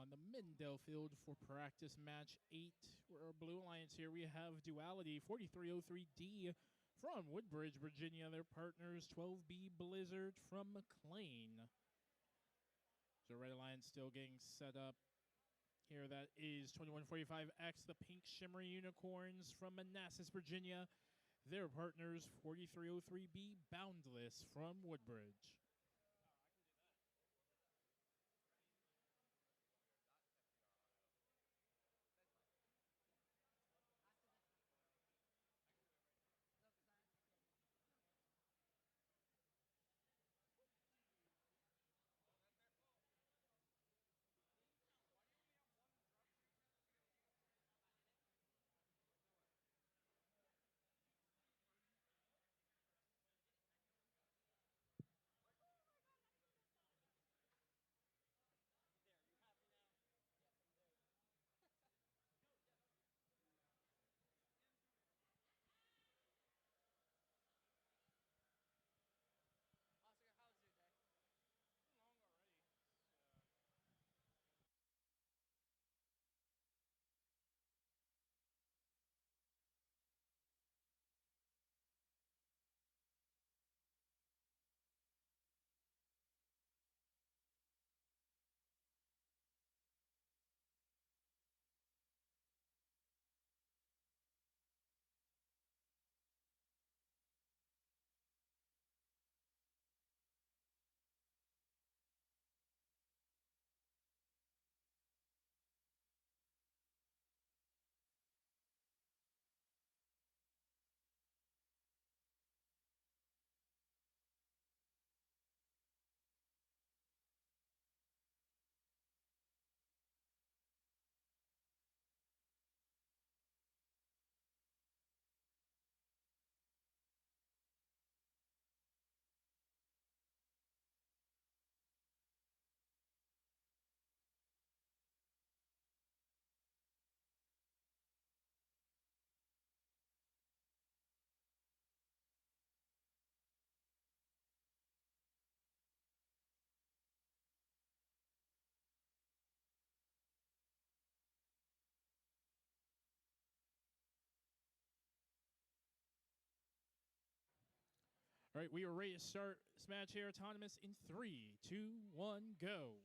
on the Mindale field for practice match 8. We're our Blue Alliance here. We have Duality 4303D from Woodbridge, Virginia. Their partners 12B Blizzard from McLean. So Red Alliance still getting set up here. That is 2145X, the Pink Shimmery Unicorns from Manassas, Virginia. Their partners 4303B Boundless from Woodbridge. Oscar, how's your day? Long already. All right, we are ready to start this match here. Autonomous in 3, 2, 1, go.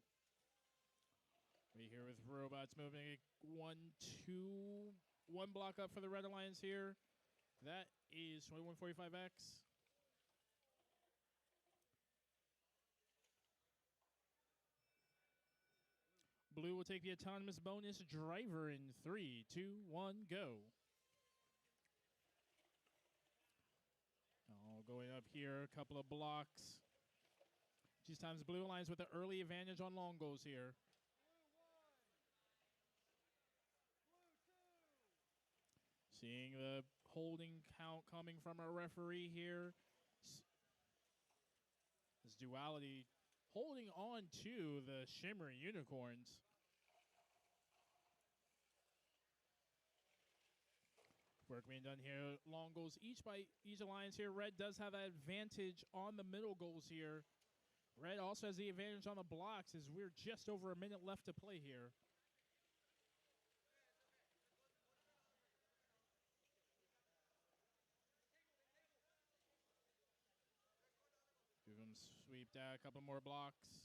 We here with robots moving 1, 2, 1 block up for the Red Alliance here. That is 2145X. Blue will take the autonomous bonus driver in 3, 2, 1, go. Oh, going up here, a couple of blocks. These times Blue Alliance with the early advantage on long goals here. Seeing the holding count coming from our referee here. This Duality holding on to the Shimmery Unicorns. Work being done here. Long goals each by each alliance here. Red does have that advantage on the middle goals here. Red also has the advantage on the blocks as we're just over a minute left to play here. Give him sweep down a couple more blocks.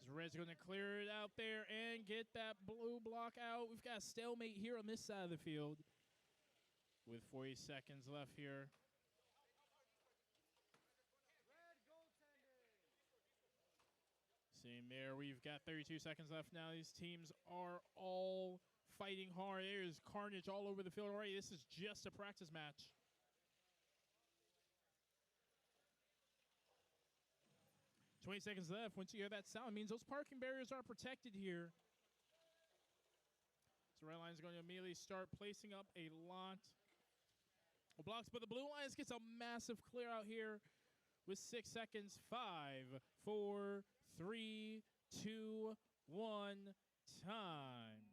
Red's going to clear it out there and get that blue block out. We've got a stalemate here on this side of the field with 40 seconds left here. Same there. We've got 32 seconds left now. These teams are all fighting hard. There's carnage all over the field already. This is just a practice match. $20 seconds left. Once you hear that sound, it means those parking barriers are protected here. So Red Alliance is going to immediately start placing up a lot of blocks, but the Blue Alliance gets a massive clear out here with 6 seconds. 5, 4, 3, 2, 1, time.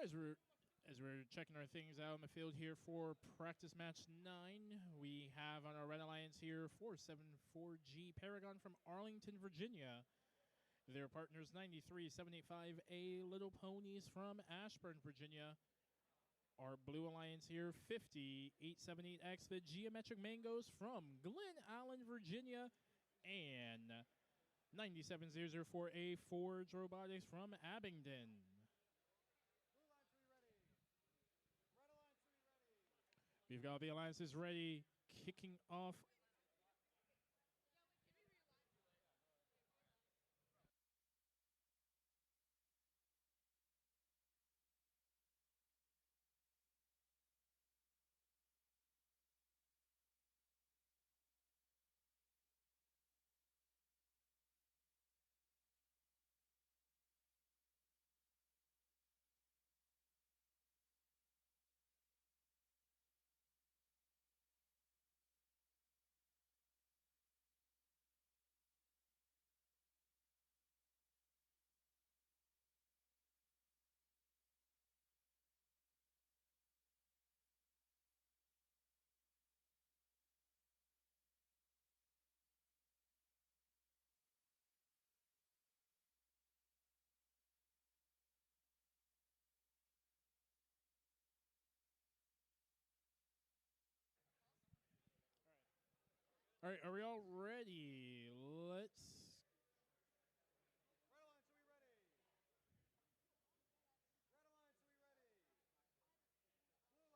As we're checking our things out in the field here for practice match 9, we have on our Red Alliance here 474G Paragon from Arlington, Virginia. Their partners 93785A Little Ponies from Ashburn, Virginia. Our Blue Alliance here 50878X the Geometric Mangoes from Glen Allen, Virginia. And 97004A Forge Robotics from Abingdon. We've got the alliances ready, kicking off. All right, are we all ready? Let's. Red Alliance, are we ready? Red Alliance, are we ready? Blue Alliance, are we ready? One box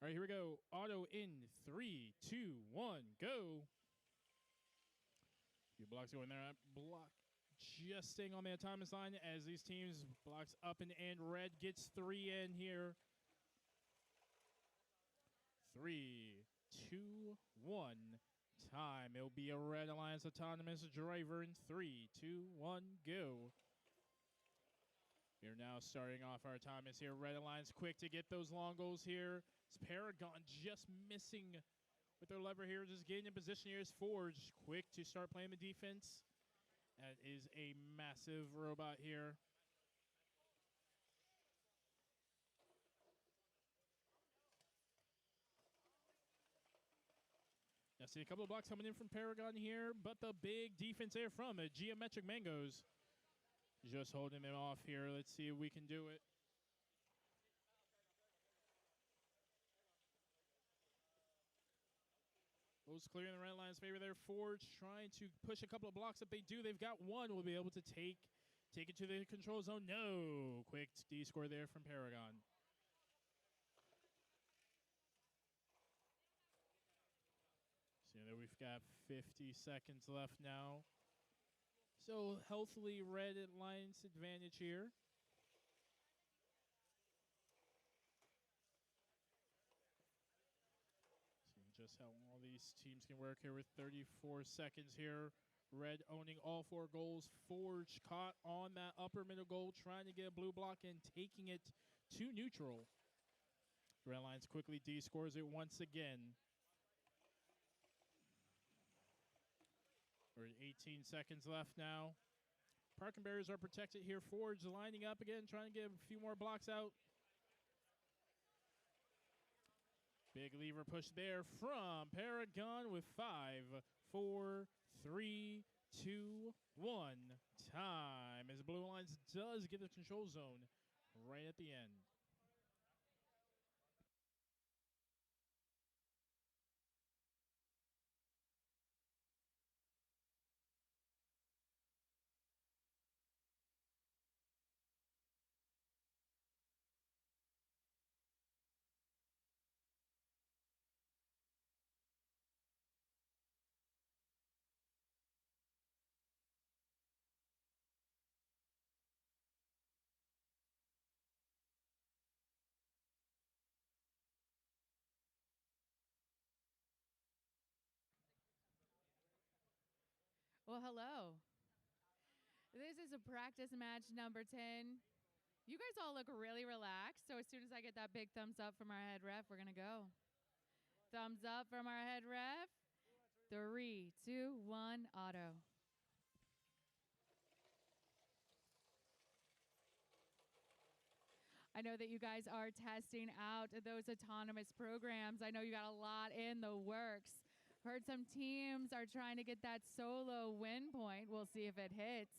All right, here we go. Auto in 3, 2, 1, go. A few blocks going there. Block just staying on the autonomous line as these teams blocks up and red gets 3 in here. 3, 2, 1. Time. It'll be a Red Alliance autonomous driver in 3, 2, 1, go. We're now starting off our autonomous here. Red Alliance quick to get those long goals here. It's Paragon just missing with their lever here, just getting in position here. Is Forge quick to start playing the defense. That is a massive robot here. Now see a couple of blocks coming in from Paragon here, but the big defense there from the Geometric Mangoes. Just holding them off here. Let's see if we can do it. Those clearing the Red Alliance favor there. Forge trying to push a couple of blocks. If they do, they've got one. We'll be able to take it to the control zone. No. Quick D-score there from Paragon. So there we've got 50 seconds left now. So healthily Red Alliance advantage here. Just how all these teams can work here with 34 seconds here. Red owning all 4 goals. Forge caught on that upper middle goal, trying to get a blue block and taking it to neutral. Red Alliance quickly D-scores it once again. We're at 18 seconds left now. Parking barriers are protected here. Forge lining up again, trying to get a few more blocks out. Big lever push there from Paragon with 5, 4, 3, 2, 1. Time as Blue Alliance does get the control zone right at the end. Well, hello. This is a practice match number 10. You guys all look really relaxed, so as soon as I get that big thumbs up from our head ref, we're going to go. The thumbs up from our head ref. 3, 2, 1, auto. I know that you guys are testing out those autonomous programs. I know you got a lot in the works. Heard some teams are trying to get that solo win point. We'll see if it hits.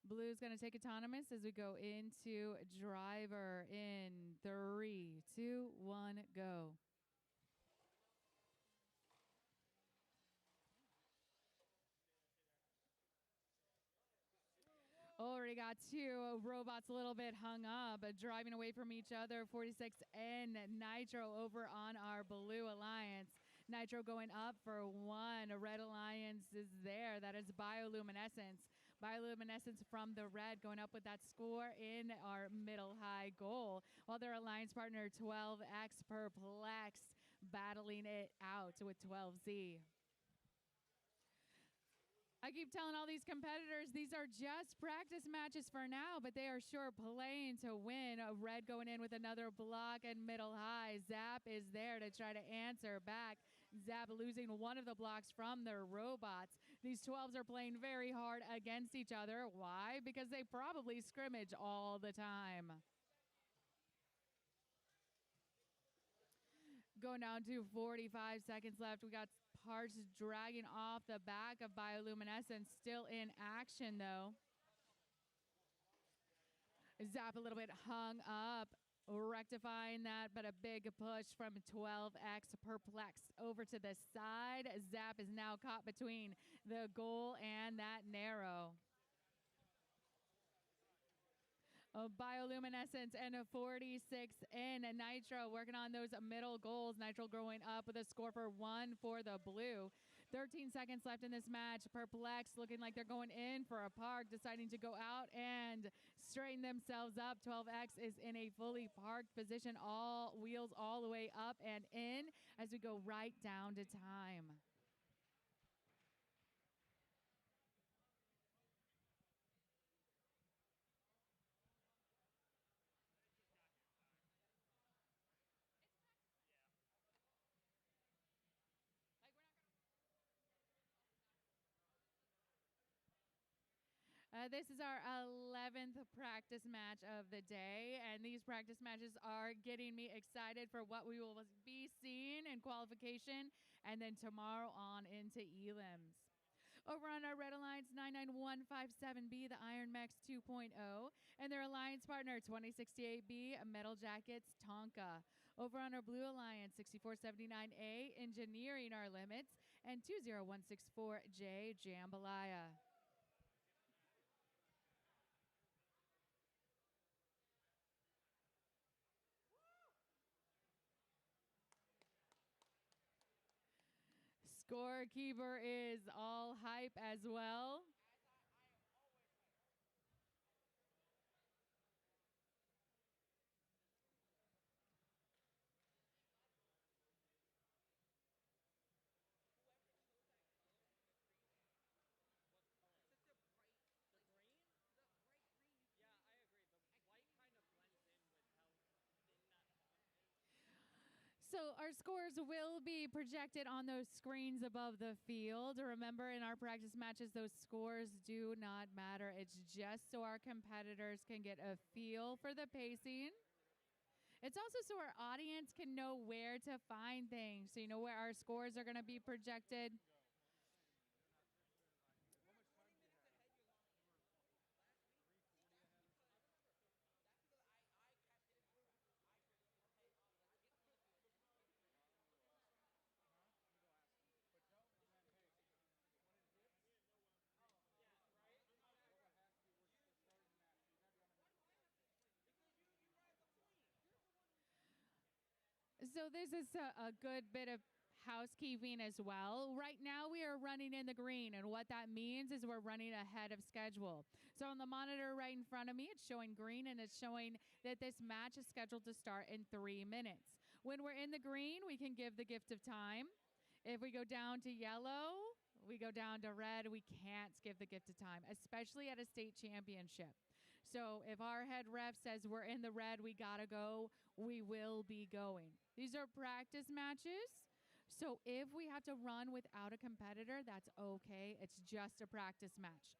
Blue's going to take autonomous as we go into driver in 3, 2, 1, go. Already got two robots a little bit hung up, driving away from each other. 46 and Nitro over on our Blue Alliance. Nitro going up for 1. Red Alliance is there. That is Bioluminescence. Bioluminescence from the red going up with that score in our middle high goal. While their alliance partner 12X Perplexed battling it out with 12Z. I keep telling all these competitors these are just practice matches for now, but they are sure playing to win. Red going in with another block and middle high. Zap is there to try to answer back. Zap losing one of the blocks from their robots. These 12s are playing very hard against each other. Why? Because they probably scrimmage all the time. Going down to 45 seconds left. We got parts dragging off the back of Bioluminescence. Still in action, though. Zap a little bit hung up, rectifying that, but a big push from 12X Perplexed over to the side. Zap is now caught between the goal and that narrow. Bioluminescence and a 46 in Nitro working on those middle goals. Nitro growing up with a score for 1 for the blue. 13 seconds left in this match. Perplexed looking like they're going in for a park, deciding to go out and straighten themselves up. 12X is in a fully parked position, all wheels all the way up and in as we go right down to time. This is our 11th practice match of the day, and these practice matches are getting me excited for what we will be seeing in qualification and then tomorrow on into elims. Over on our Red Alliance 99157B, the Iron Max 2.0, and their alliance partner 2068B, Metal Jackets Tonka. Over on our Blue Alliance 6479A, Engineering Our Limits, and 20164J, Jambalaya. Scorekeeper is all hype as well. So our scores will be projected on those screens above the field. Remember, in our practice matches, those scores do not matter. It's just so our competitors can get a feel for the pacing. It's also so our audience can know where to find things. So you know where our scores are going to be projected. So this is a good bit of housekeeping as well. Right now we are running in the green, and what that means is we're running ahead of schedule. So on the monitor right in front of me, it's showing green, and it's showing that this match is scheduled to start in 3 minutes. When we're in the green, we can give the gift of time. If we go down to yellow, we go down to red, we can't give the gift of time, especially at a state championship. So if our head ref says we're in the red, we got to go, we will be going. These are practice matches. So if we have to run without a competitor, that's okay. It's just a practice match.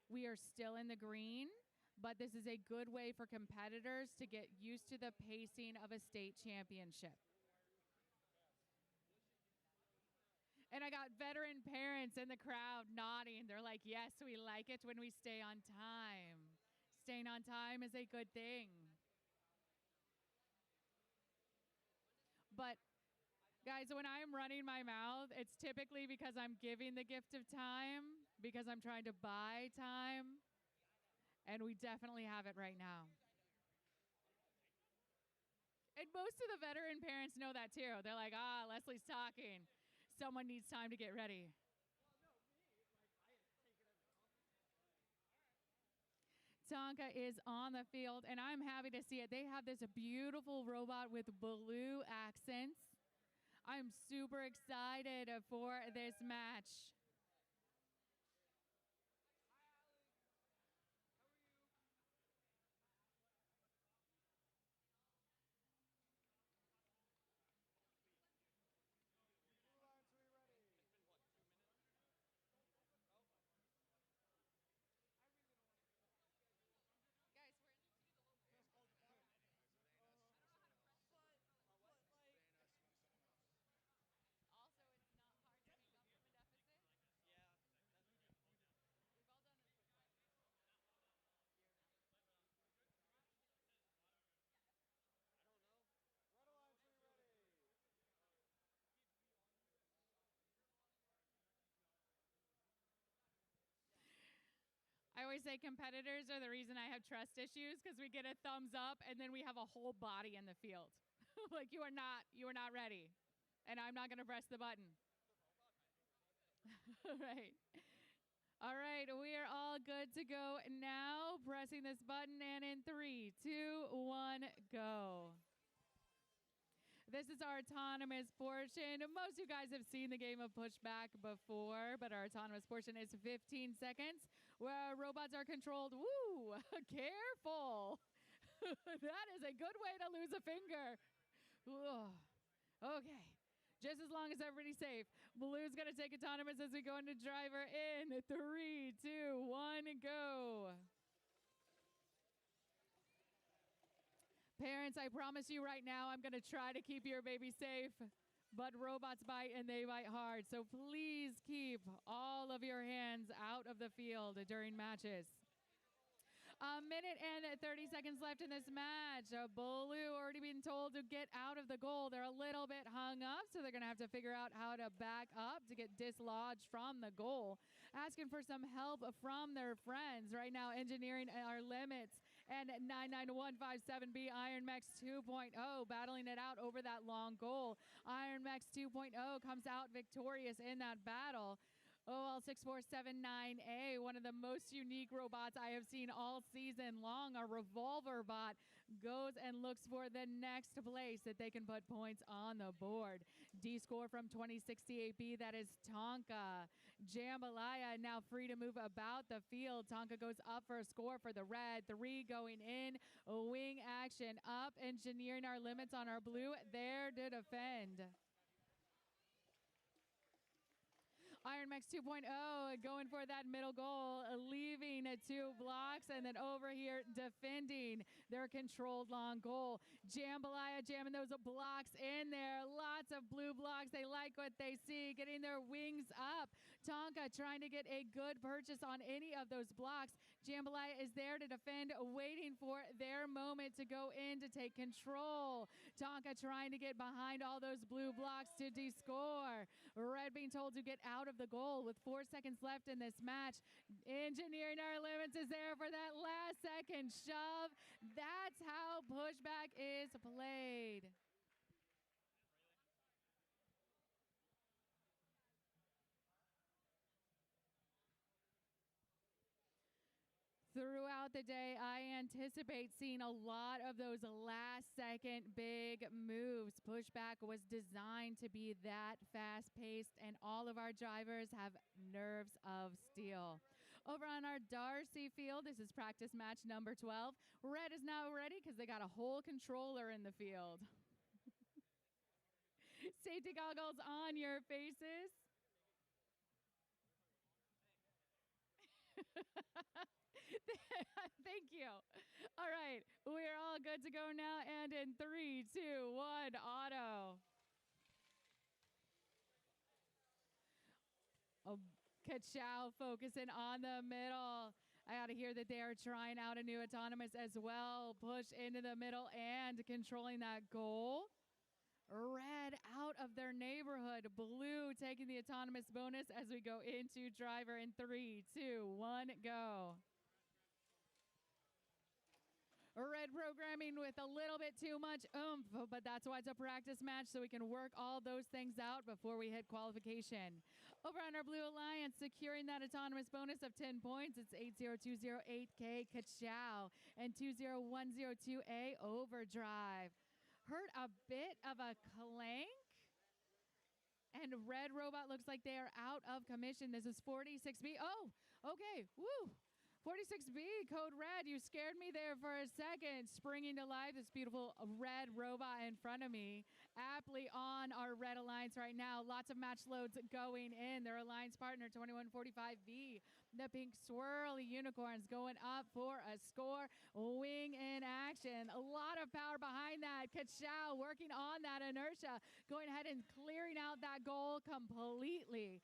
We are still in the green, but this is a good way for competitors to get used to the pacing of a state championship. And I got veteran parents in the crowd nodding. They're like, yes, we like it when we stay on time. Staying on time is a good thing. But guys, when I'm running my mouth, it's typically because I'm giving the gift of time, because I'm trying to buy time. And we definitely have it right now. And most of the veteran parents know that too. They're like, Leslie's talking. Someone needs time to get ready. Tonka is on the field, and I'm happy to see it. They have this beautiful robot with blue accents. I'm super excited for this match. Blue line 3 ready. Guys, also, it's not hard to make up from a deficit. Yeah. We've all done this before. I don't know. Red line 3 ready. I always say competitors are the reason I have trust issues, because we get a thumbs up and then we have a whole body in the field. Like, you are not ready. And I'm not going to press the button. Right. All right, we are all good to go now. Pressing this button, and in 3, 2, 1, go. This is our autonomous portion. Most of you guys have seen the game of pushback before, but our autonomous portion is 15 seconds where robots are controlled. Woo, careful. That is a good way to lose a finger. Ooh. Okay. Just as long as everybody's safe. Blue's going to take autonomous as we go into driver in 3, 2, 1, go. Parents, I promise you right now, I'm going to try to keep your baby safe, but robots bite and they bite hard. So please keep all of your hands out of the field during matches. A minute and 30 seconds left in this match. Blue already been told to get out of the goal. They're a little bit hung up, so they're going to have to figure out how to back up to get dislodged from the goal. Asking for some help from their friends. Right now, engineering our limits. And 99157B Iron Max 2.0 battling it out over that long goal. Iron Max 2.0 comes out victorious in that battle. OL6479A, one of the most unique robots I have seen all season long, a revolver bot, goes and looks for the next place that they can put points on the board. D score from 2068B, that is Tonka. Jambalaya now free to move about the field. Tonka goes up for a score for the red. 3 going in. Wing action up, engineering our limits on our blue. There to defend. Iron Max 2.0 going for that middle goal, leaving 2 blocks, and then over here defending their controlled long goal. Jambalaya jamming those blocks in there. Lots of blue blocks. They like what they see, getting their wings up. Tonka trying to get a good purchase on any of those blocks. Jambalaya is there to defend, waiting for their moment to go in to take control. Tonka trying to get behind all those blue blocks to de-score. Red being told to get out of the goal with 4 seconds left in this match. Engineering our limits is there for that last second shove. That's how pushback is played. Throughout the day, I anticipate seeing a lot of those last second big moves. Pushback was designed to be that fast paced, and all of our drivers have nerves of steel. Over on our Darcy field, this is practice match number 12. Red is now ready because they got a whole controller in the field. Safety goggles on your faces. Thank you. All right, we're all good to go now. And in 3, 2, 1, auto. Oh, Ka-chow focusing on the middle. I got to hear that they are trying out a new autonomous as well. Push into the middle and controlling that goal. Red out of their neighborhood. Blue taking the autonomous bonus as we go into driver in 3, 2, 1, go. Red programming with a little bit too much oomph, but that's why it's a practice match, so we can work all those things out before we hit qualification. Over on our Blue Alliance, securing that autonomous bonus of 10 points, it's 80208K Ka-chow and 20102A Overdrive. Heard a bit of a clank, and Red Robot looks like they are out of commission. This is 46B. Oh, okay, woo. 46B, code red. You scared me there for a second. Springing to life, this beautiful red robot in front of me. Aptly on our red alliance right now. Lots of match loads going in. Their alliance partner, 2145V. The pink swirly unicorns going up for a score. Wing in action. A lot of power behind that. Ka-chow working on that inertia. Going ahead and clearing out that goal completely.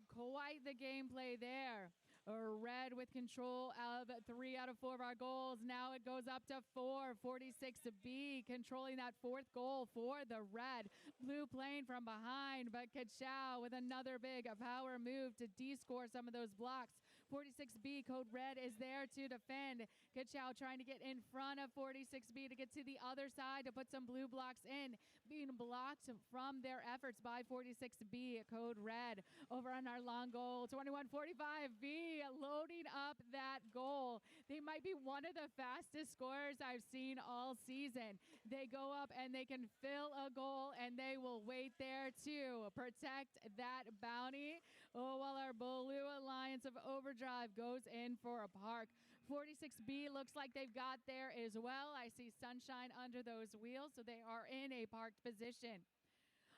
Quite the gameplay there. Red with control of 3 out of 4 of our goals. Now it goes up to 4. 46B controlling that 4th goal for the red. Blue playing from behind, but Ka-chow with another big power move to de-score some of those blocks. 46B, code red, is there to defend. Ka-chow trying to get in front of 46B to get to the other side to put some blue blocks in. Being blocked from their efforts by 46B, code red. Over on our long goal, 2145B loading up that goal. They might be one of the fastest scorers I've seen all season. They go up and they can fill a goal, and they will wait there to protect that bounty. Oh, while our Blue Alliance of Overdrive goes in for a park. 46B looks like they've got there as well. I see sunshine under those wheels, so they are in a parked position.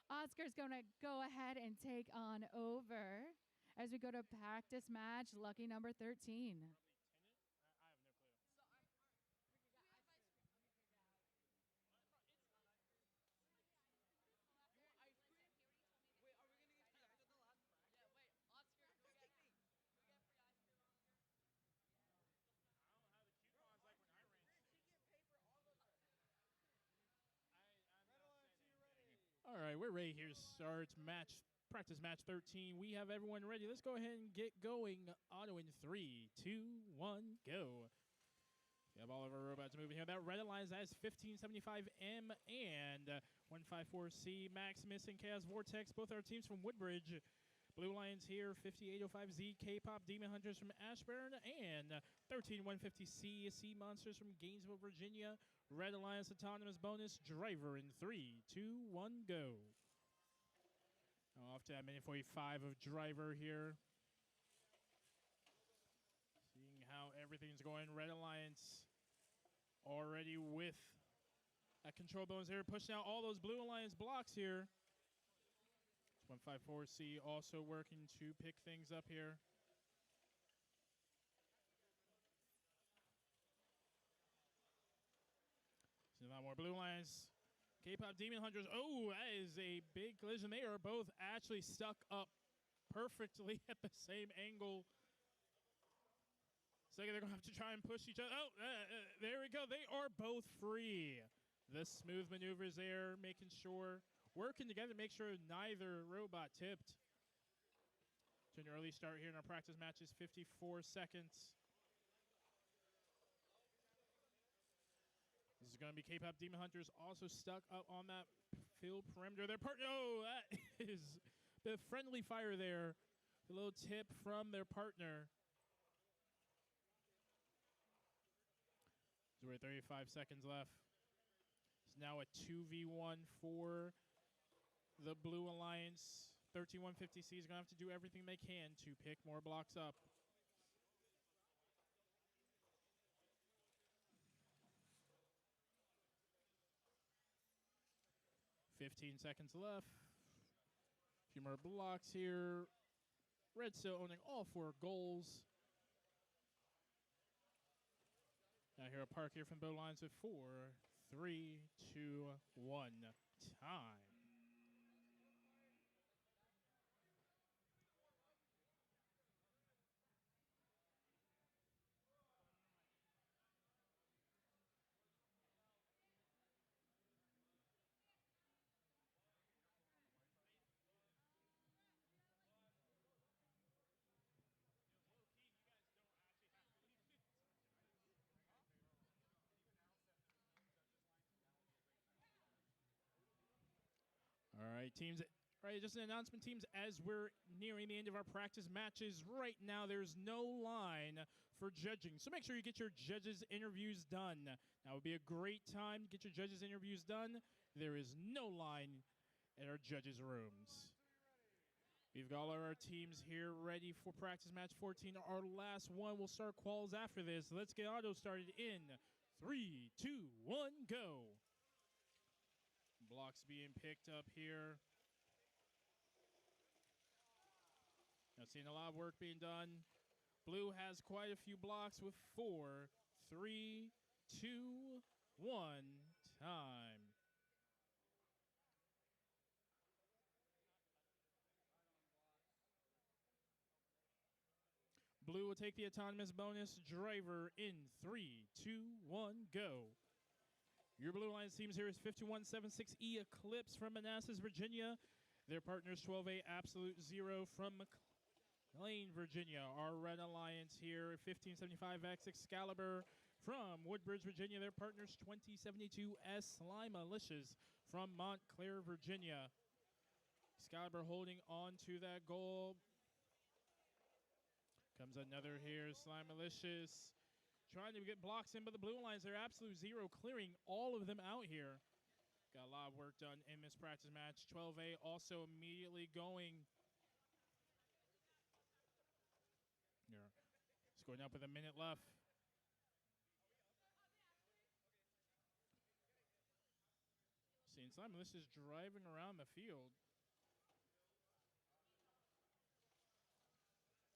Oscar's going to go ahead and take on over as we go to practice match, lucky number 13. I have no clue. Wait, are we gonna get free ice at the last practice? Yeah, wait, Oscar, Just take me. we get free ice cream, Oscar? I don't have the coupons like when I ran. She can pay for all of them. I'm Red not Alliance, saying you anything. ready? All right, we're ready here to start practice match 13. We have everyone ready. Let's go ahead and get going. Auto in 3, 2, 1, go. We have all of our robots moving here. That red alliance has 1575M and 154C. Maximus and Chaos Vortex, both our teams from Woodbridge. Blue Alliance here, 5805Z, K-Pop Demon Hunters from Ashburn, and 13150C, Sea Monsters from Gainesville, Virginia. Red Alliance Autonomous Bonus, Driver in 3, 2, 1, go. Now off to that minute 45 of Driver here. Seeing how everything's going. Red Alliance already with a control bonus here, pushing out all those Blue Alliance blocks here. 154C also working to pick things up here. See a lot more Blue Alliance. K-Pop Demon Hunters. Oh, that is a big collision. They are both actually stuck up perfectly at the same angle. So they're going to have to try and push each other. Oh, there we go. They are both free. The smooth maneuvers there, making sure, working together to make sure neither robot tipped. To an early start here in our practice matches, 54 seconds. This is going to be K-Pop Demon Hunters also stuck up on that field perimeter. Their partner, oh, that is the friendly fire there. A little tip from their partner. So we're at 35 seconds left. It's now a 2v1 for the Blue Alliance. 13150C is going to have to do everything they can to pick more blocks up. 15 seconds left. A few more blocks here. Red still owning all 4 goals. Now here a park here from both lines with 4, 3, 2, 1. Time. All right, teams. All right, just an announcement, teams. As we're nearing the end of our practice matches, right now there's no line for judging. So make sure you get your judges' interviews done. Now would be a great time to get your judges' interviews done. There is no line in our judges' rooms. We've got all our teams here ready for practice match 14. Our last one will start quals after this. Let's get auto started in 3, 2, 1, go. Blocks being picked up here. Now seeing a lot of work being done. Blue has quite a few blocks with 4, 3, 2, 1, time. Blue will take the autonomous bonus driver in 3, 2, 1, go. Your Blue Lions teams here is 5176E Eclipse from Manassas, Virginia. Their partners 12A Absolute Zero from McLean, Virginia. Our Red Alliance here 1575 VEX Excalibur from Woodbridge, Virginia. Their partners 2072S Slime Malicious from Montclair, Virginia. Excalibur holding on to that goal. Comes another here, Slime Malicious. Trying to get blocks in, but the Blue Lions are Absolute Zero, clearing all of them out here. Got a lot of work done in this practice match. 12A also immediately going. Here. Scoring up with a minute left. Seeing Slime Malicious driving around the field.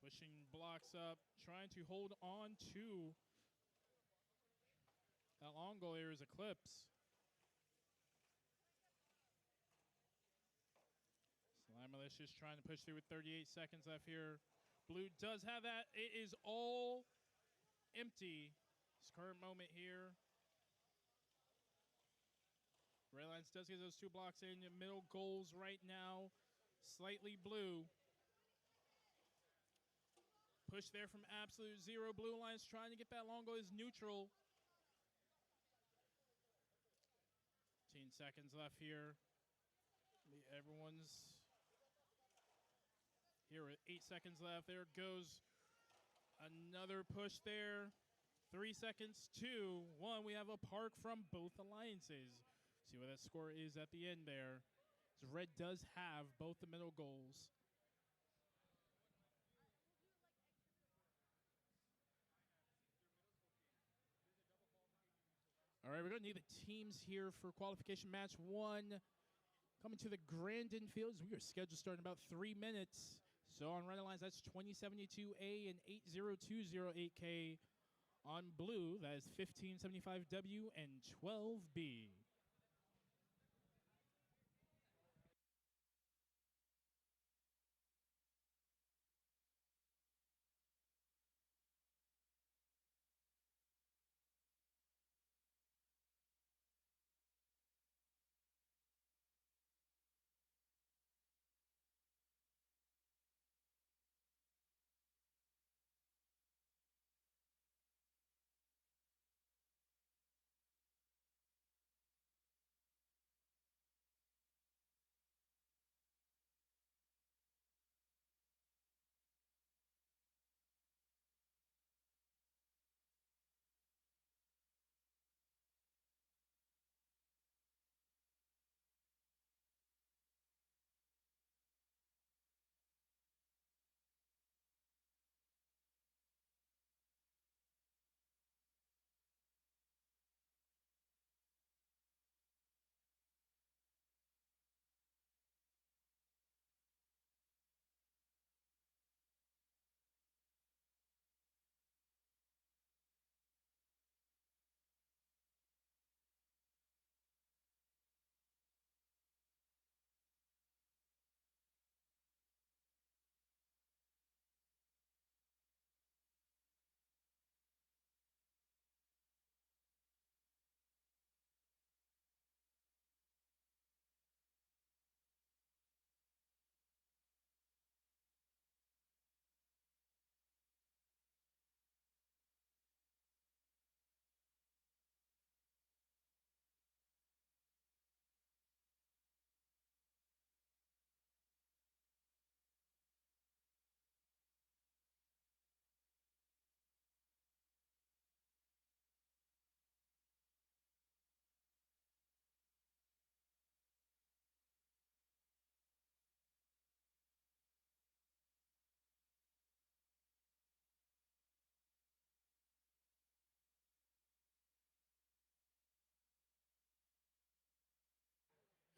Pushing blocks up, trying to hold on to that long goal here is Eclipse. Slime Malicious trying to push through with 38 seconds left here. Blue does have that. It is all empty. This current moment here. Red Lions does get those 2 blocks in. The middle goals right now, slightly blue. Push there from Absolute Zero. Blue Lions trying to get that long goal is neutral. 15 seconds left here. Everyone's here with 8 seconds left. There goes another push there. 3 seconds, 2, 1. We have a park from both alliances. See what that score is at the end there. So Red does have both the middle goals. All right, we're going to need the teams here for qualification match 1. Coming to the Grandin Fields, we are scheduled to start in about 3 minutes. So on Red Lines, that's 2072A and 80208K. On blue, that is 1575W and 12B.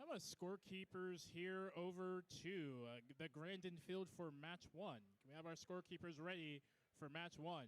have a scorekeepers here over to the Grandin Field for match 1. Can we have our scorekeepers ready for match 1?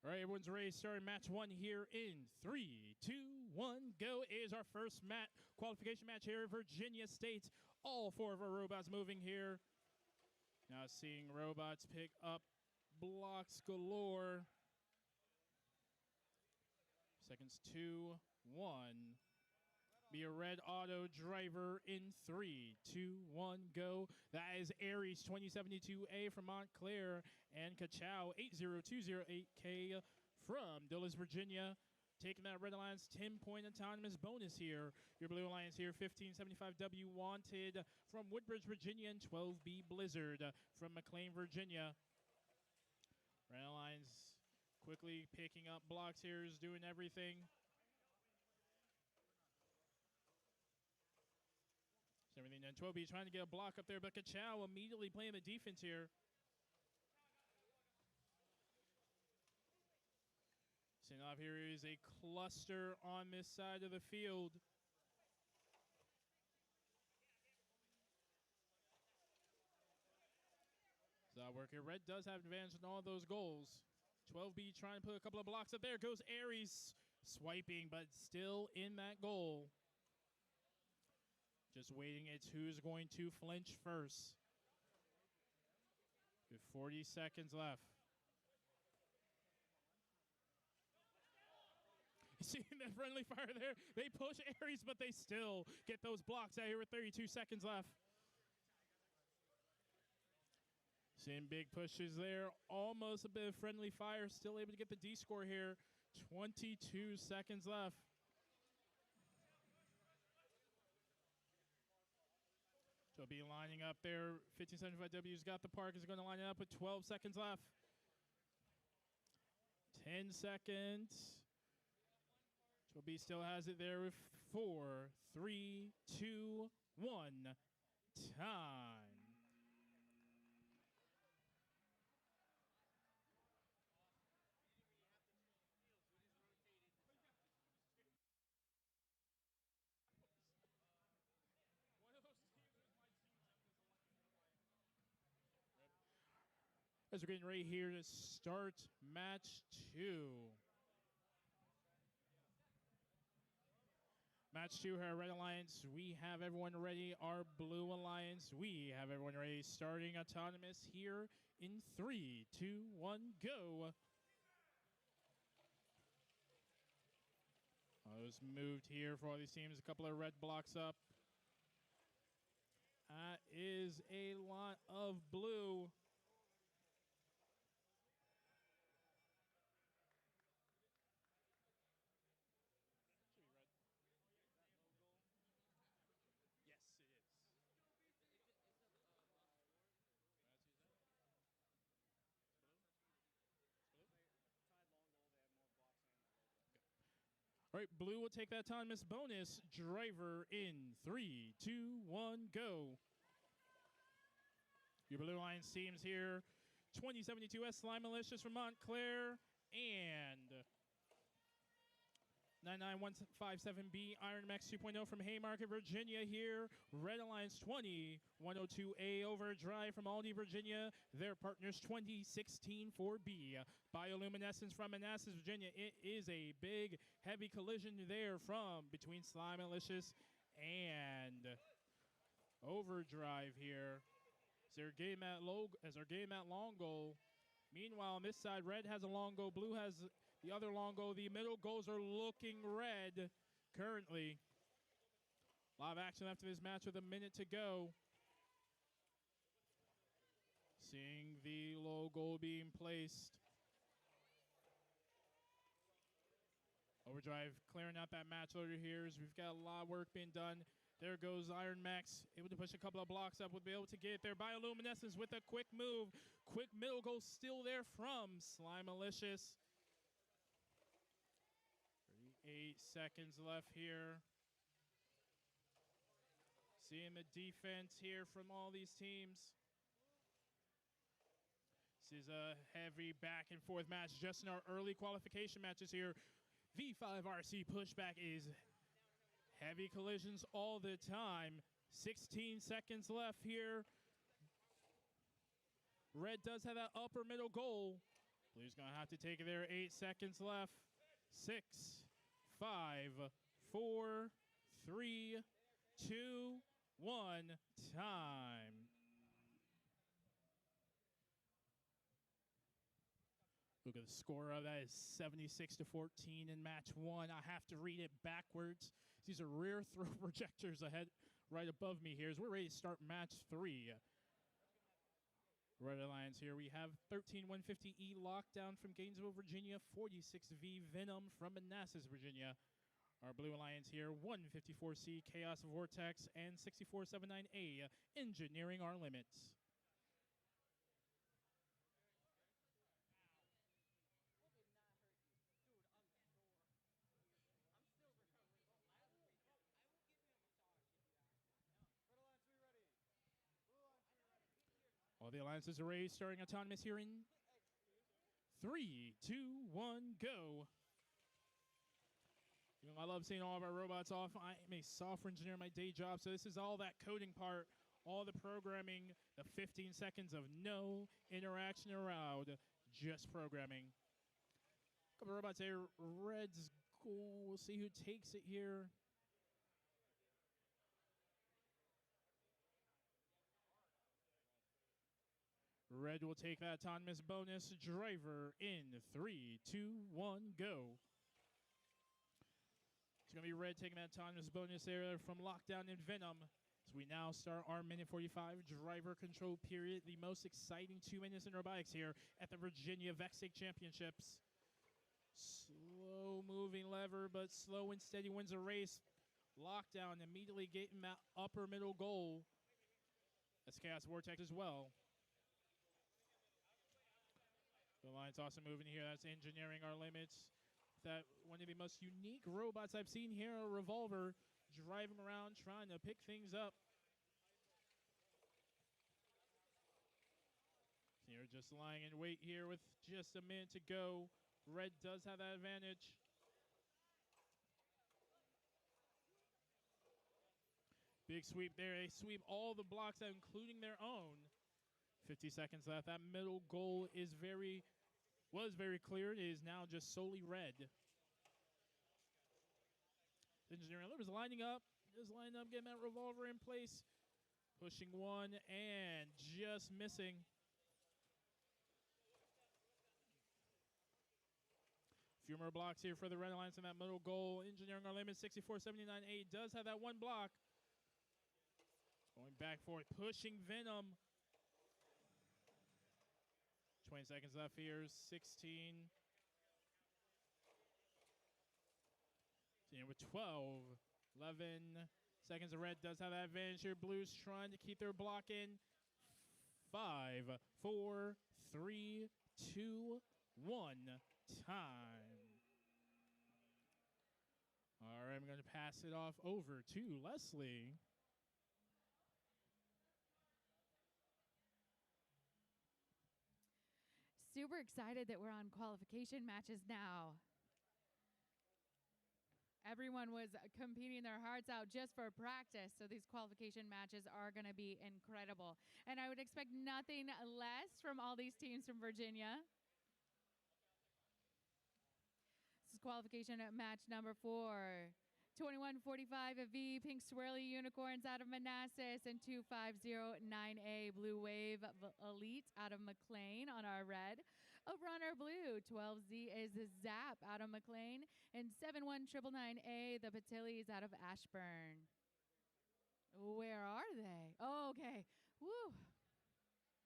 All right, everyone's ready to start match 1 here in 3, 2, 1, go. Is our first qualification match here at Virginia State. All 4 of our robots moving here. Now seeing robots pick up blocks galore. Seconds 2, 1. Be a red auto driver in 3, 2, 1, go. That is Aries 2072A from Montclair and Kachow 80208K from Dulles, Virginia. Taking that Red Alliance 10-point autonomous bonus here. Your Blue Alliance here 1575W Wanted from Woodbridge, Virginia, and 12B Blizzard from McLean, Virginia. Red Alliance quickly picking up blocks here, is doing everything. Everything done. 12B trying to get a block up there, but Kachow immediately playing the defense here. Seeing off here is a cluster on this side of the field. So work here. Red does have advantage in all those goals. 12B trying to put a couple of blocks up there. Goes Aries swiping, but still in that goal. Just waiting, it's who's going to flinch first. With 40 seconds left. Seeing that friendly fire there, they push Aries, but they still get those blocks out here with 32 seconds left. Seeing big pushes there, almost a bit of friendly fire, still able to get the D score here. 22 seconds left. So be lining up there. 1575W's got the park. Is going to line it up with 12 seconds left. 10 seconds. So B still has it there with 4, 3, 2, 1. Time. As we're getting ready here to start match 2. Match 2 here, Red Alliance. We have everyone ready. Our Blue Alliance, we have everyone ready. Starting autonomous here in 3, 2, 1, go. Those moved here for all these teams. A couple of red blocks up. That is a lot of blue. All right, Blue will take that autonomous bonus. Driver in 3, 2, 1, go. Your Blue Alliance teams here. 2072S Slime Malicious from Montclair and 99157B Iron Max 2.0 from Haymarket, Virginia here. Red Alliance 20102A Overdrive from Aldie, Virginia. Their partners 2016 4B. Bioluminescence from Manassas, Virginia. It is a big, heavy collision there from between Slime Malicious and Overdrive here. As they're getting that long goal. Meanwhile, on this side, Red has a long goal. Blue has the other long goal. The middle goals are looking red currently. A lot of action after this match with a minute to go. Seeing the low goal being placed. Overdrive clearing out that match loader here as we've got a lot of work being done. There goes Iron Max, able to push a couple of blocks up, would be able to get it there. Bioluminescence with a quick move. Quick middle goal still there from Slime Malicious. 38 seconds left here. Seeing the defense here from all these teams. This is a heavy back and forth match just in our early qualification matches here. V5 RC pushback is heavy collisions all the time. 16 seconds left here. Red does have that upper middle goal. Blue's going to have to take it there. 8 seconds left. 6, 5, 4, 3, 2, 1, time. Look at the score of that is 76-14 in match 1. I have to read it backwards. These are rear throw projectors ahead, right above me here as we're ready to start match 3. Red Alliance here. We have 13150E Lockdown from Gainesville, Virginia. 46V Venom from Manassas, Virginia. Our Blue Alliance here, 154C Chaos Vortex and 6479A Engineering Our Limits. All the alliances are raised, starting autonomous here in 3, 2, 1, go. You know, I love seeing all of our robots off. I am a software engineer in my day job, so this is all that coding part, all the programming, the 15 seconds of no interaction around, just programming. A couple of robots there. Red's goal. We'll see who takes it here. Red will take that autonomous bonus. Driver in 3, 2, 1, go. It's going to be Red taking that autonomous bonus there from Lockdown and Venom. So we now start our minute 45 driver control period. The most exciting 2 minutes in robotics here at the Virginia VEX Championships. Slow moving lever, but slow and steady wins a race. Lockdown immediately getting that upper middle goal. That's Chaos Vortex as well. The line's also moving here. That's Engineering Our Limits. That one of the most unique robots I've seen here, a Revolver, driving around trying to pick things up. So you're just lying in wait here with just a minute to go. Red does have that advantage. Big sweep there. They sweep all the blocks out, including their own. 50 seconds left. That middle goal is was very clear. It is now just solely Red. Engineering was lining up, getting that Revolver in place. Pushing one and just missing. A few more blocks here for the Red Alliance in that middle goal. Engineering Our Limits, 6479A does have that one block. Going back for it, pushing Venom. 20 seconds left here, 16. With 12, 11 seconds of Red does have that advantage here. Blue's trying to keep their block in. 5, 4, 3, 2, 1, time. All right, I'm going to pass it off over to Leslie. Super excited that we're on qualification matches now. Everyone was competing their hearts out just for practice, so these qualification matches are going to be incredible. And I would expect nothing less from all these teams from Virginia. This is qualification at match number 4. 2145V Pink Swirly Unicorns out of Manassas and 2509A Blue Wave Elite out of McLean on our red. Over on our blue, 12Z is Zap out of McLean and 71999A the Patilis out of Ashburn. Where are they? Oh, okay. Woo. Can you guys take out that red block?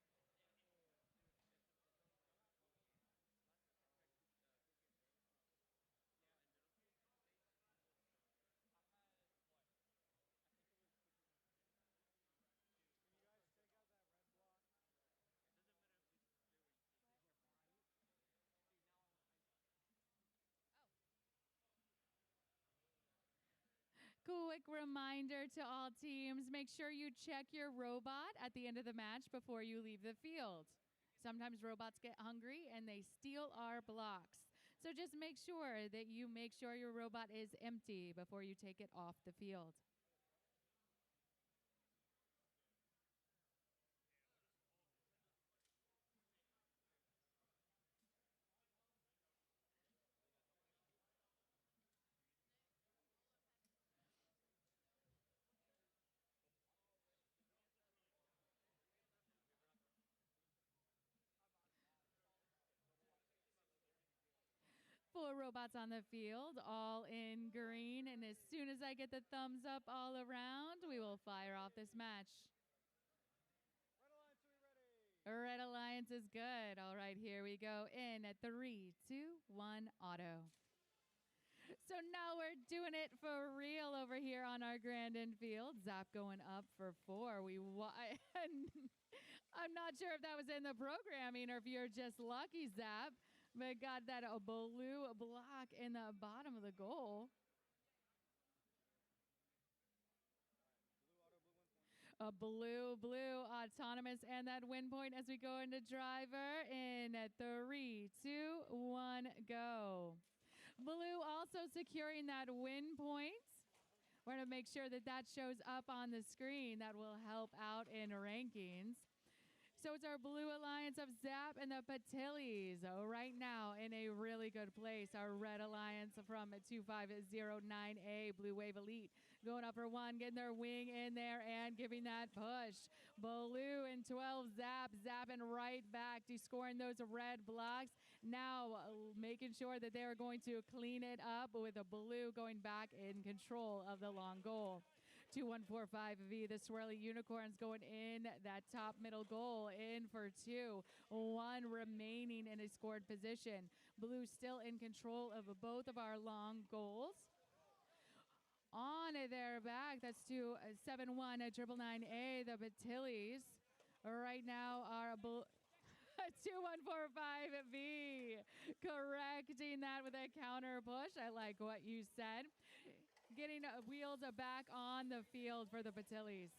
Quick reminder to all teams, make sure you check your robot at the end of the match before you leave the field. Sometimes robots get hungry and they steal our blocks. So just make sure that you make sure your robot is empty before you take it off the field. Four robots on the field, all in green. And as soon as I get the thumbs up all around, we will fire off this match. Red Alliance, are we ready? Red Alliance is good. All right, here we go. In at 3, 2, 1, auto. So now we're doing it for real over here on our Grandin field. Zap going up for 4. I'm not sure if that was in the programming or if you're just lucky, Zap, but got that a blue block in the bottom of the goal. Blue auto, blue 1 point. A blue autonomous and that win point as we go into driver in at 3, 2, 1, go. Blue also securing that win point. We're going to make sure that that shows up on the screen. That will help out in rankings. So it's our Blue Alliance of Zap and the Patilis right now in a really good place. Our Red Alliance from 2509A, Blue Wave Elite, going up for 1, getting their wing in there and giving that push. Blue and 12 Zap, zapping right back to scoring those red blocks. Now making sure that they're going to clean it up with a Blue going back in control of the long goal. 2145V, the Swirly Unicorns going in that top middle goal, in for 2. 1 remaining in a scored position. Blue still in control of both of our long goals. On their back, that's to 71999A, the Patilis. Right now are 2145V, correcting that with a counter push. I like what you said. Getting wheels back on the field for the Patilis.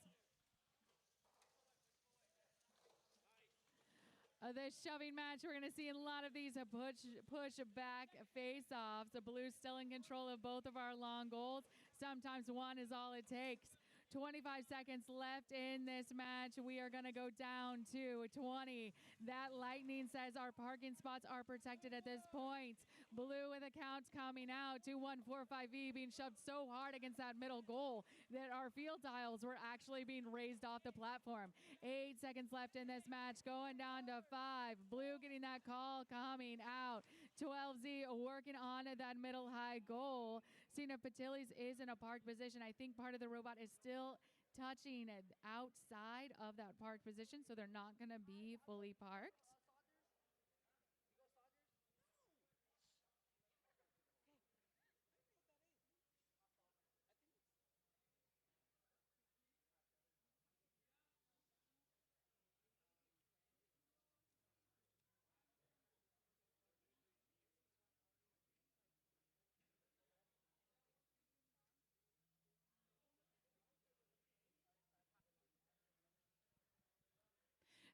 This shoving match, we're going to see a lot of these push back face-offs. The Blues still in control of both of our long goals. Sometimes 1 is all it takes. 25 seconds left in this match. We are going to go down to 20. That lightning says our parking spots are protected at this point. Blue with accounts coming out. 2145V being shoved so hard against that middle goal that our field tiles were actually being raised off the platform. 8 seconds left in this match. Going down to 5. Blue getting that call coming out. 12Z working on that middle high goal. Seeing if Patilis is in a park position. I think part of the robot is still touching it outside of that park position, so they're not going to be fully parked.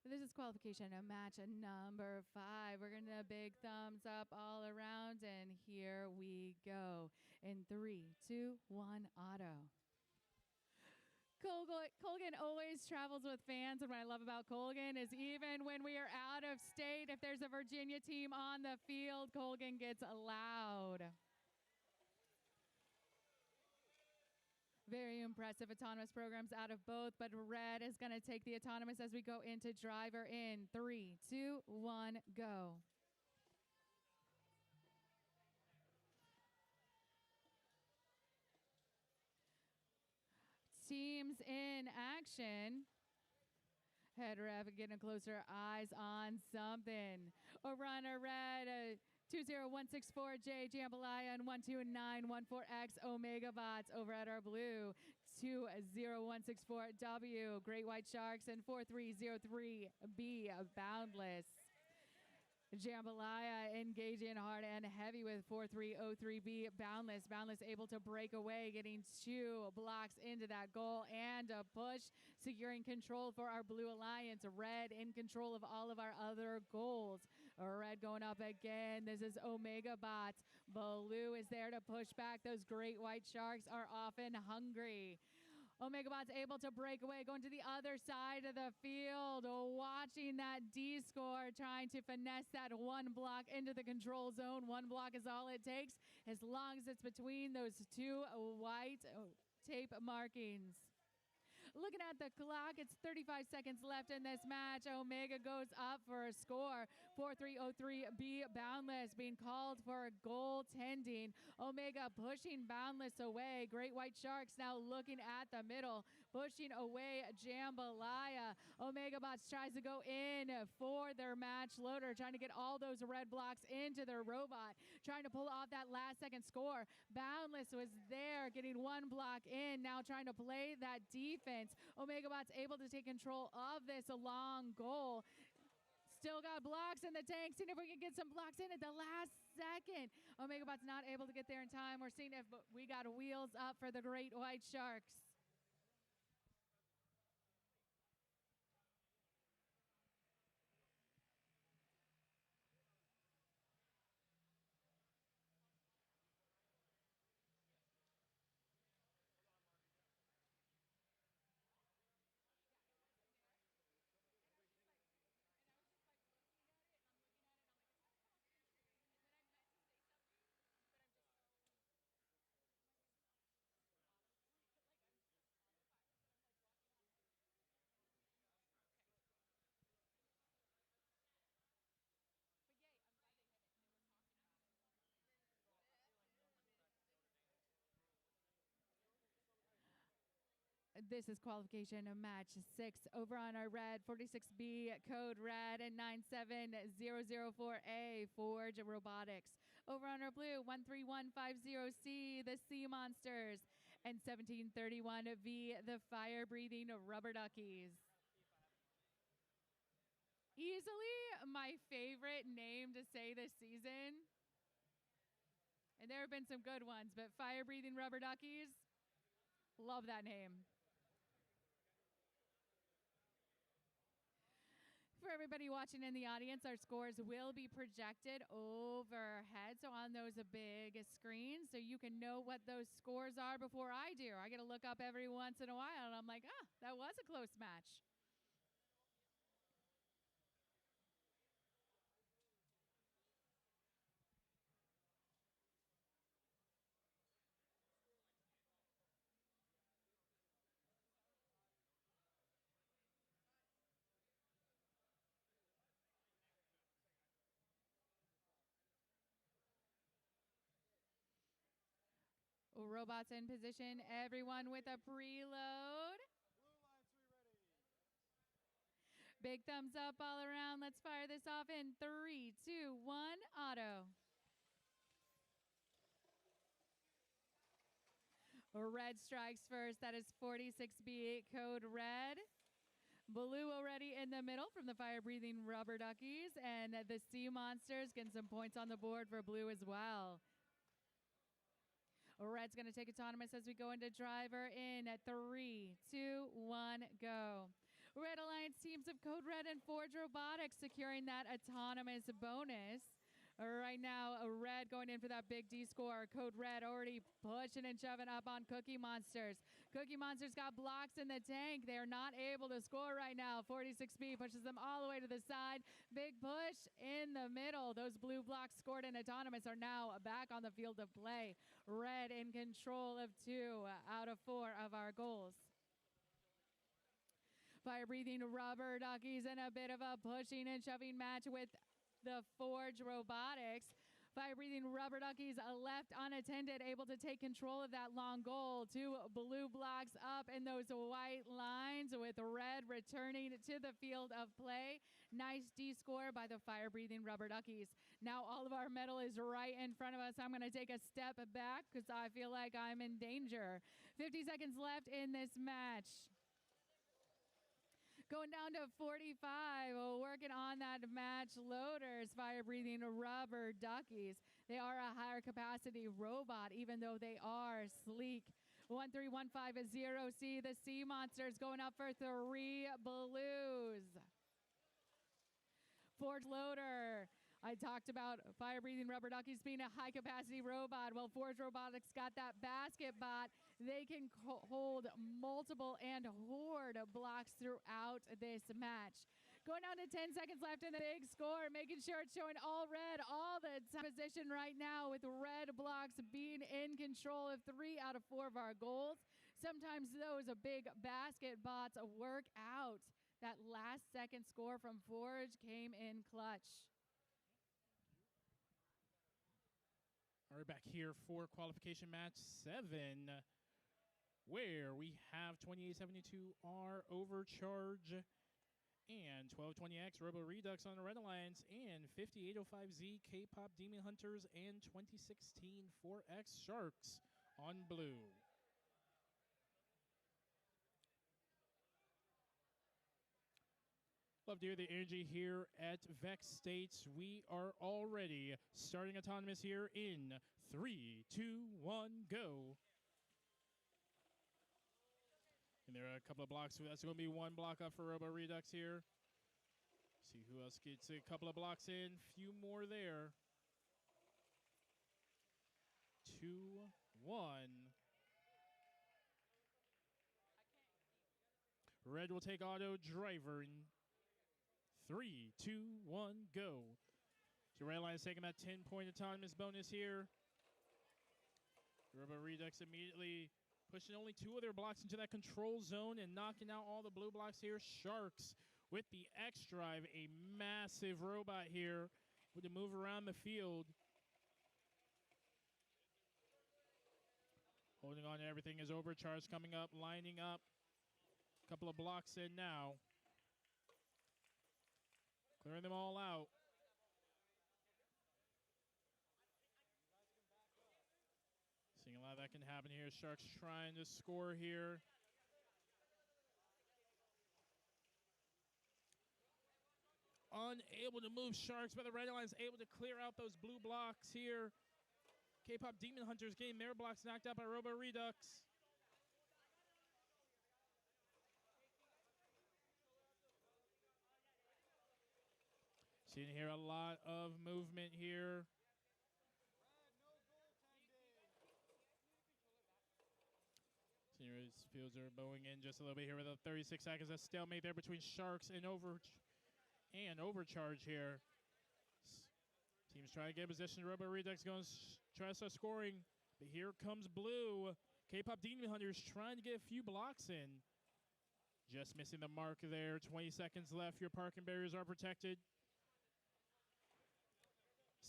This is qualification of match number 5. We're going to big thumbs up all around, and here we go. In 3, 2, 1, auto. Colgan always travels with fans, and what I love about Colgan is even when we are out of state, if there's a Virginia team on the field, Colgan gets loud. Very impressive autonomous programs out of both, but Red is going to take the autonomous as we go into driver in 3, 2, 1, go. teams in action. Head ref getting closer eyes on something. Over on our red, 20164J Jambalaya and 12914X Omega Bots. Over at our blue, 20164W Great White Sharks and 4303B Boundless. Jambalaya engaging hard and heavy with 4303B Boundless. Boundless able to break away, getting 2 blocks into that goal and a push, securing control for our Blue Alliance. Red in control of all of our other goals. Red going up again. This is Omega Bots. Blue is there to push back. Those Great White Sharks are often hungry. Omega Bot's able to break away, going to the other side of the field, watching that D score, trying to finesse that 1 block into the control zone. 1 block is all it takes, as long as it's between those 2 white tape markings. Looking at the clock, it's 35 seconds left in this match. Omega goes up for a score. 4303B Boundless being called for goaltending. Omega pushing Boundless away. Great White Sharks now looking at the middle, pushing away Jambalaya. Omega Bots tries to go in for their match loader, trying to get all those red blocks into their robot, trying to pull off that last second score. Boundless was there getting 1 block in, now trying to play that defense. Omega Bot's able to take control of this long goal. Still got blocks in the tank. Seeing if we can get some blocks in at the last second. Omega Bot's not able to get there in time. We're seeing if we got wheels up for the Great White Sharks. This is qualification of match 6. Over on our red, 46B code red and 97004A Forge Robotics. Over on our blue, 13150C the Sea Monsters and 1731V the Fire Breathing Rubber Duckies. Easily my favorite name to say this season. And there have been some good ones, but Fire Breathing Rubber Duckies, love that name. For everybody watching in the audience, our scores will be projected overhead, so on those big screens, so you can know what those scores are before I do. I get to look up every once in a while, and I'm like, that was a close match. Robots in position, everyone with a preload. Blue line 3 ready. Big thumbs up all around. Let's fire this off in 3, 2, 1, auto. Red strikes first. That is 46B code red. Blue already in the middle from the fire-breathing rubber duckies. And the Sea Monsters getting some points on the board for blue as well. Red's going to take autonomous as we go into driver in at 3, 2, 1, go. Red Alliance teams of Code Red and Forge Robotics securing that autonomous bonus. Right now, Red going in for that big D score. Code Red already pushing and shoving up on Cookie Monsters. Cookie Monsters got blocks in the tank. They are not able to score right now. 46B pushes them all the way to the side. Big push in the middle. Those blue blocks scored in autonomous are now back on the field of play. Red in control of 2 out of 4 of our goals. Fire-breathing rubber duckies and a bit of a pushing and shoving match with the Forge Robotics. Fire breathing rubber duckies left unattended, able to take control of that long goal. 2 blue blocks up in those white lines with red returning to the field of play. Nice D score by the fire breathing rubber duckies. Now all of our metal is right in front of us. I'm going to take a step back because I feel like I'm in danger. 50 seconds left in this match. Going down to 45, working on that match loaders, fire breathing rubber duckies. They are a higher capacity robot, even though they are sleek. 13150C, the Sea Monsters going up for 3 blues. Forge loader. I talked about fire breathing rubber duckies being a high capacity robot. Well, Forge Robotics got that basket bot. They can hold multiple and horde blocks throughout this match. Going down to 10 seconds left in the big score, making sure it's showing all red all the position right now, with red blocks being in control of 3 out of 4 of our goals. Sometimes those big basket bots work out. That last second score from Forge came in clutch. All right, back here for qualification match 7, where we have 2872R Overcharge and 1220X Robo Redux on the Red Alliance, and 5805Z K-Pop Demon Hunters and 2016 4X Sharks on blue. Love to hear the energy here at VEX States. We are already starting autonomous here in 3, 2, 1, go. And there are a couple of blocks. That's going to be 1 block up for Robo Redux here. See who else gets a couple of blocks in. Few more there. 2, 1. Red will take auto driver in 3, 2, 1, go. So Red Line's taking that 10-point autonomous bonus here. Robo Redux immediately pushing only 2 of their blocks into that control zone and knocking out all the blue blocks here. Sharks with the X drive, a massive robot here with to move around the field. Holding on to everything is Overcharge coming up, lining up. A couple of blocks in now. Clearing them all out. Seeing a lot that can happen here. Sharks trying to score here. Unable to move Sharks, but the Red Alliance able to clear out those blue blocks here. K-Pop Demon Hunters getting their blocks knocked out by Robo Redux. Seeing here a lot of movement here. Seniors fields are bowing in just a little bit here with a 36 seconds. A stalemate there between Sharks and Overcharge here. Teams trying to get position. Robo Redux going to try to start scoring. But here comes blue. K-Pop Demon Hunters trying to get a few blocks in. Just missing the mark there. 20 seconds left. Your parking barriers are protected.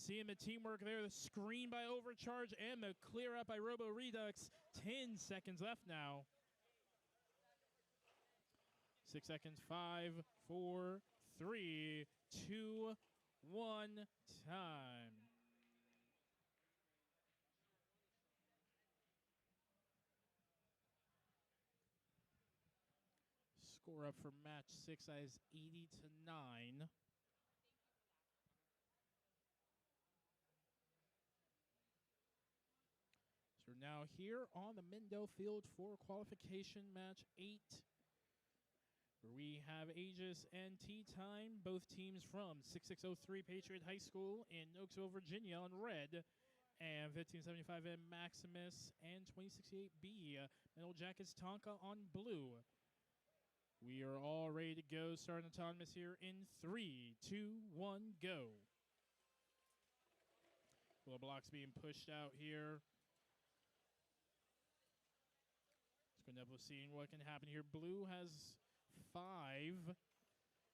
Seeing the teamwork there, the screen by Overcharge and the clear up by Robo Redux. 10 seconds left now. 6 seconds, 5, 4, 3, 2, 1, time. Score up for match 6 is 80-9. So we're now here on the Mendo field for qualification match 8. Where we have Aegis and Tea Time, both teams from 6603 Patriot High School in Oaksville, Virginia on red, and 1575M Maximus and 2068B Metal Jackets Tonka on blue. We are all ready to go, starting autonomous here in 3, 2, 1, go. Little blocks being pushed out here. It's going to be seeing what can happen here. Blue has 5.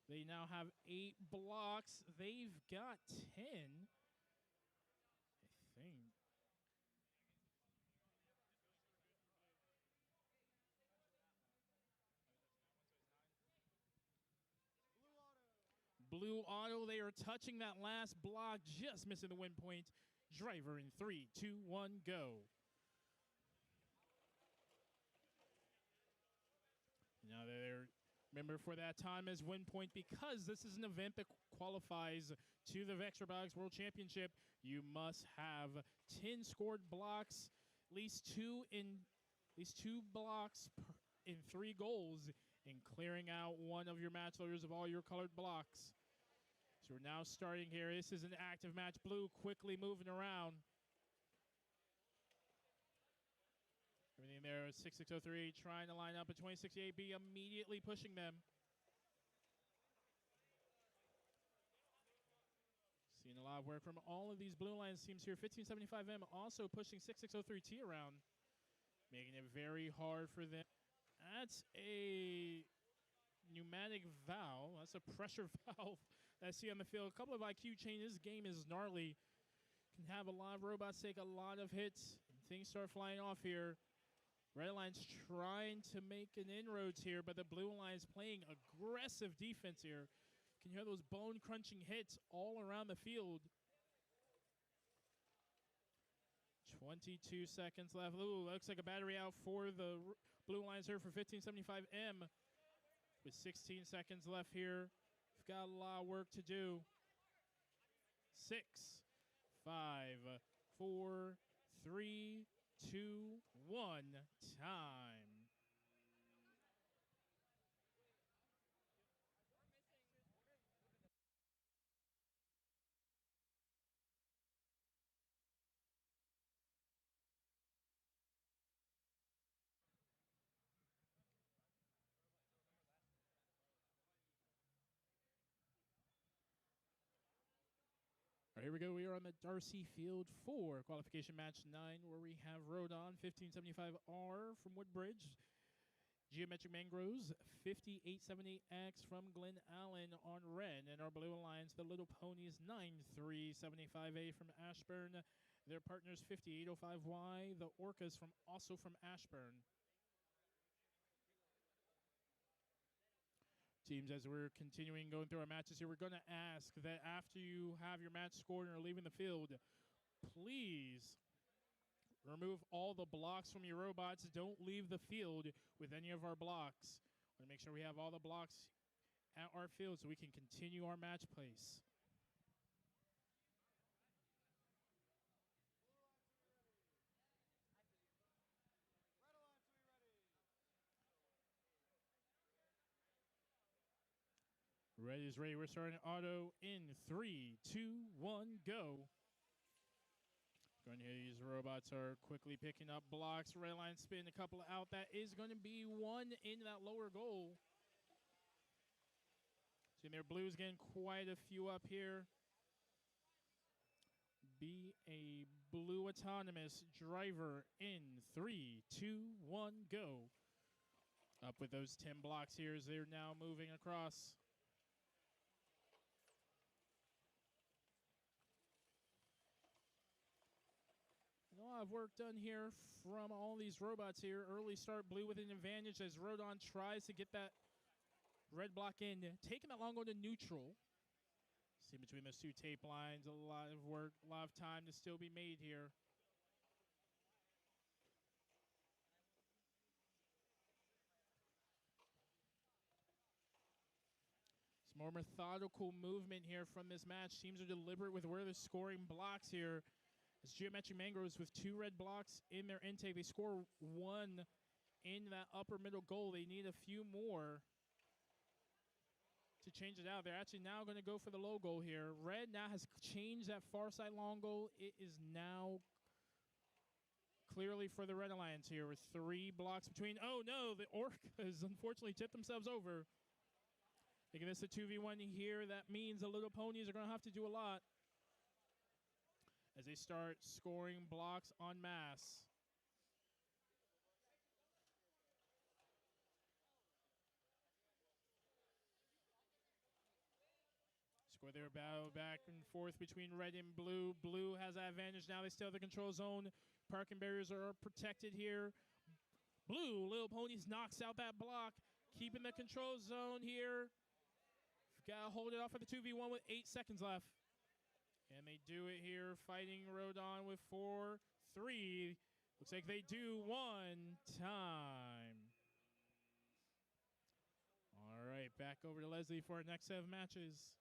They now have 8 blocks. They've got 10. Blue Auto, they are touching that last block, just missing the win point. Driver in 3, 2, 1, go. Now they're, remember, for that time as win point, because this is an event that qualifies to the VEX Robotics World Championship, you must have 10 scored blocks, at least two blocks in 3 goals, and clearing out one of your match leaders of all your colored blocks. So we're now starting here. This is an active match. Blue quickly moving around. Everything there is 6603 trying to line up at 2068B, immediately pushing them. Seeing a lot of work from all of these Blue Lions teams here. 1575M also pushing 6603T around, making it very hard for them. That's a pneumatic valve. That's a pressure valve that I see on the field. A couple of IQ changes. This game is gnarly. Can have a lot of robots take a lot of hits, and things start flying off here. Red Alliance trying to make an inroads here, but the Blue Alliance playing aggressive defense here. Can hear those bone-crunching hits all around the field. 22 seconds left. Ooh, looks like a battery out for the Blue Alliance here for 1575M. With 16 seconds left here, we've got a lot of work to do. 6, 5, 4, 3, 2, 1, time. All right, here we go. We are on the Darcy Field for qualification match 9, where we have Rodon 1575R from Woodbridge, Geometric Mangroves 5878X from Glen Allen on red, and our Blue Alliance, the Little Ponies 9375A from Ashburn. Their partners 5805Y, the Orcas also from Ashburn. Teams, as we're continuing going through our matches here, we're going to ask that after you have your match scored and are leaving the field, please remove all the blocks from your robots. Don't leave the field with any of our blocks. We want to make sure we have all the blocks at our field so we can continue our match place. Ready is ready. We're starting auto in 3, 2, 1, go. Going here, these robots are quickly picking up blocks. Red line spin, a couple out. That is going to be one in that lower goal. See there, Blues getting quite a few up here. Be a Blue autonomous driver in 3, 2, 1, go. Up with those 10 blocks here as they're now moving across. A lot of work done here from all these robots here. Early start, Blue with an advantage as Rodon tries to get that red block in. Taking that long go to neutral. See between those two tape lines, a lot of work, a lot of time to still be made here. Some more methodical movement here from this match. Teams are deliberate with where they're scoring blocks here. As Geometric Mangroves with 2 red blocks in their intake. They score 1 in that upper middle goal. They need a few more to change it out. They're actually now going to go for the low goal here. Red now has changed that far side long goal. It is now clearly for the Red Alliance here with 3 blocks between. Oh no, the Orcas unfortunately tipped themselves over. Making this a 2v1 here. That means the Little Ponies are going to have to do a lot as they start scoring blocks en masse. Score their battle back and forth between red and blue. Blue has that advantage now. They still have the control zone. Parking barriers are protected here. Blue, Little Ponies knocks out that block, keeping the control zone here. Got to hold it off for the 2v1 with 8 seconds left. And they do it here, fighting Rodon with 4-3. Looks like they do one time. All right, back over to Leslie for our next set of matches.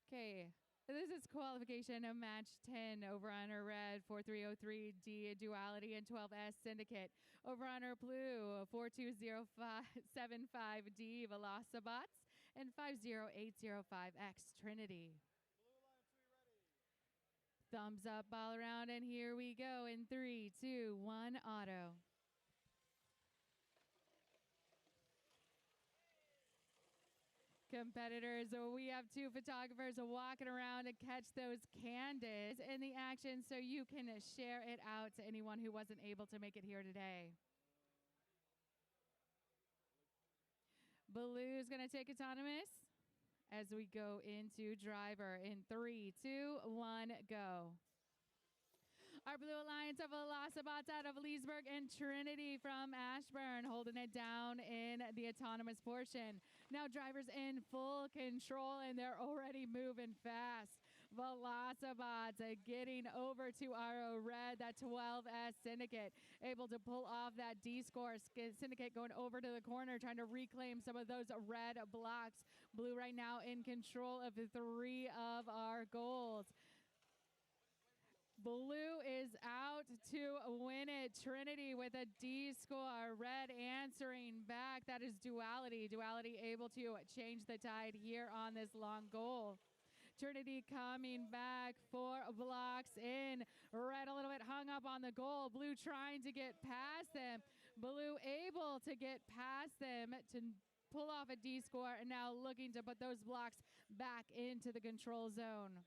Okay, this is qualification of match 10. Overrunner Red 4303D Duality and 12S Syndicate. Overrunner Blue 42075D Velocibots and 50805X Trinity. Blue Alliance, we ready. Thumbs up all around, and here we go in 3, 2, 1, auto. Competitors, we have 2 photographers walking around to catch those candids in the action so you can share it out to anyone who wasn't able to make it here today. Baloo's going to take autonomous as we go into driver in 3, 2, 1, go. Our Blue Alliance of Velocibots out of Leesburg and Trinity from Ashburn holding it down in the autonomous portion. Now drivers in full control and they're already moving fast. Velocibots getting over to our red, that 12S Syndicate, able to pull off that D-score. Syndicate going over to the corner, trying to reclaim some of those red blocks. Blue right now in control of 3 of our goals. Blue is out to win it. Trinity with a D score. Red answering back. That is Duality. Duality able to change the tide here on this long goal. Trinity coming back 4 blocks in. Red a little bit hung up on the goal. Blue trying to get past them. Blue able to get past them to pull off a D score, and now looking to put those blocks back into the control zone.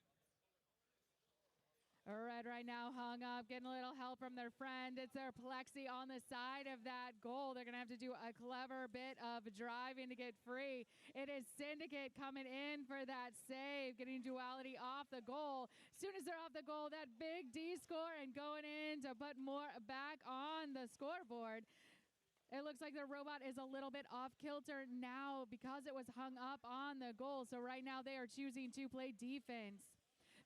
Red right now hung up, getting a little help from their friend. It's their Plexi on the side of that goal. They're going to have to do a clever bit of driving to get free. It is Syndicate coming in for that save, getting Duality off the goal. As soon as they're off the goal, that big D score and going in to put more back on the scoreboard. It looks like the robot is a little bit off kilter now because it was hung up on the goal. So right now they are choosing to play defense.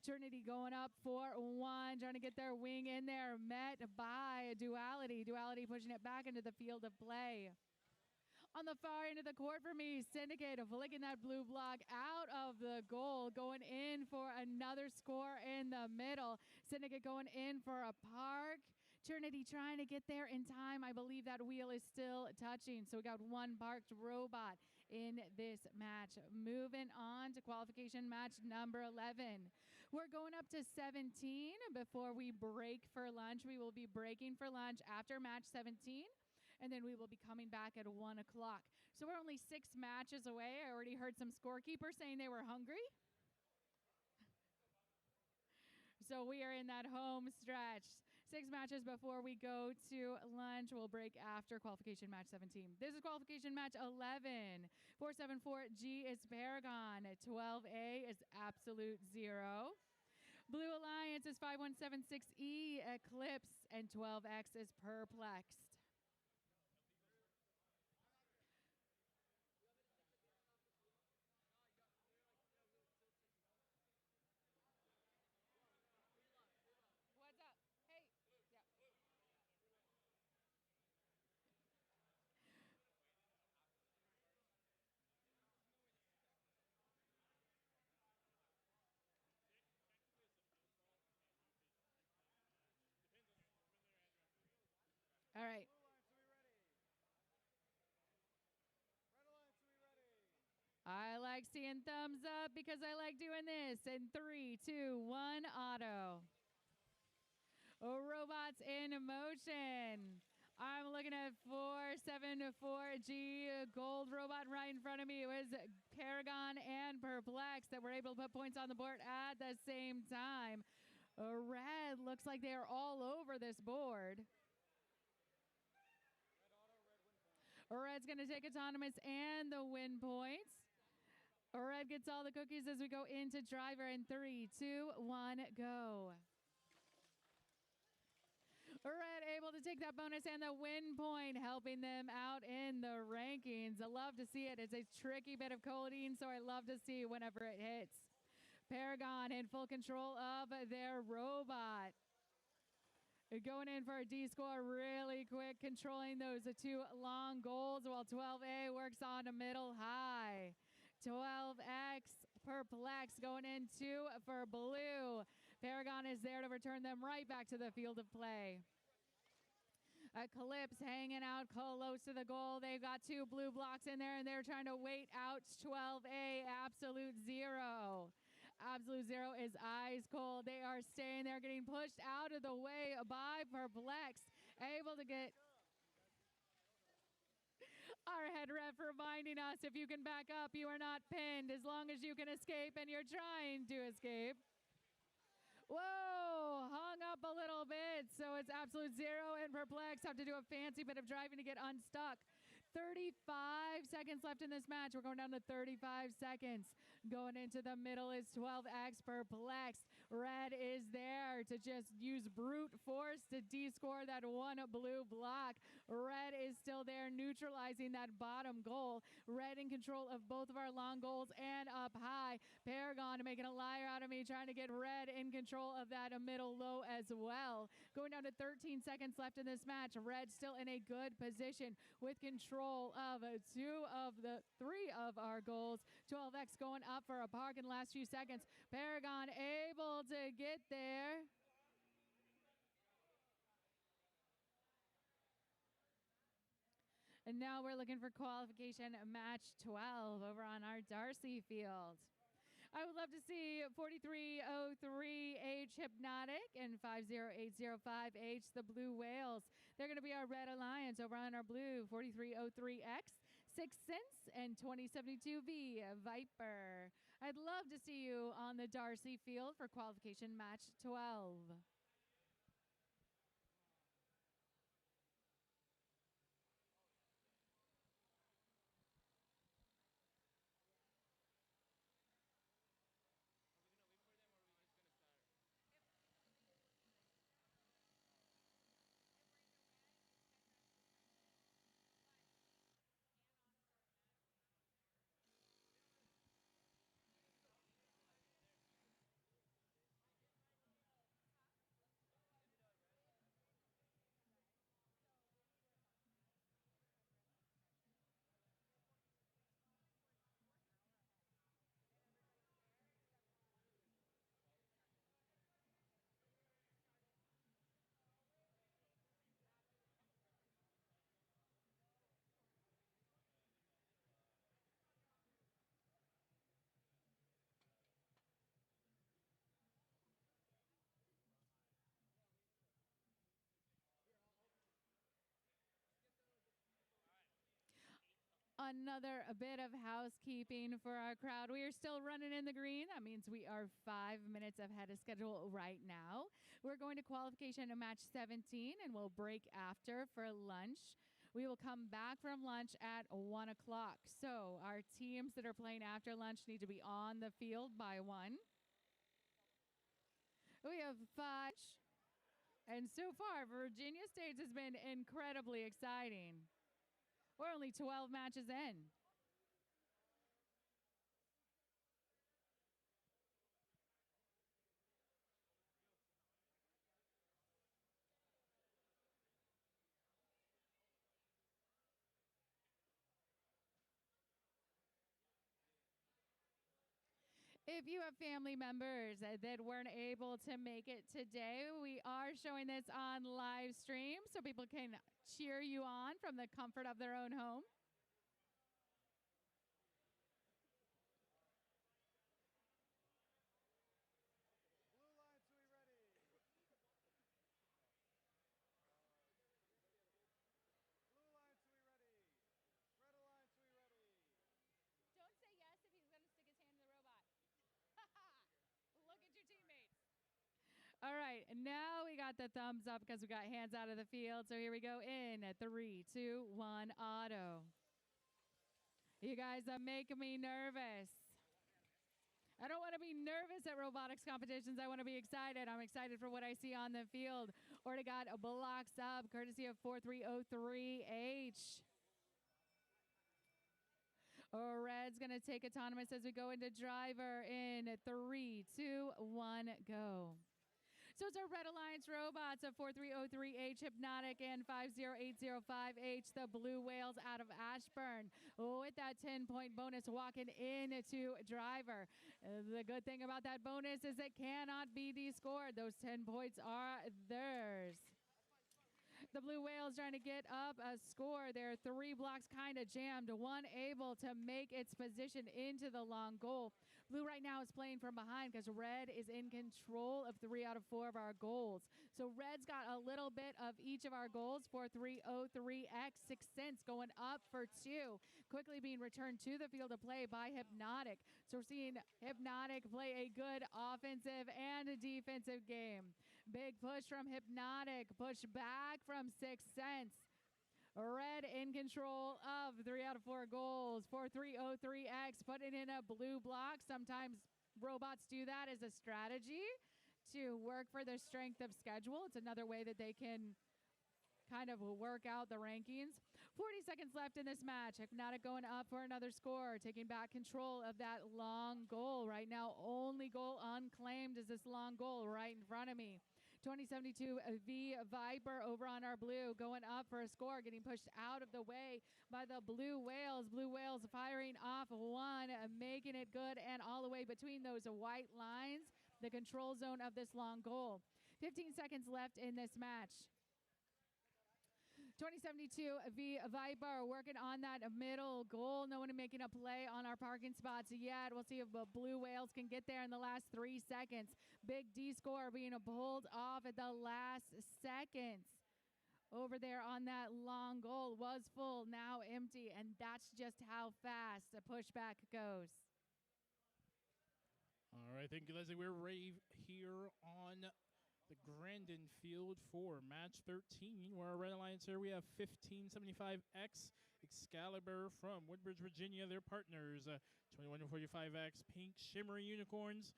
Trinity going up 4-1, trying to get their wing in there, met by Duality. Duality pushing it back into the field of play. On the far end of the court for me, Syndicate flicking that blue block out of the goal, going in for another score in the middle. Syndicate going in for a park. Trinity trying to get there in time. I believe that wheel is still touching. So we got 1 parked robot in this match. Moving on to qualification match number 11. We're going up to 17 before we break for lunch. We will be breaking for lunch after match 17. And then we will be coming back at 1 o'clock. So we're only 6 matches away. I already heard some scorekeepers saying they were hungry. So we are in that home stretch. 6 matches before we go to lunch. We'll break after qualification match 17. This is qualification match 11. 474G is Paragon. 12A is Absolute Zero. Blue Alliance is 5176E Eclipse. And 12X is Perplexed. What's up? Hey. Yeah. All right. Blue Alliance, we ready. Red Alliance, we ready. I like seeing thumbs up because I like doing this. In 3, 2, 1, auto. Robots in motion. I'm looking at 474G gold robot right in front of me. It was Paragon and Perplex that were able to put points on the board at the same time. Red looks like they are all over this board. Red auto, red win point. Red's going to take autonomous and the win points. Red gets all the cookies as we go into driver in 3, 2, 1, go. Red able to take that bonus and the win point, helping them out in the rankings. I love to see it. It's a tricky bit of codeine, so I love to see whenever it hits. Paragon in full control of their robot. Going in for a D score really quick, controlling those two long goals while 12A works on a middle high. 12X perplex going in 2 for blue. Paragon is there to return them right back to the field of play. Eclipse hanging out close to the goal. They've got 2 blue blocks in there, and they're trying to wait out 12A. Absolute Zero. Absolute Zero is ice cold. They are staying there, getting pushed out of the way by Perplex. Able to get our head ref reminding us, if you can back up, you are not pinned as long as you can escape, and you're trying to escape. Whoa, hung up a little bit. So it's Absolute Zero and Perplex have to do a fancy bit of driving to get unstuck. 35 seconds left in this match. We're going down to 35 seconds. Going into the middle is 12X Perplex. Red is there to just use brute force to de-score that one blue block. Red is still there neutralizing that bottom goal. Red in control of both of our long goals and up high. Paragon making a liar out of me, trying to get Red in control of that middle low as well. Going down to 13 seconds left in this match. Red still in a good position with control of 2 of the 3 of our goals. 12X going up for a park in the last few seconds. Paragon able to get there. And now we're looking for qualification match 12 over on our Darcy field. I would love to see 4303H Hypnotic and 50805H the Blue Whales. They're going to be our Red Alliance over on our blue. 4303X, 6 Cents, and 2072V Viper. I'd love to see you on the Darcy field for qualification match 12. Another bit of housekeeping for our crowd. We are still running in the green. That means we are 5 minutes ahead of schedule right now. We're going to qualification to match 17, and we'll break after for lunch. We will come back from lunch at 1 o'clock. So our teams that are playing after lunch need to be on the field by 1. We have 5. And so far, Virginia State has been incredibly exciting. We're only 12 matches in. If you have family members that weren't able to make it today, we are showing this on live stream so people can cheer you on from the comfort of their own home. Blue Alliance, are we ready? Blue Alliance, are we ready? Red Alliance, are we ready? Don't say yes if he's going to stick his hand in the robot. Look at your teammates. All right, now we got the thumbs up because we got hands out of the field. So here we go in at 3, 2, 1, auto. You guys are making me nervous. I don't want to be nervous at robotics competitions. I want to be excited. I'm excited for what I see on the field. Ortegat blocks up, courtesy of 4303H. Red's going to take autonomous as we go into driver in 3, 2, 1, go. So it's our Red Alliance robots of 4303H, Hypnotic, and 50805H, the Blue Whales out of Ashburn, with that 10-point bonus walking into driver. The good thing about that bonus is it cannot be descored. Those 10 points are theirs. The Blue Whales trying to get up a score. Their 3 blocks kind of jammed. One able to make its position into the long goal. Blue right now is playing from behind because Red is in control of 3 out of 4 of our goals. So Red's got a little bit of each of our goals. 4303X, 6 cents going up for 2. Quickly being returned to the field of play by Hypnotic. So we're seeing Hypnotic play a good offensive and defensive game. Big push from Hypnotic. Push back from 6 cents. Red in control of 3 out of 4 goals. 4303X putting in a blue block. Sometimes robots do that as a strategy to work for their strength of schedule. It's another way that they can kind of work out the rankings. 40 seconds left in this match. Hypnotic going up for another score, taking back control of that long goal. Right now, only goal unclaimed is this long goal right in front of me. 2072 V Viper over on our blue, going up for a score, getting pushed out of the way by the Blue Whales. Blue Whales firing off one, making it good and all the way between those white lines, the control zone of this long goal. 15 seconds left in this match. 2072 V Viper working on that middle goal. No one making a play on our parking spots yet. We'll see if the Blue Whales can get there in the last 3 seconds. Big D score being pulled off at the last seconds. Over there on that long goal was full, now empty, and that's just how fast a pushback goes. All right, thank you, Leslie. We're ready here on the Grandin Field for match 13. We're our Red Alliance here. We have 1575X Excalibur from Woodbridge, Virginia. Their partners, 2145X Pink Shimmery Unicorns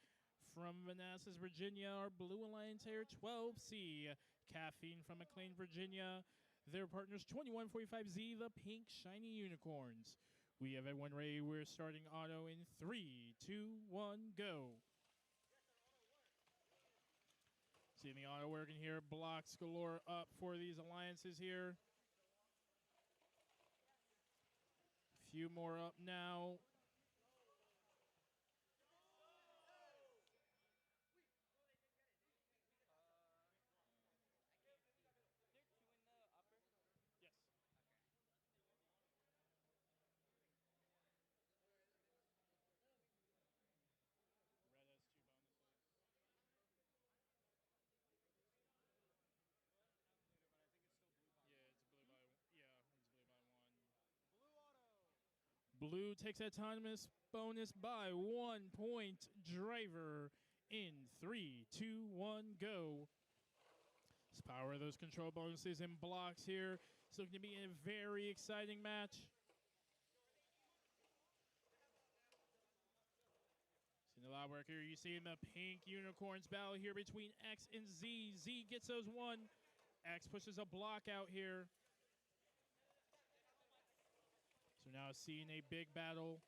from Manassas, Virginia. Our Blue Alliance here, 12C Caffeine from McLean, Virginia. Their partners, 2145Z, the Pink Shiny Unicorns. We have everyone ready. We're starting auto in 3, 2, 1, go. Seeing the auto working here, blocks galore up for these alliances here. A few more up now. Yes. Red has 2 bonuses. It's blue by 1. Blue auto. Blue takes autonomous bonus by 1 point. Driver in 3, 2, 1, go. Let's power those control bonuses and blocks here. It's looking to be a very exciting match. Seeing a lot of work here. You see in the Pink Unicorns battle here between X and Z. Z gets those 1. X pushes a block out here. So now seeing a big battle.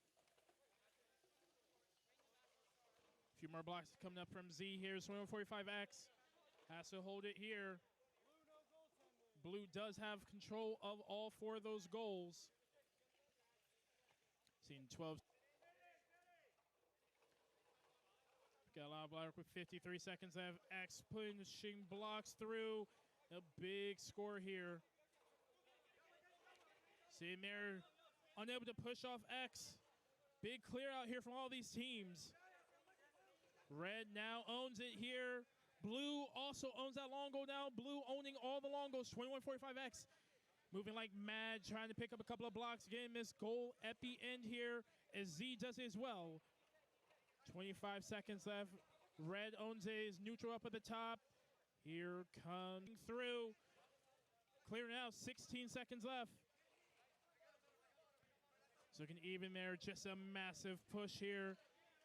A few more blocks coming up from Z here. 2145X has to hold it here. Blue no goaltending. Blue does have control of all 4 of those goals. Seeing 12. Got a lot of block with 53 seconds left. X pushing blocks through. A big score here. Seeing there, unable to push off X. Big clear out here from all these teams. Red now owns it here. Blue also owns that long goal now. Blue owning all the long goals. 2145X moving like mad, trying to pick up a couple of blocks. Getting this goal at the end here as Z does it as well. 25 seconds left. Red owns it. Is neutral up at the top. Here comes through. Clear now. 16 seconds left. So looking even there. Just a massive push here.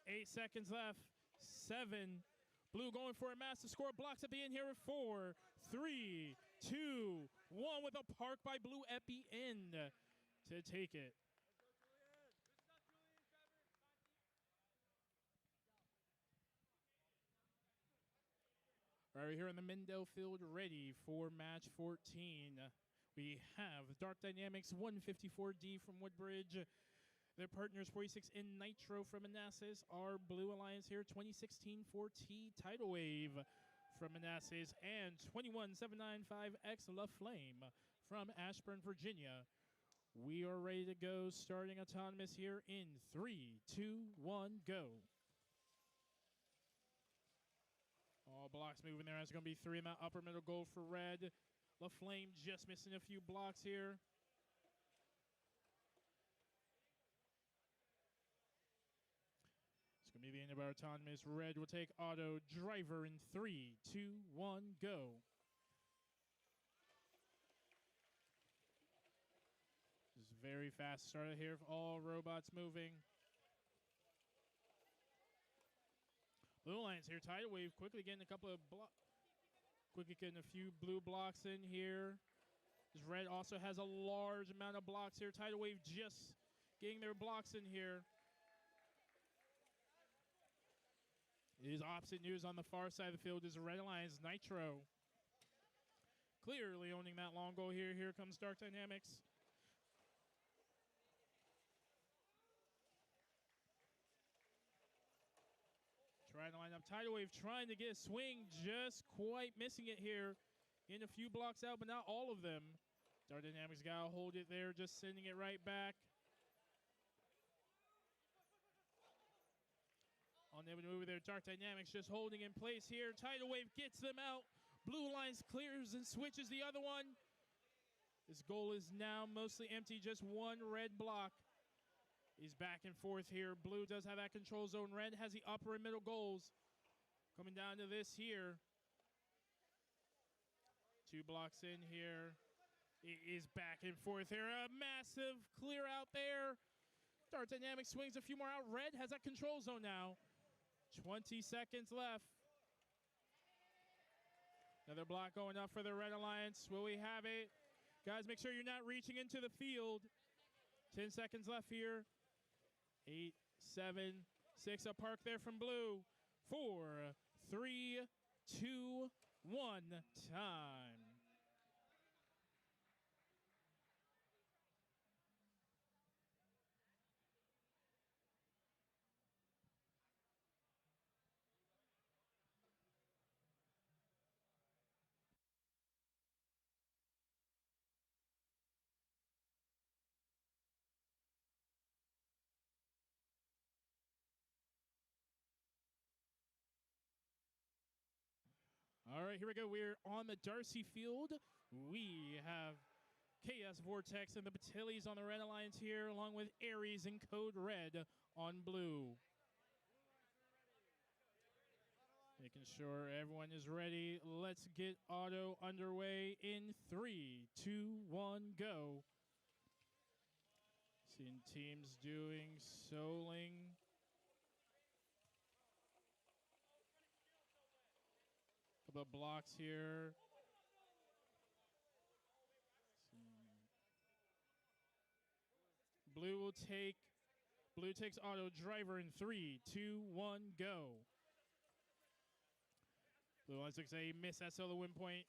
8 seconds left. 7. Blue going for a massive score. Blocks at the end here at 4, 3, 2, 1 with a park by Blue at the end to take it. All right, we're here in the Mendel field ready for match 14. We have Dark Dynamics 154D from Woodbridge. Their partners 46 in Nitro from Manassas. Our Blue Alliance here 2016 4T Tidal Wave from Manassas. And 21795X La Flame from Ashburn, Virginia. We are ready to go, starting autonomous here in 3, 2, 1, go. All blocks moving there. It's going to be 3 in that upper middle goal for red. La Flame just missing a few blocks here. It's going to be the end of our autonomous. Red will take auto driver in 3, 2, 1, go. This is very fast start here. All robots moving. Blue Alliance here. Tidal Wave quickly getting a couple of quickly getting a few blue blocks in here. This red also has a large amount of blocks here. Tidal Wave just getting their blocks in here. It is opposite news on the far side of the field is Red Alliance Nitro. Clearly owning that long goal here. Here comes Dark Dynamics. Trying to line up Tidal Wave, trying to get a swing, just quite missing it here. In a few blocks out, but not all of them. Dark Dynamics got to hold it there, just sending it right back. Unable to move there. Dark Dynamics just holding in place here. Tidal Wave gets them out. Blue Alliance clears and switches the other one. This goal is now mostly empty, just one red block. He's back and forth here. Blue does have that control zone. Red has the upper and middle goals. Coming down to this here. 2 blocks in here. It is back and forth here. A massive clear out there. Dark Dynamics swings a few more out. Red has that control zone now. 20 seconds left. Another block going up for the Red Alliance. Will we have it? Guys, make sure you're not reaching into the field. 10 seconds left here. 8, 7, 6. A park there from Blue. 4, 3, 2, 1. Time. All right, here we go. We're on the Darcy field. We have Chaos Vortex and the Batilis on the Red Alliance here, along with Ares and Code Red on blue. Making sure everyone is ready. Let's get auto underway in 3, 2, 1, go. Seeing teams doing souling. Couple of blocks here. Blue takes auto driver in 3, 2, 1, go. Blue Alliance looks like miss that solo win point.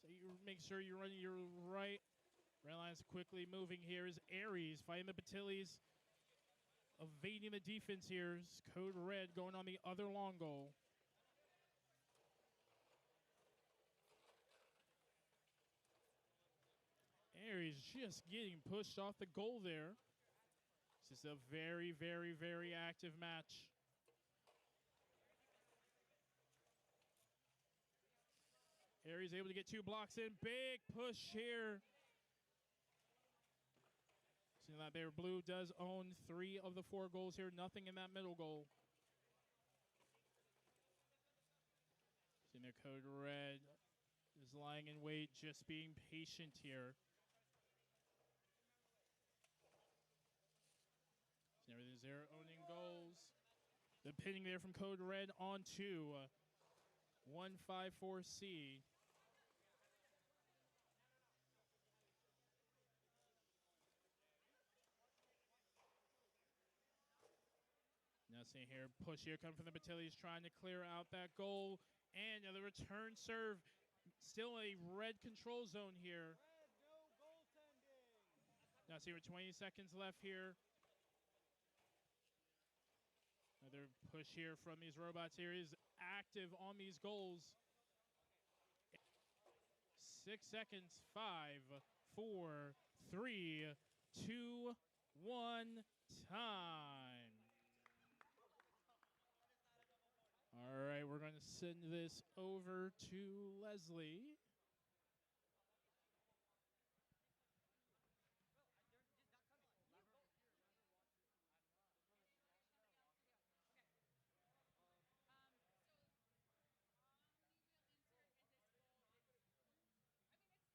So you make sure you're running your right. Red Alliance quickly moving here is Ares fighting the Batilis. Evading the defense here is Code Red going on the other long goal. Ares just getting pushed off the goal there. This is a very, very, very active match. Ares able to get 2 blocks in. Big push here. Seeing that there, Blue does own 3 of the 4 goals here. Nothing in that middle goal. Seeing their Code Red is lying in wait, just being patient here. Seeing everything's there, owning goals. The pinning there from Code Red onto 154C. Now seeing here, push here coming from the Batilli's trying to clear out that goal. And the return serve, still a red control zone here. Red, no goaltending. Now see we're 20 seconds left here. Another push here from these robots here is active on these goals. 6 seconds, 5, 4, 3, 2, 1, time. All right, we're going to send this over to Leslie. Already own it, but it is off. They can add more screws in there if they can.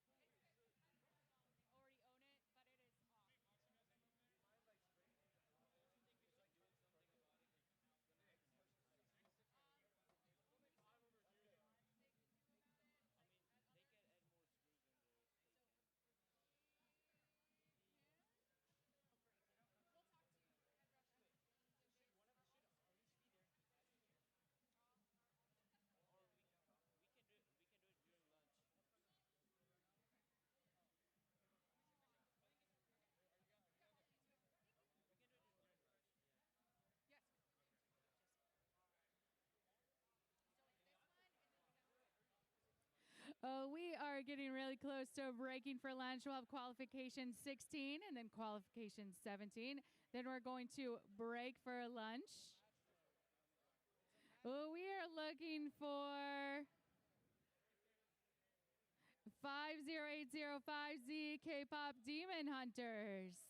Or we can do it during lunch. We can do it during lunch. Yeah. Yes. Oh, we are getting really close to breaking for lunch. We'll have qualification 16 and then qualification 17. Then we're going to break for lunch. Oh, we are looking for 50805Z K-pop Demon Hunters.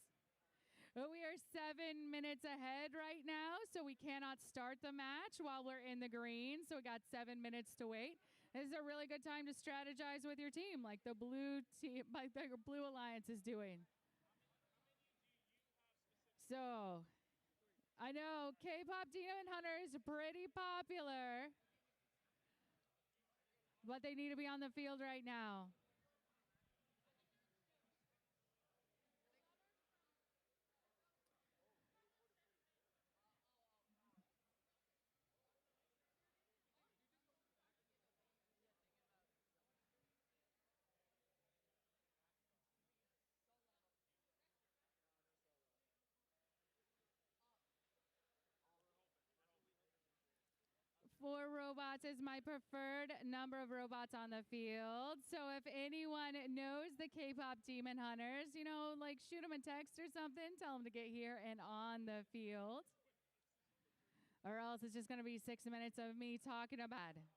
Oh, we are 7 minutes ahead right now, so we cannot start the match while we're in the green. So we got 7 minutes to wait. This is a really good time to strategize with your team, like the blue team, like the Blue Alliance is doing. So, I know K-pop Demon Hunter is pretty popular, but they need to be on the field right now. Four robots is my preferred number of robots on the field. So if anyone knows the K-pop Demon Hunters, you know, like shoot them a text or something, tell them to get here and on the field. Or else it's just going to be 6 minutes of me talking about it.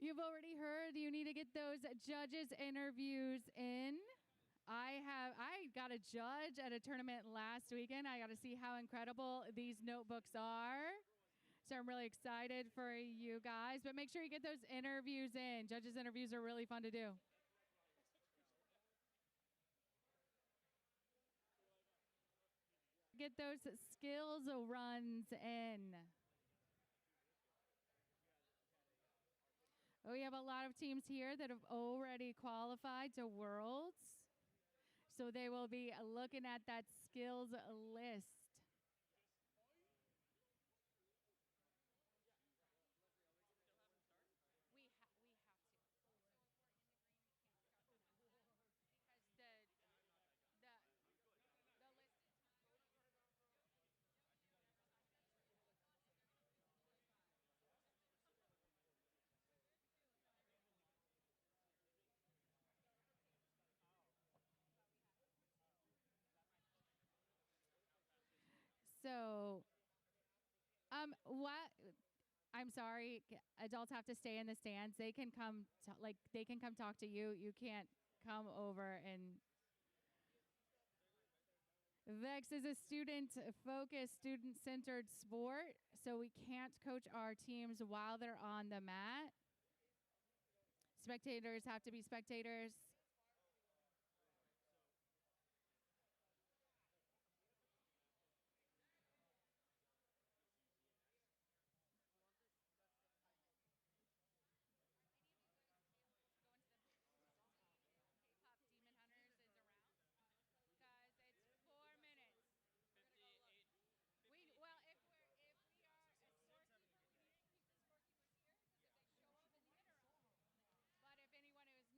You've already heard you need to get those judges interviews in. I got a judge at a tournament last weekend. I got to see how incredible these notebooks are. So I'm really excited for you guys, but make sure you get those interviews in. Judges interviews are really fun to do. Get those skills runs in. We have a lot of teams here that have already qualified to Worlds. So they will be looking at that skills list. We have to. Because the list is so, what? I'm sorry. Adults have to stay in the stands. They can come, they can come talk to you. You can't come over and. VEX is a student-focused, student-centered sport, so we can't coach our teams while they're on the mat. Spectators have to be spectators. K-pop Demon Hunters is around because it's 4 minutes. 58. Well, if we are a scorekeeper, we need to keep the scorekeepers here because if they show up in the interim. But if anyone who is not scorekeeping can go to the pits, because I don't want to waste. I mean, we're going into lunch. He'll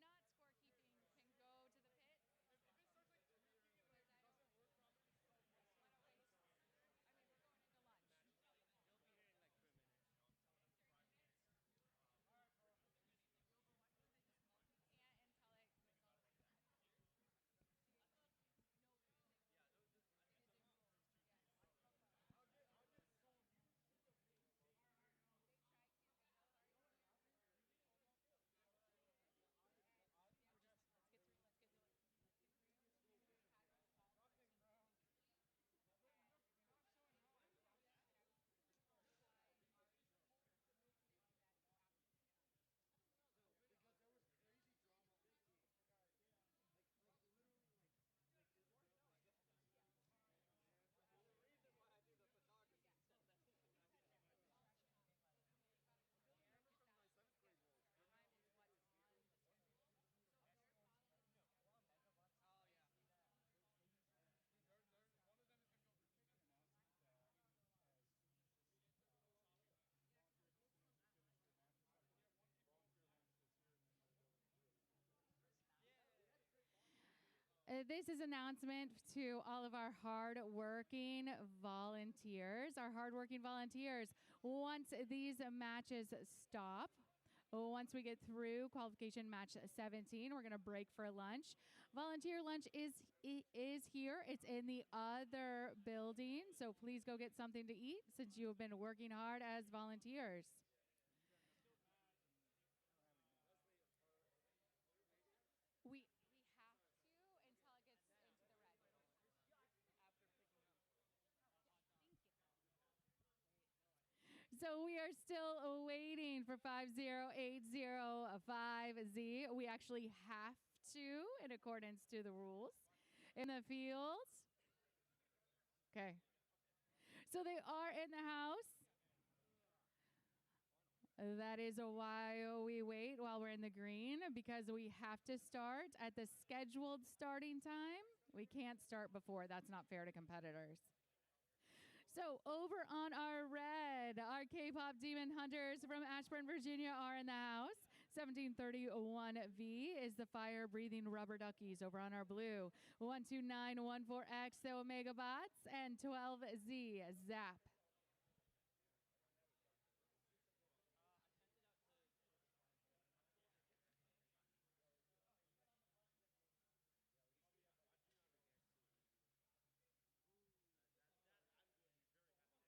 be here in like 3 minutes. 3 minutes. And until it goes all the way to the pits. No, Yeah, those it is a rule. Yes. They try to. They know our let's get through. Let's get through. Let's get through. Nothing, bro. You're not showing how. Because there was crazy drama with the guys. Like literally, like there's a girl. There's a reason why I do the photography instead of the Remember from my 7th grade roles. Oh yeah. One of them is going to go for an announcement as volunteer finish your match or something. Volunteer lunch this year, and then they'll go and do it. This is announcement to all of our hard-working volunteers. Once these matches stop, once we get through qualification match 17, we're going to break for lunch. Volunteer lunch is here. It's in the other building, so please go get something to eat since you have been working hard as volunteers. We have to until it gets into the red. After picking up. Thank you. So we are still waiting for 50805Z. We actually have to, in accordance to the rules, in the field. Okay. So they are in the house. That is why we wait while we're in the green, because we have to start at the scheduled starting time. We can't start before. That's not fair to competitors. So over on our red, our K-pop Demon Hunters from Ashburn, Virginia are in the house. 1731V is the fire-breathing rubber duckies. Over on our blue, 12914X, the Omega Bots, and 12Z, Zap. I'm still doing for like for IB schools we have like I did take some I don't know really think You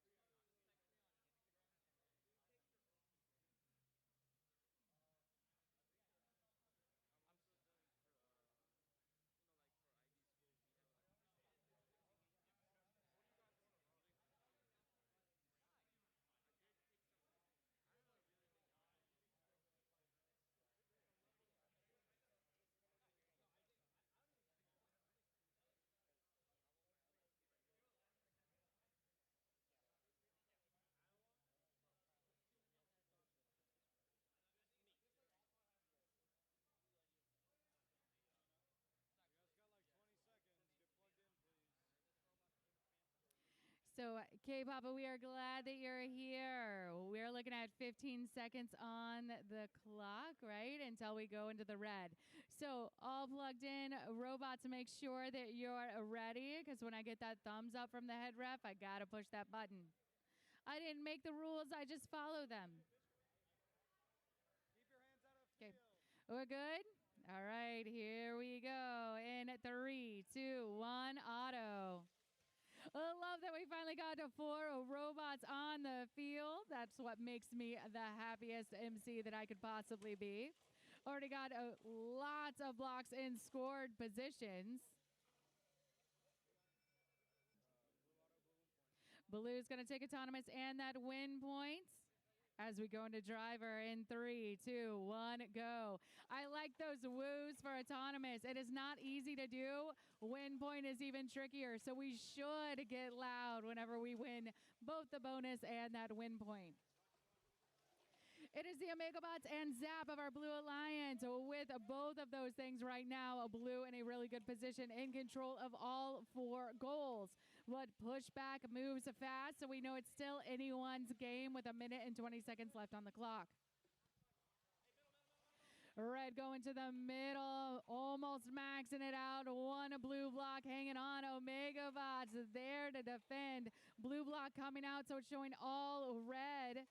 guys got like 20 seconds. Get plugged in, please. So, K-Papa, we are glad that you're here. We're looking at 15 seconds on the clock, right, until we go into the red. So, all plugged in, robots, make sure that you're ready, because when I get that thumbs up from the head ref, I got to push that button. I didn't make the rules, I just follow them. Keep your hands out of Okay, field. we're good? All right, here we go. In at 3, 2, 1, auto. I love that we finally got to 4 robots on the field. That's what makes me the happiest MC that I could possibly be. Already got lots of blocks in scored positions. Blue's going to take autonomous and that win points. As we go into driver in 3, 2, 1, go. I like those woos for autonomous. It is not easy to do. Win point is even trickier, so we should get loud whenever we win both the bonus and that win point. It is the Omegabots and Zap of our Blue Alliance with both of those things right now. Blue in a really good position, in control of all 4 goals. But pushback moves fast, so we know it's still anyone's game with 1 minute and 20 seconds left on the clock. Red going to the middle, almost maxing it out. 1 blue block hanging on. Omegabots there to defend. Blue block coming out, so it's showing all red.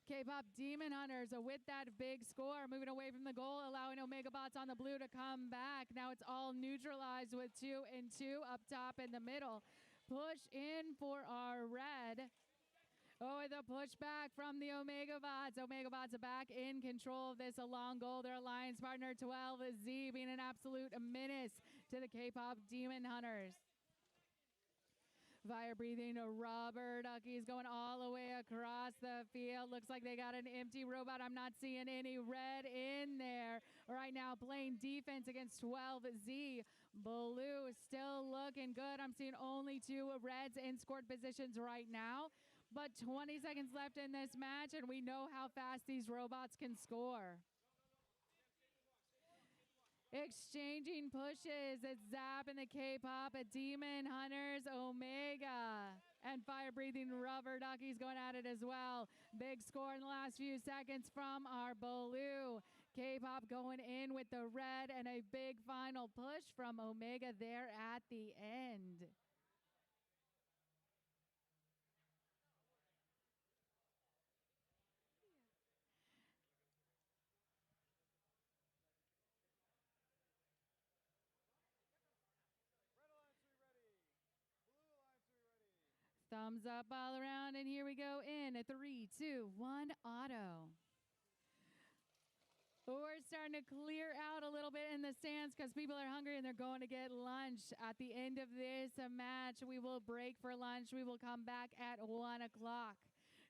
K-pop Demon Hunters with that big score, moving away from the goal, allowing Omegabots on the blue to come back. Now it's all neutralized with 2 and 2 up top in the middle. Push in for our red. Oh, the pushback from the Omegabots. Omegabots back in control of this long goal. Their alliance partner 12Z being an absolute menace to the K-pop Demon Hunters. Fire breathing rubber duckies going all the way across the field. Looks like they got an empty robot. I'm not seeing any red in there right now, playing defense against 12Z. Blue still looking good. I'm seeing only 2 reds in scored positions right now, but 20 seconds left in this match, and we know how fast these robots can score. Exchanging pushes. It's Zap and the K-pop, Demon Hunters, Omega, and fire-breathing rubber duckies going at it as well. Big score in the last few seconds from our blue. K-pop going in with the red, and a big final push from Omega there at the end. Thumbs up all around, and here we go in a 3, 2, 1, auto. We're starting to clear out a little bit in the stands because people are hungry and they're going to get lunch. At the end of this match, we will break for lunch. We will come back at 1 o'clock.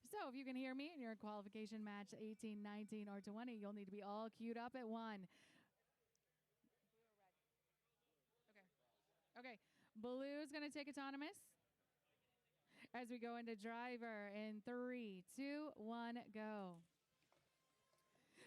So if you can hear me and you're in qualification match 18, 19, or 20, you'll need to be all queued up at 1. Okay. Blue's going to take autonomous as we go into driver in 3, 2, 1, go.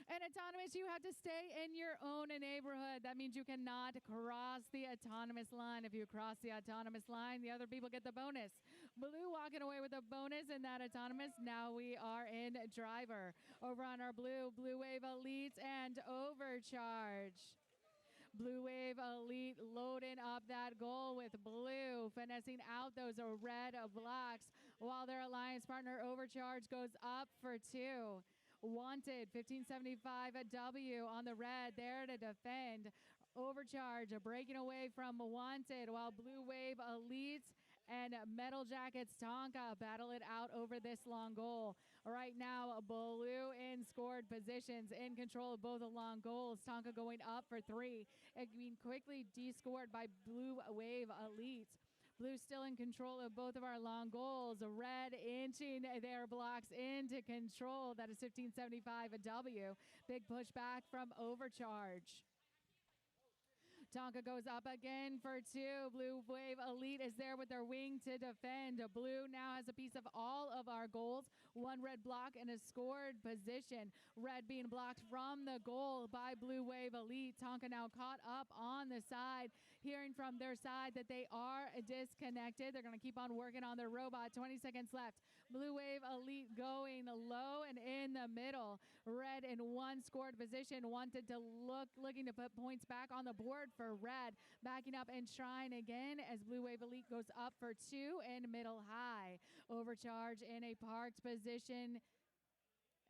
And autonomous, you have to stay in your own neighborhood. That means you cannot cross the autonomous line. If you cross the autonomous line, the other people get the bonus. Blue walking away with a bonus in that autonomous. Now we are in driver. Over on our blue wave elites and overcharge. Blue Wave Elite loading up that goal with blue, finessing out those red blocks while their alliance partner Overcharge goes up for 2. Wanted, 1575 a W on the red there to defend. Overcharge breaking away from Wanted while Blue Wave Elite and Metal Jackets Tonka battle it out over this long goal. Right now, Blue in scored positions, in control of both the long goals. Tonka going up for 3. It being quickly de-scored by Blue Wave Elite. Blue still in control of both of our long goals. Red inching their blocks into control. That is 1575 a W. Big push back from Overcharge. Tonka goes up again for 2. Blue Wave Elite is there with their wing to defend. Blue now has a piece of all of our goals. 1 red block in a scored position. Red being blocked from the goal by Blue Wave Elite. Tonka now caught up on the side. Hearing from their side that they are disconnected. They're going to keep on working on their robot. 20 seconds left. Blue Wave Elite going low and in the middle. Red in 1 scored position. Wanted to looking to put points back on the board for red. Backing up and trying again as Blue Wave Elite goes up for 2 and middle high. Overcharge in a parked position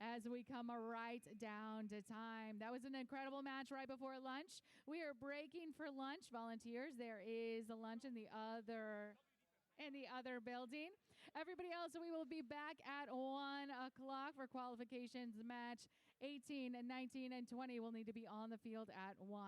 as we come right down to time. That was an incredible match right before lunch. We are breaking for lunch. Volunteers, there is a lunch in the other building. Everybody else, we will be back at 1 o'clock for qualifications match 18 and 19 and 20 will need to be on the field at 1.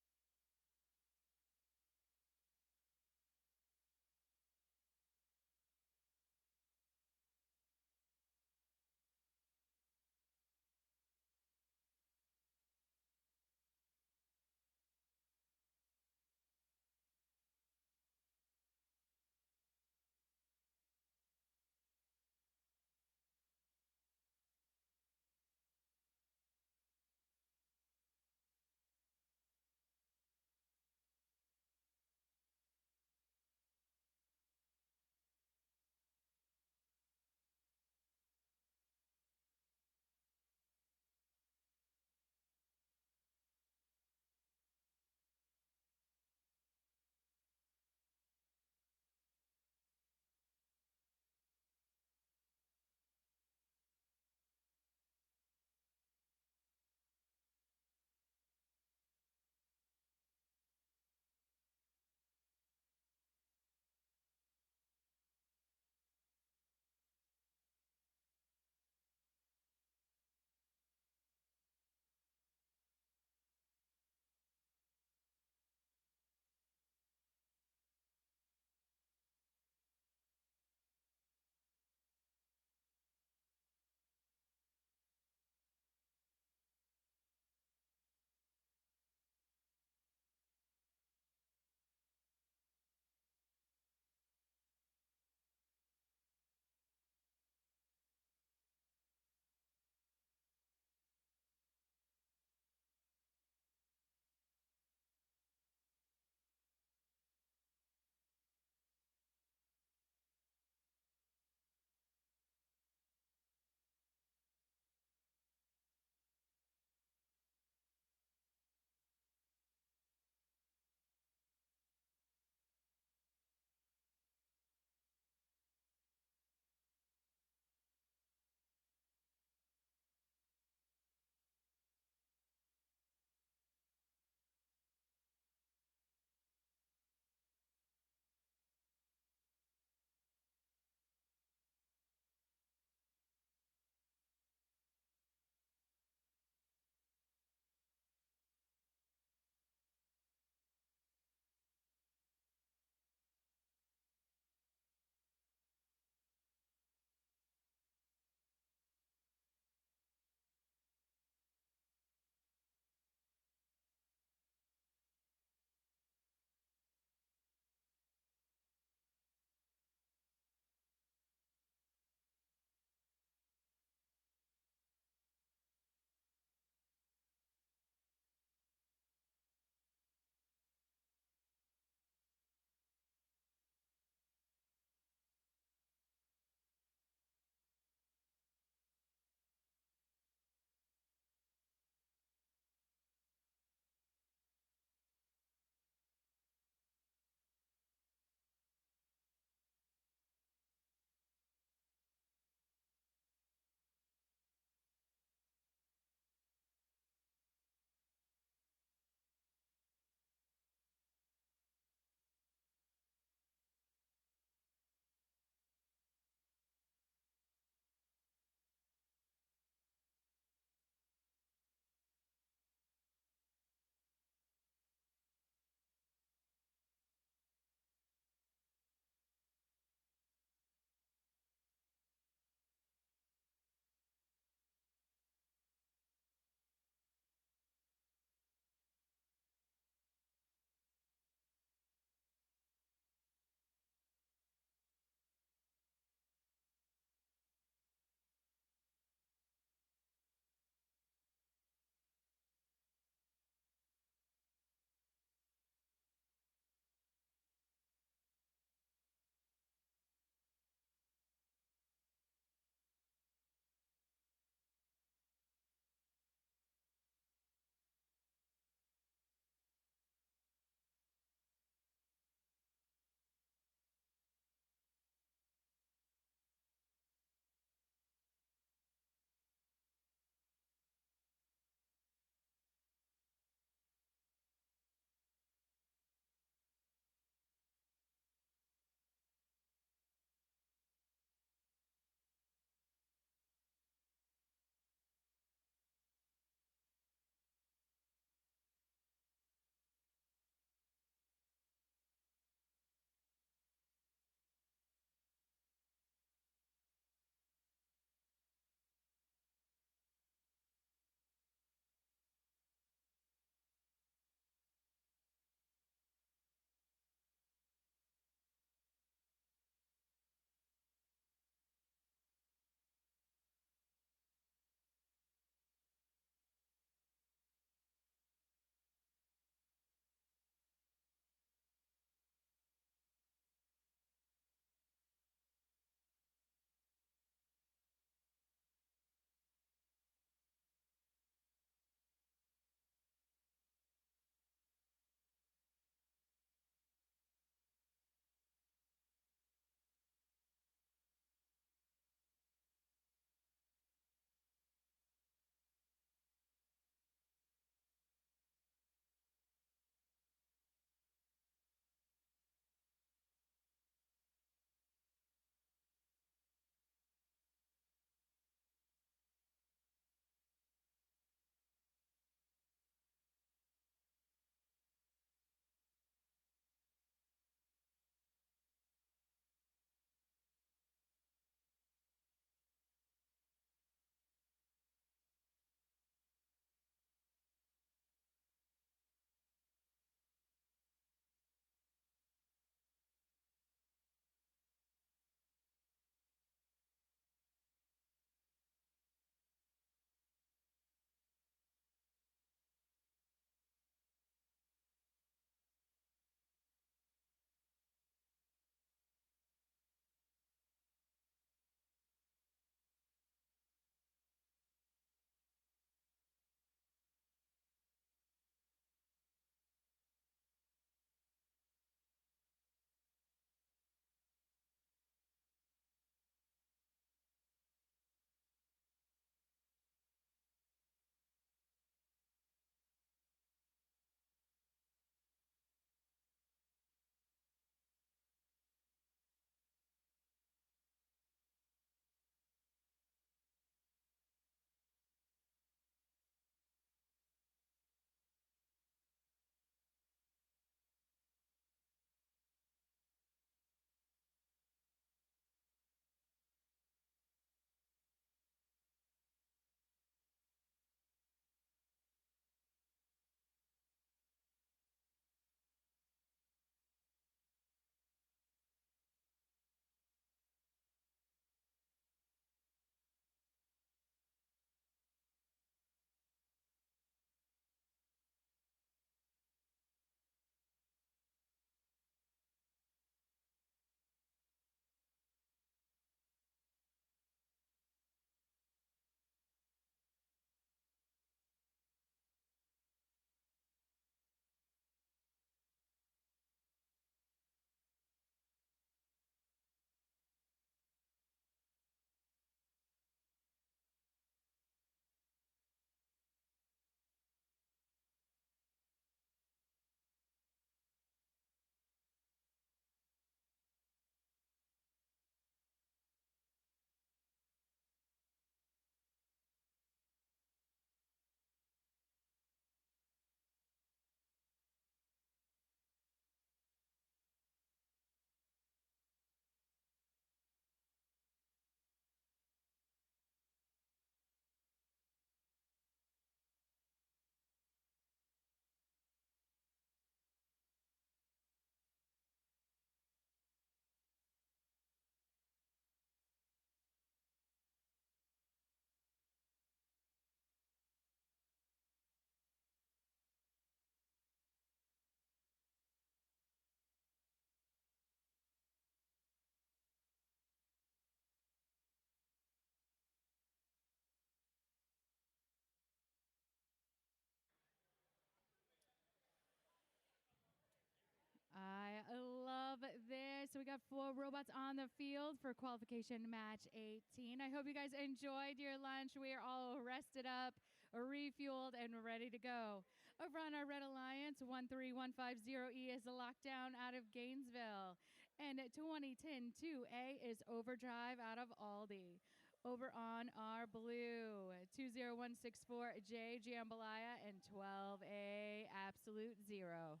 of this. We got 4 robots on the field for qualification match 18. I hope you guys enjoyed your lunch. We are all rested up, refueled, and ready to go. Over on our Red Alliance, 13150E is a lockdown out of Gainesville. And 2010 2A is Overdrive out of Aldi. Over on our blue, 20164J Jambalaya and 12A Absolute Zero.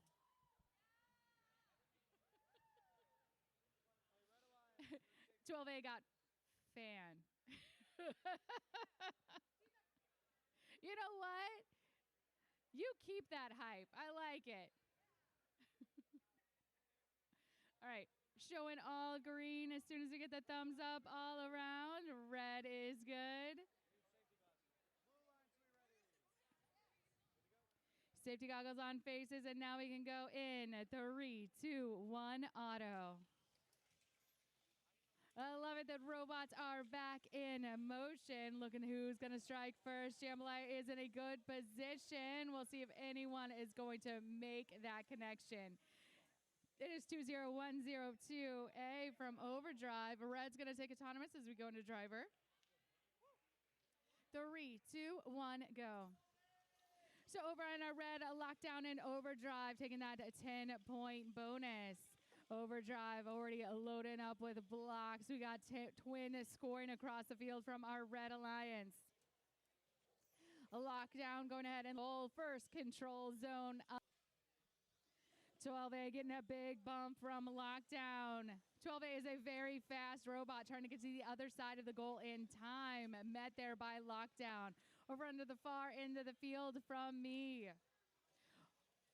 12A got fan. You know what? You keep that hype. I like it. All right. Showing all green as soon as we get the thumbs up all around. Red is good. Safety goggles on faces, and now we can go in 3, 2, 1, auto. I love it that robots are back in motion. Looking who's going to strike first. Jambalaya is in a good position. We'll see if anyone is going to make that connection. It is 20102A from Overdrive. Red's going to take autonomous as we go into driver. 3, 2, 1, go. So over on our red, lockdown and Overdrive, taking that 10-point bonus. Overdrive already loading up with blocks. We got twin scoring across the field from our Red Alliance. A lockdown going ahead and hold first control zone up. 12A getting a big bump from lockdown. 12A is a very fast robot trying to get to the other side of the goal in time. Met there by lockdown. Over under the far end of the field from me.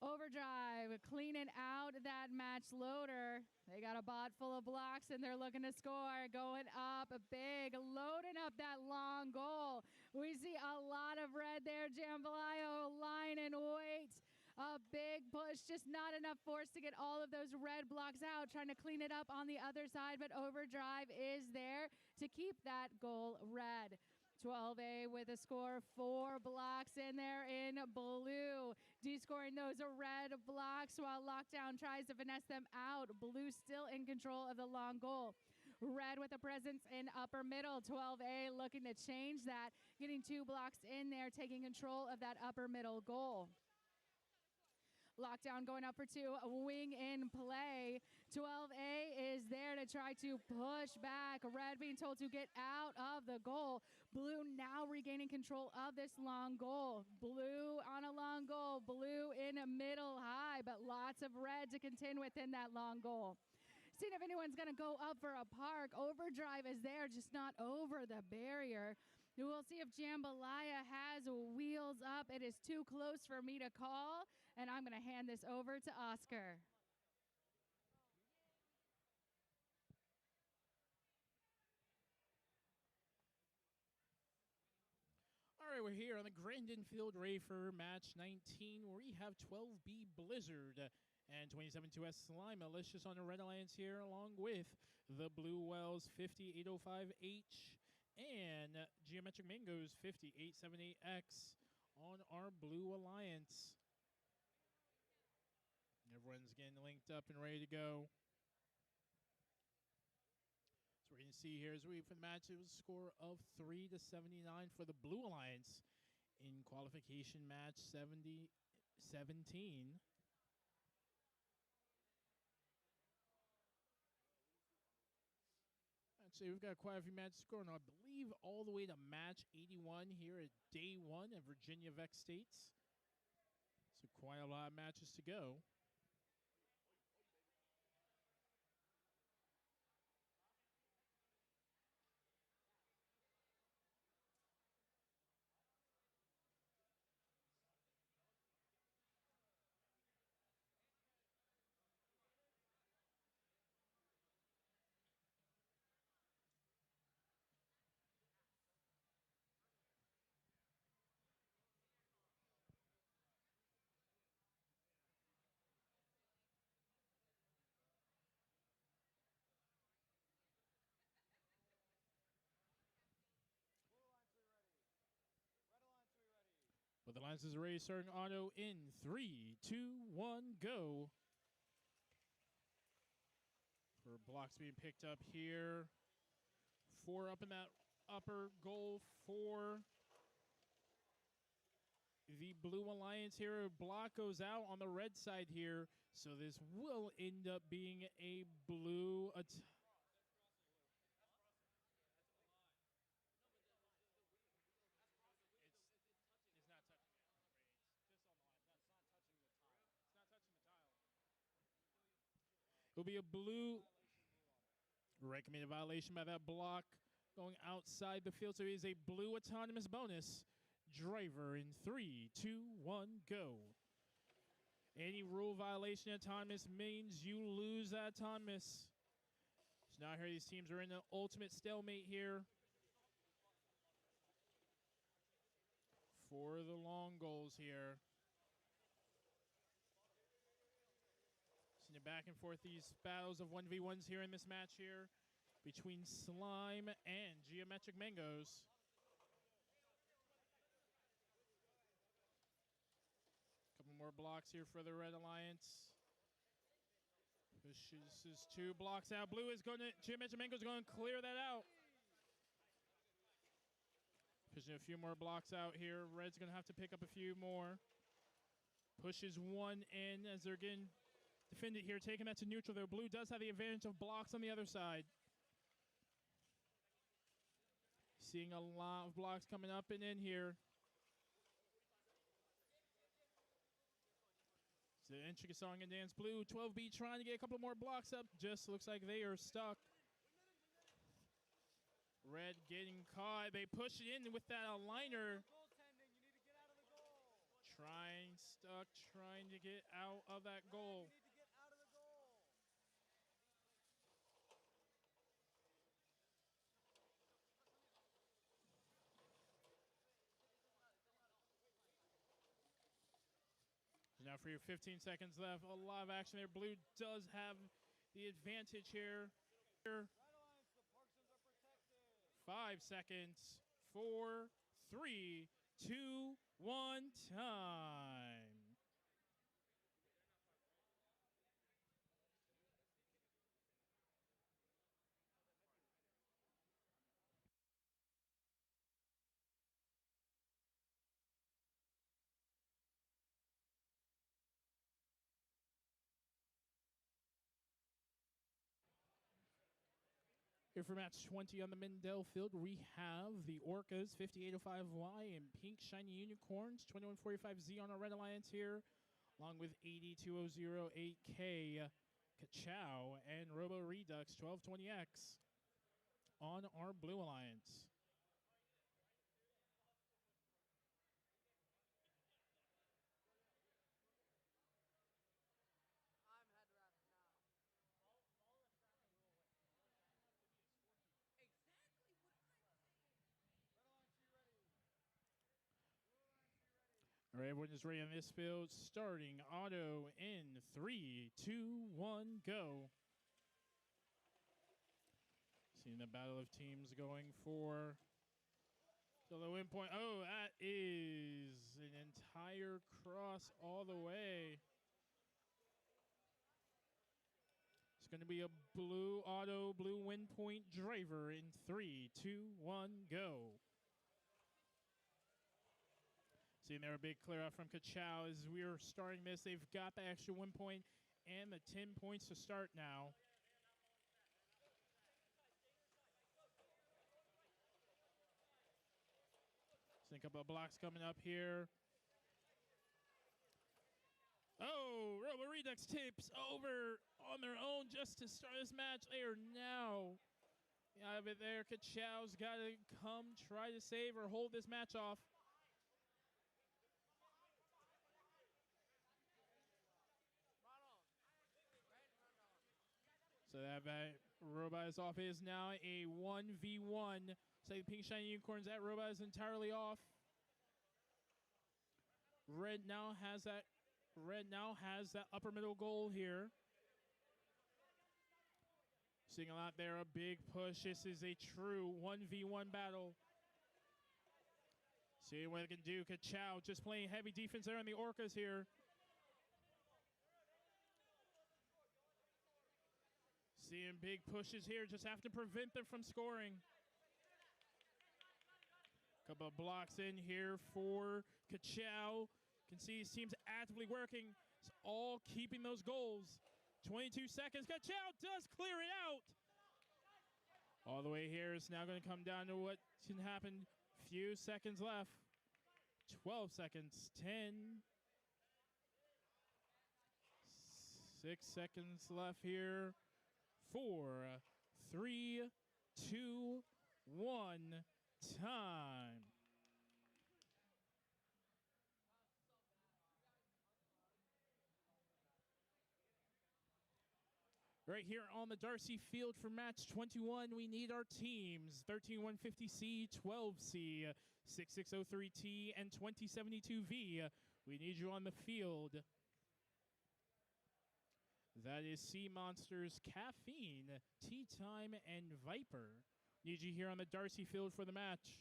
Overdrive cleaning out that match loader. They got a bot full of blocks and they're looking to score. Going up big, loading up that long goal. We see a lot of red there. Jambalaya line and wait. A big push, just not enough force to get all of those red blocks out. Trying to clean it up on the other side, but Overdrive is there to keep that goal red. 12A with a score, 4 blocks in there in blue. D-scoring those red blocks while Lockdown tries to finesse them out. Blue still in control of the long goal. Red with a presence in upper middle. 12A looking to change that. Getting 2 blocks in there, taking control of that upper middle goal. Lockdown going up for 2, a wing in play. 12A is there to try to push back. Red being told to get out of the goal. Blue now regaining control of this long goal. Blue on a long goal. Blue in a middle high, but lots of red to contend within that long goal. Seeing if anyone's going to go up for a park. Overdrive is there, just not over the barrier. We'll see if Jambalaya has wheels up. It is too close for me to call, and I'm going to hand this over to Oscar. All right, we're here on the Grandin Field Rafer match 19, where we have 12B Blizzard and 27-2S Slime Malicious on the Red Alliance here, along with the Blue Wells 50805H and Geometric Mangoes 5878X on our Blue Alliance. Everyone's getting linked up and ready to go. So we're going to see here as we for the match, it was a score of 3-79 for the Blue Alliance in qualification match 17. Actually, we've got quite a few matches going on, I believe, all the way to match 81 here at day 1 at Virginia VEX States. So quite a lot of matches to go. But the Alliance is ready, starting auto in 3, 2, 1, go. For blocks being picked up here. 4 up in that upper goal for the Blue Alliance here. A block goes out on the red side here. So this will end up being a blue attack. It's not touching it, I'm afraid. It's just on the line. That's not touching the tile. It's not touching the tile. It'll be a blue recommended violation by that block going outside the field. So it is a blue autonomous bonus. Driver in 3, 2, 1, go. Any rule violation autonomous means you lose that autonomous. So now here these teams are in an ultimate stalemate here. For the long goals here. Seeing it back and forth, these battles of 1v1s here in this match here between Slime and Geometric Mangoes. Couple more blocks here for the Red Alliance. Pushes his 2 blocks out. Blue is going to, Geometric Mangoes going to clear that out. Pushing a few more blocks out here. Red's going to have to pick up a few more. Pushes 1 in as they're getting defended here. Taking that to neutral there. Blue does have the advantage of blocks on the other side. Seeing a lot of blocks coming up and in here. So intricate song and dance. Blue 12B trying to get a couple more blocks up. Just looks like they are stuck. Red getting caught. They push it in with that aligner. Trying to get out of that goal. Now for your 15 seconds left, a lot of action there. Blue does have the advantage here. 5 seconds. 4, 3, 2, 1, time. Here for match 20 on the Mendel field, we have the Orcas 5805Y and Pink Shiny Unicorns 2145Z on our Red Alliance here, along with 82008K Kachow and Robo Redux 1220X on our Blue Alliance. All right, everyone is ready on this field. Starting auto in 3, 2, 1, go. Seeing the battle of teams going for the low end point. Oh, that is an entire cross all the way. It's going to be a blue auto, blue win point driver in 3, 2, 1, go. Seeing there a big clear out from Kachow as we are starting this. They've got the extra 1 point and the 10 points to start now. Seeing a couple of blocks coming up here. Oh, Robo Redux tips over on their own just to start this match. They are now out of it there. Kachow's got to come try to save or hold this match off. So that Robot is off. It is now a 1v1. So the Pink Shiny Unicorns, that Robot is entirely off. Red now has that upper middle goal here. Seeing a lot there, a big push. This is a true 1v1 battle. Seeing what they can do. Kachow just playing heavy defense there on the Orcas here. Seeing big pushes here, just have to prevent them from scoring. Couple of blocks in here for Kachow. Can see his team's actively working. It's all keeping those goals. 22 seconds. Kachow does clear it out. All the way here. It's now going to come down to what can happen. Few seconds left. 12 seconds. 10. 6 seconds left here. 4, 3, 2, 1. Time. Right here on the Darcy Field for match 21, we need our teams 13150C, 12C, 6603T, and 2072V. We need you on the field. That is Sea Monsters, Caffeine, Tea Time, and Viper. Need you here on the Darcy Field for the match.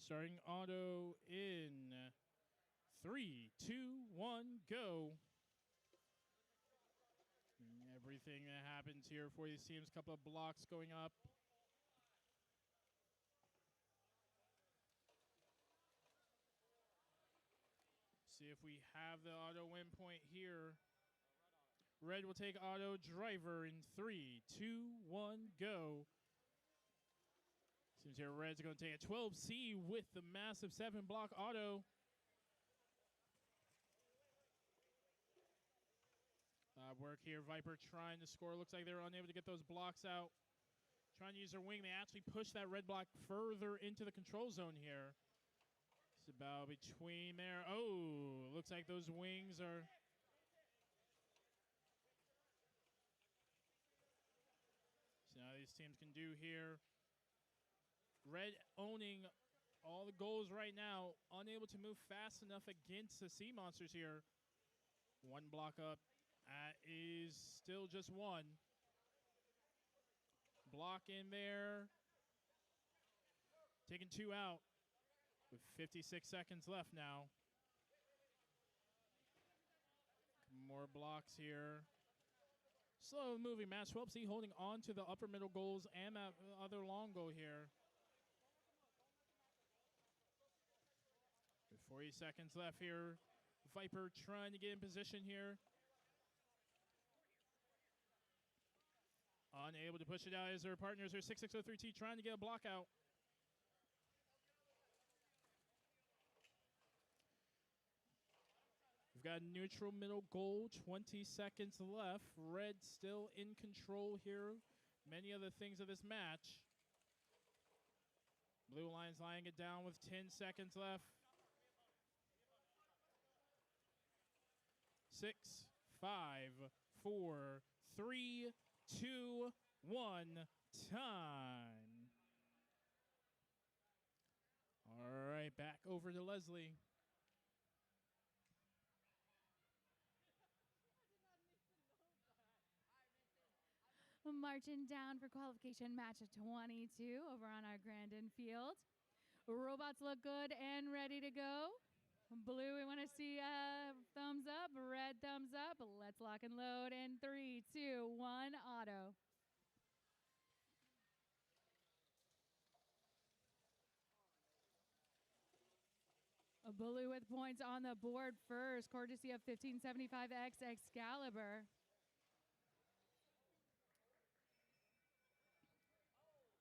Starting auto in 3, 2, 1, go. Everything that happens here for these teams, couple of blocks going up. See if we have the auto win point here. Red will take auto driver in 3, 2, 1, go. Seems here Red's going to take a 12C with the massive 7-block auto. Work here. Viper trying to score. Looks like they're unable to get those blocks out. Trying to use their wing. They actually push that red block further into the control zone here. It's about between there. Oh, looks like those wings are... So now these teams can do here. Red owning all the goals right now. Unable to move fast enough against the Sea Monsters here. 1 block up. That is still just 1. Block in there. Taking 2 out with 56 seconds left now. More blocks here. Slow moving match. 12C holding on to the upper middle goals and that other long goal here. With 40 seconds left here. Viper trying to get in position here. Unable to push it out as their partners are 6603T trying to get a block out. We've got neutral middle goal, 20 seconds left. Red still in control here. Many other things of this match. Blue Alliance lying it down with 10 seconds left. 6, 5, 4, 3, 2, 1, time. All right, back over to Leslie. Marching down for qualification match of 22 over on our Grandin field. Robots look good and ready to go. Blue, we want to see a thumbs up. Red, thumbs up. Let's lock and load in 3, 2, 1, auto. Blue with points on the board first, courtesy of 1575X Excalibur.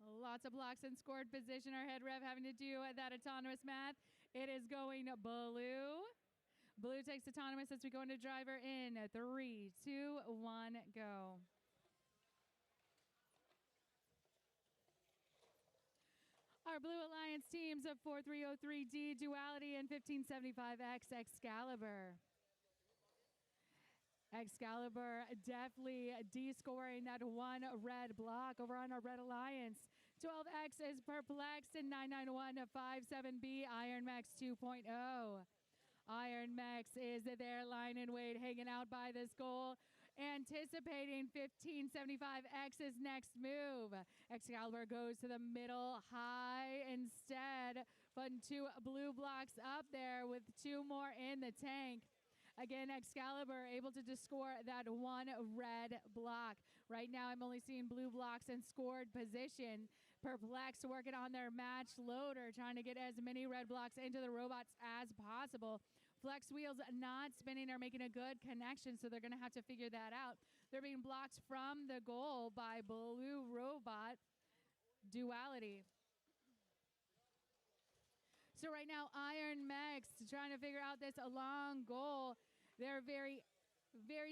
Lots of blocks in scored position. Our head rev having to do that autonomous math. It is going blue. Blue takes autonomous as we go into driver in 3, 2, 1, go. Our Blue Alliance teams of 4303D Duality and 1575X Excalibur. Excalibur definitely de-scoring that one red block over on our Red Alliance. 12X is perplexed and 99157B Iron Max 2.0. Iron Max is there lying in wait, hanging out by this goal, anticipating 1575X's next move. Excalibur goes to the middle high instead, putting 2 blue blocks up there with 2 more in the tank. Again, Excalibur able to just score that one red block. Right now, I'm only seeing blue blocks in scored position. Perplex working on their match loader, trying to get as many red blocks into the robots as possible. Flex wheels not spinning or making a good connection, so they're going to have to figure that out. They're being blocked from the goal by Blue Robot Duality. So right now, Iron Max trying to figure out this long goal. They're very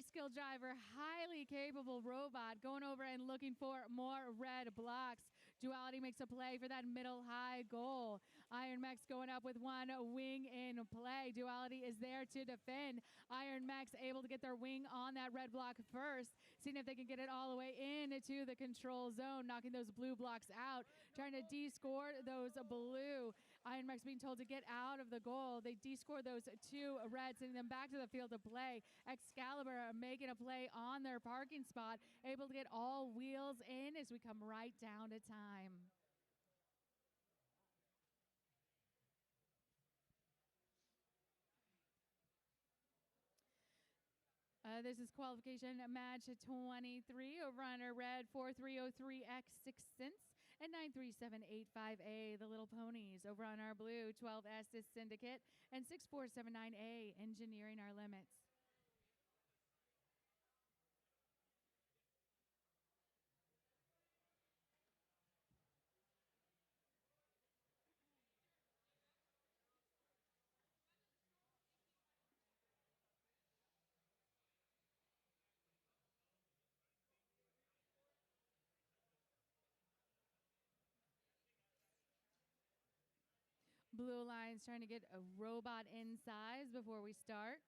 skilled driver, highly capable robot, going over and looking for more red blocks. Duality makes a play for that middle high goal. Iron Max going up with one wing in play. Duality is there to defend. Iron Max able to get their wing on that red block first, seeing if they can get it all the way into the control zone, knocking those blue blocks out, trying to de-score those blue. Iron Max being told to get out of the goal. They de-score those 2 reds, sending them back to the field of play. Excalibur making a play on their parking spot, able to get all wheels in as we come right down to time. This is qualification match 23 over on our red 4303X 6 cents and 93785A, the Little Ponies. Over on our blue 12S is Syndicate and 6479A, Engineering Our Limits. Blue Alliance trying to get a robot in size before we start.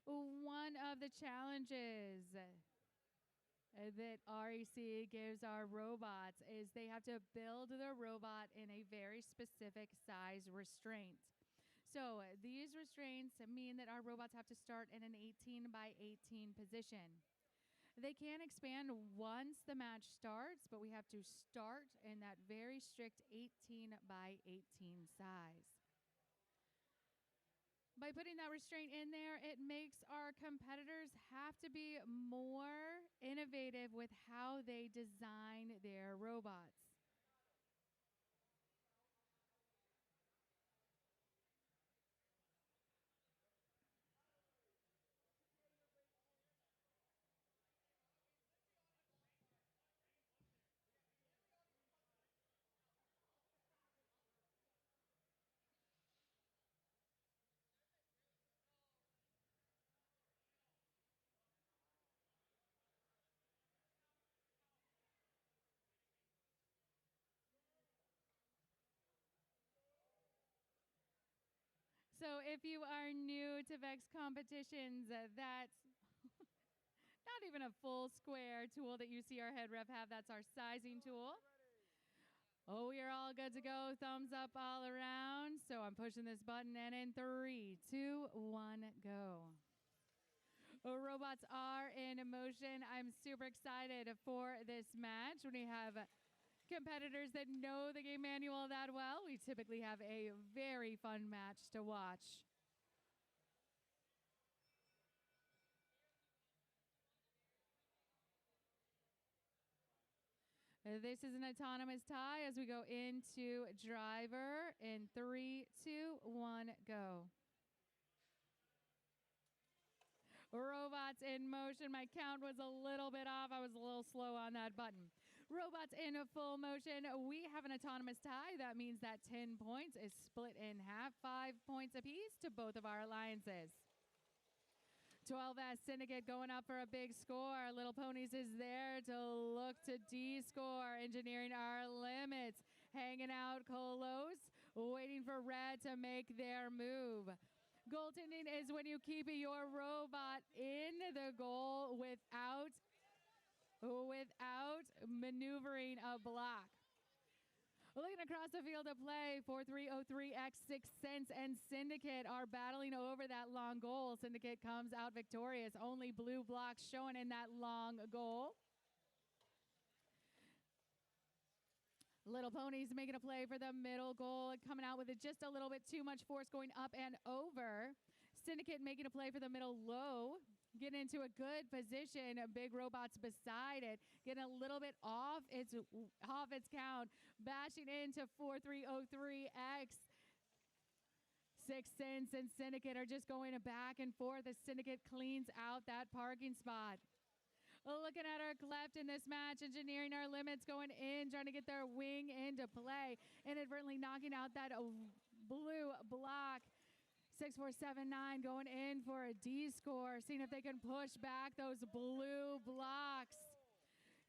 One of the challenges that REC gives our robots is they have to build their robot in a very specific size restraint. So these restraints mean that our robots have to start in an 18 by 18 position. They can expand once the match starts, but we have to start in that very strict 18 by 18 size. By putting that restraint in there, it makes our competitors have to be more innovative with how they design their robots. So if you are new to VEX competitions, that's not even a full square tool that you see our head ref have. That's our sizing tool. Oh, we are all good to go. Thumbs up all around. So I'm pushing this button, and in 3, 2, 1, go. Robots are in motion. I'm super excited for this match. When we have competitors that know the game manual that well, we typically have a very fun match to watch. This is an autonomous tie as we go into driver in 3, 2, 1, go. Robots in motion. My count was a little bit off. I was a little slow on that button. Robots in full motion. We have an autonomous tie. That means that 10 points is split in half, 5 points apiece to both of our alliances. 12S Syndicate going up for a big score. Little Ponies is there to look to D-score. Engineering our limits. Hanging out close, waiting for red to make their move. Goaltending is when you keep your robot in the goal without maneuvering a block. Looking across the field of play, 4303X, 6 Cents, and Syndicate are battling over that long goal. Syndicate comes out victorious. Only blue blocks showing in that long goal. Little Ponies making a play for the middle goal, coming out with just a little bit too much force going up and over. Syndicate making a play for the middle low, getting into a good position. Big Robots beside it, getting a little bit off its count, bashing into 4303X. 6 Cents and Syndicate are just going back and forth as Syndicate cleans out that parking spot. Looking at our left in this match, engineering our limits, going in, trying to get their wing into play, inadvertently knocking out that blue block. 6479 going in for a D score, seeing if they can push back those blue blocks.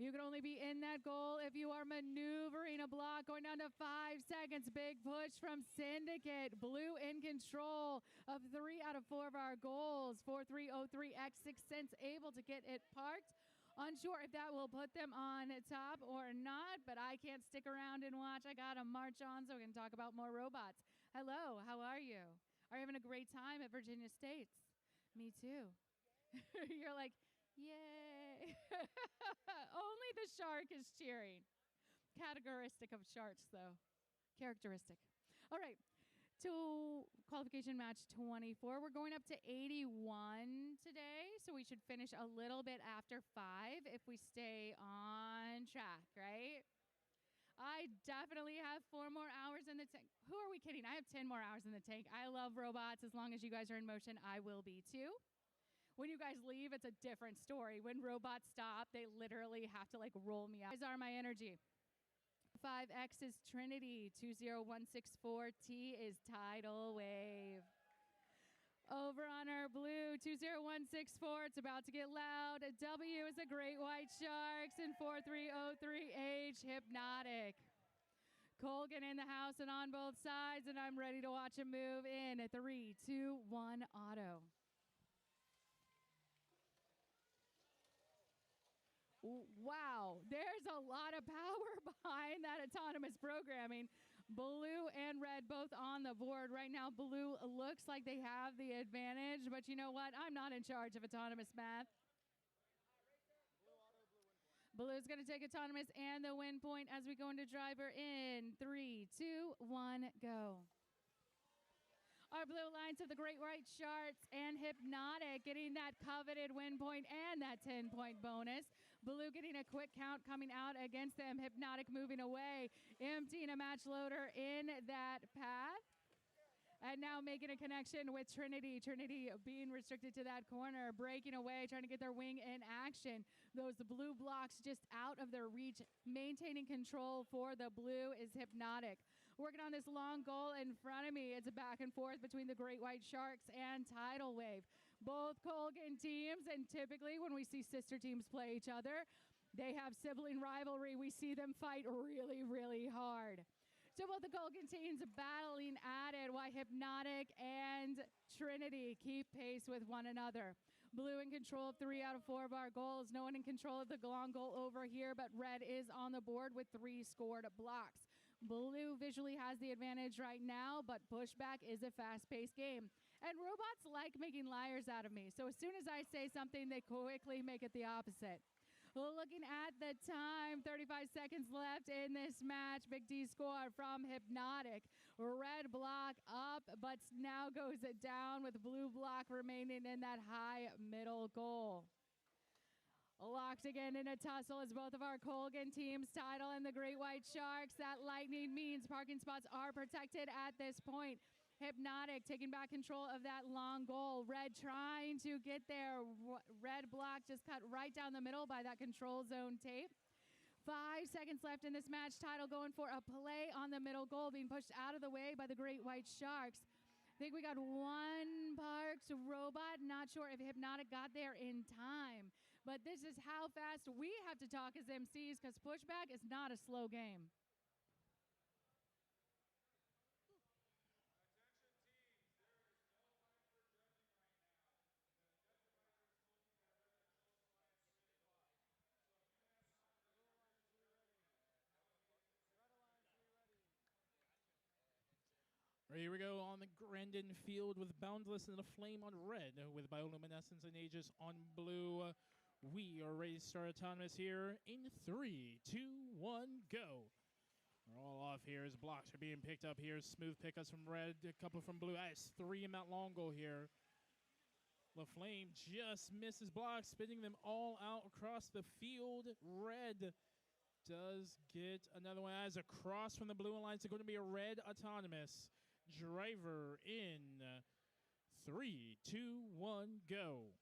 You can only be in that goal if you are maneuvering a block. Going down to 5 seconds. Big push from Syndicate. Blue in control of 3 out of 4 of our goals. 4303X, 6 Cents able to get it parked. Unsure if that will put them on top or not, but I can't stick around and watch. I got to march on so we can talk about more robots. Hello, how are you? Are you having a great time at Virginia States? Me too. You're like, yay. Only the shark is cheering. Categoristic of sharks, though. Characteristic. All right. To qualification match 24. We're going up to 81 today, so we should finish a little bit after 5 if we stay on track, right? I definitely have 4 more hours in the tank. Who are we kidding? I have 10 more hours in the tank. I love robots. As long as you guys are in motion, I will be too. When you guys leave, it's a different story. When robots stop, they literally have to like roll me out. These are my energy. 5X is Trinity. 20164T is Tidal Wave. Over on our blue, 20164, it's about to get loud. W is a Great White Sharks, and 4303H, Hypnotic. Colgan in the house and on both sides, and I'm ready to watch him move in at 3, 2, 1, auto. Wow, there's a lot of power behind that autonomous programming. Blue and red both on the board. Right now, blue looks like they have the advantage, but you know what? I'm not in charge of autonomous math. Blue's going to take autonomous and the win point as we go into driver in 3, 2, 1, go. Our blue alliance of the Great White Sharks and Hypnotic getting that coveted win point and that 10-point bonus. Blue getting a quick count coming out against them. Hypnotic moving away, emptying a match loader in that path. And now making a connection with Trinity. Trinity being restricted to that corner, breaking away, trying to get their wing in action. Those blue blocks just out of their reach. Maintaining control for the blue is Hypnotic. Working on this long goal in front of me. It's a back and forth between the Great White Sharks and Tidal Wave. Both Colgan teams, and typically when we see sister teams play each other, they have sibling rivalry. We see them fight really, really hard. So both the Golden teams battling at it while Hypnotic and Trinity keep pace with one another. Blue in control of 3 out of 4 of our goals. No one in control of the long goal over here, but red is on the board with 3 scored blocks. Blue visually has the advantage right now, but pushback is a fast-paced game. And robots like making liars out of me. So as soon as I say something, they quickly make it the opposite. Looking at the time, 35 seconds left in this match. Big D score from Hypnotic. Red block up, but now goes it down with blue block remaining in that high middle goal. Locked again in a tussle as both of our Colgan teams title and the Great White Sharks. That lightning means parking spots are protected at this point. Hypnotic taking back control of that long goal. Red trying to get there. Red block just cut right down the middle by that control zone tape. 5 seconds left in this match. Title going for a play on the middle goal, being pushed out of the way by the Great White Sharks. I think we got one Parks robot. Not sure if Hypnotic got there in time. But this is how fast we have to talk as MCs, because pushback is not a slow game. Here we go on the Grandin field with Boundless and the Flame on red, with Bioluminescence and Aegis on blue. We are ready to start Autonomous here in 3, 2, 1, go. We're all off here as blocks are being picked up here. Smooth pickups from red, a couple from blue. That's 3 in that long goal here. The Flame just misses blocks, spinning them all out across the field. Red does get another one as a cross from the blue alliance. It's going to be a red Autonomous. Driver in 3, 2, 1, go.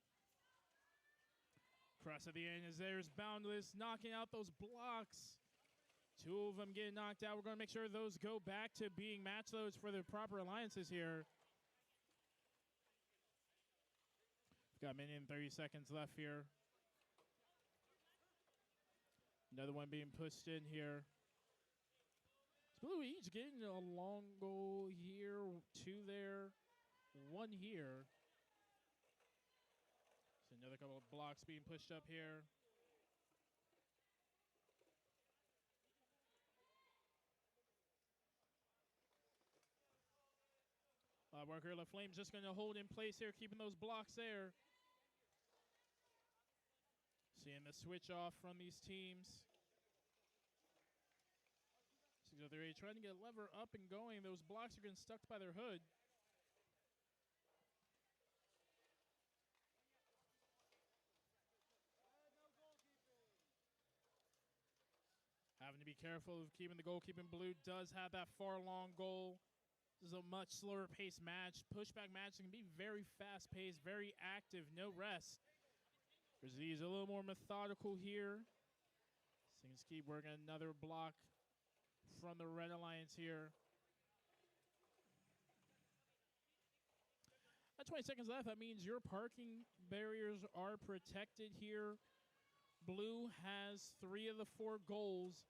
Cross at the end as there's Boundless knocking out those blocks. 2 of them getting knocked out. We're going to make sure those go back to being match loads for the proper alliances here. We've got a minute and 30 seconds left here. Another one being pushed in here. Blue each getting a long goal here, 2 there, 1 here. So another couple of blocks being pushed up here. Worker La Flame's just going to hold in place here, keeping those blocks there. Seeing the switch off from these teams. So they're trying to get a lever up and going. Those blocks are getting stuck by their hood. Having to be careful of keeping the goalkeeping. Blue does have that far long goal. This is a much slower paced match. Pushback match can be very fast paced, very active, no rest. Brazil's a little more methodical here. Things keep working. Another block from the Red Alliance here. 20 seconds left. That means your parking barriers are protected here. Blue has 3 of the 4 goals.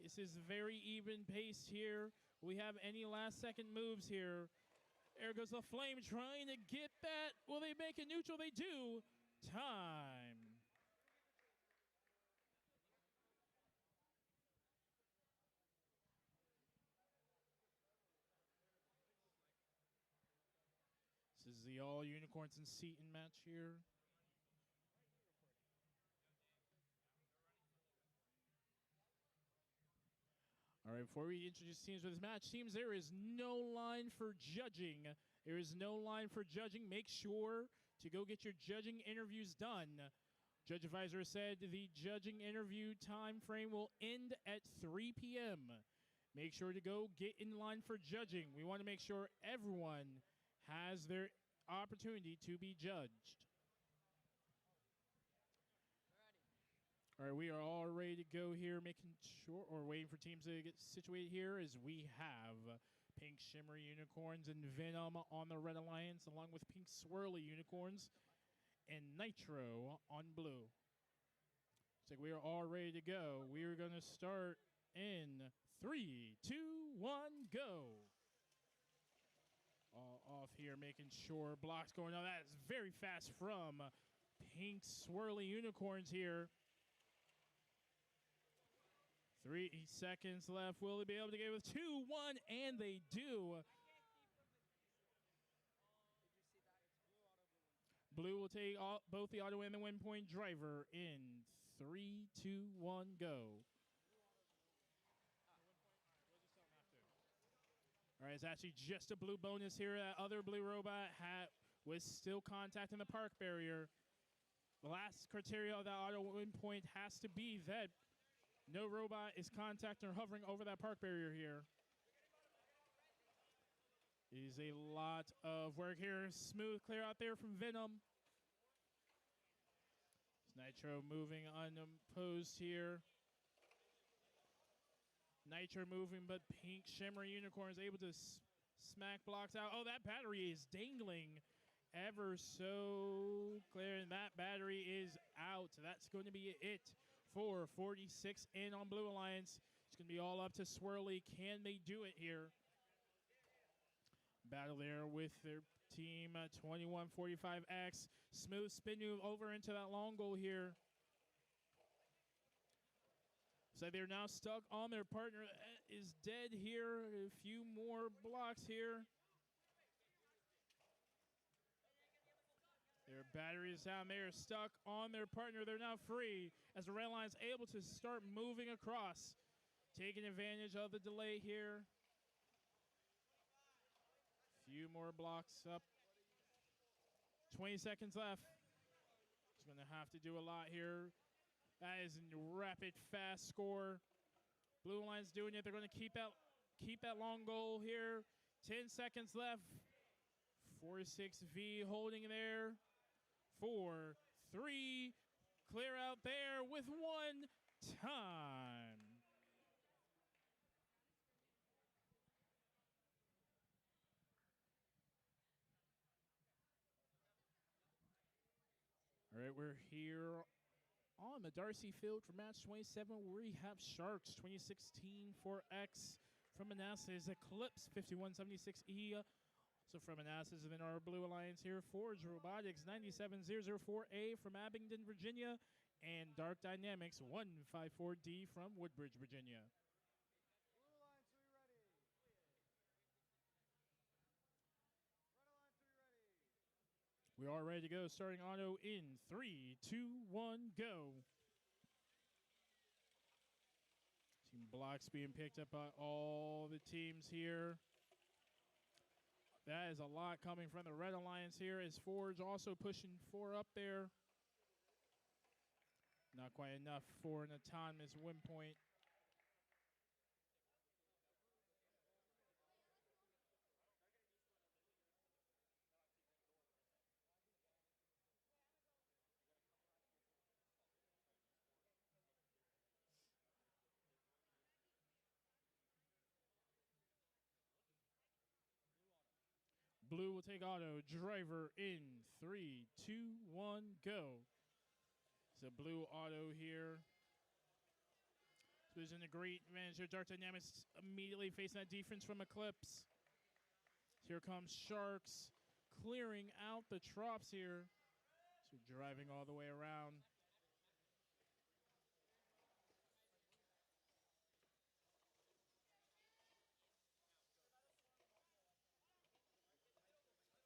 This is very even paced here. We have any last second moves here. There goes the Flame trying to get that. Will they make it neutral? They do. Time. This is the all Unicorns and Seton match here. All right, before we introduce teams for this match, teams, there is no line for judging. There is no line for judging. Make sure to go get your judging interviews done. Judge Advisor said the judging interview time frame will end at 3 p.m. Make sure to go get in line for judging. We want to make sure everyone has their opportunity to be judged. All right, we are all ready to go here, making sure, or waiting for teams to get situated here, as we have Pink Shimmer Unicorns and Venom on the Red Alliance, along with Pink Swirly Unicorns and Nitro on blue. So we are all ready to go. We are going to start in 3, 2, 1, go. All off here, making sure blocks going on. That is very fast from Pink Swirly Unicorns here. 3 seconds left. Will they be able to get it with 2, 1, and they do. Blue will take both the auto and the win point. Driver in 3, 2, 1, go. All right, it's actually just a blue bonus here. That other blue robot was still contacting the park barrier. The last criteria of that auto win point has to be that no robot is contacting or hovering over that park barrier here. It is a lot of work here. Smooth clear out there from Venom. Nitro moving unopposed here. Nitro moving, but Pink Shimmer Unicorn is able to smack blocks out. Oh, that battery is dangling ever so clear, and that battery is out. That's going to be it for 46 in on Blue Alliance. It's going to be all up to Swirly. Can they do it here? Battle there with their team 2145X. Smooth spin move over into that long goal here. So they're now stuck on their partner. Is dead here. A few more blocks here. Their battery is down. They are stuck on their partner. They're now free as the red line is able to start moving across. Taking advantage of the delay here. Few more blocks up. 20 seconds left. He's going to have to do a lot here. That is a rapid, fast score. Blue Line's doing it. They're going to keep that long goal here. 10 seconds left. 46V holding there. 4, 3. Clear out there with 1 time. All right, we're here on the Darcy Field for match 27. We have Sharks 2016 for X from Manassas, Eclipse 5176E. So from Manassas, and then our Blue Alliance here, Forge Robotics 97004A from Abingdon, Virginia, and Dark Dynamics 154D from Woodbridge, Virginia. Blue Alliance 3 ready. Red Alliance 3 ready. We are ready to go, starting auto in 3, 2, 1, go. Team blocks being picked up by all the teams here. That is a lot coming from the Red Alliance here, as Forge also pushing 4 up there. Not quite enough for an autonomous win point. Blue will take auto. Driver in 3, 2, 1, go. So blue auto here. Losing a great advantage. Dark Dynamics immediately facing that defense from Eclipse. Here comes Sharks clearing out the Trops here. So driving all the way around.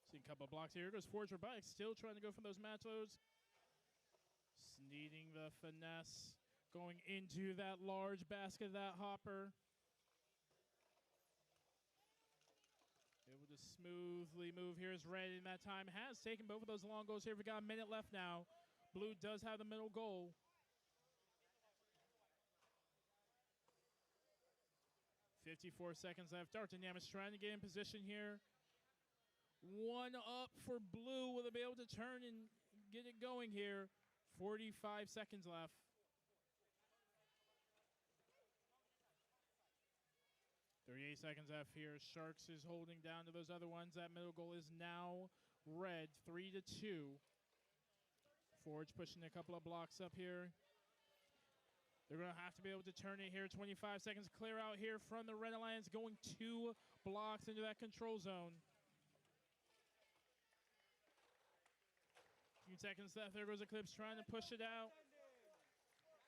See a couple of blocks here. Here goes Forge Robotics, still trying to go for those match loads. Needing the finesse. Going into that large basket, that hopper. Able to smoothly move here as Red in that time has taken both of those long goals here. We got a minute left now. Blue does have the middle goal. .54 seconds left. Dark Dynamics trying to get in position here. 1 up for Blue. Will they be able to turn and get it going here? 45 seconds left. .38 seconds left here. Sharks is holding down to those other ones. That middle goal is now Red, 3-2. Forge pushing a couple of blocks up here. They're going to have to be able to turn it here. 25 seconds clear out here from the Red Alliance, going 2 blocks into that control zone. Few seconds left. There goes Eclipse trying to push it out.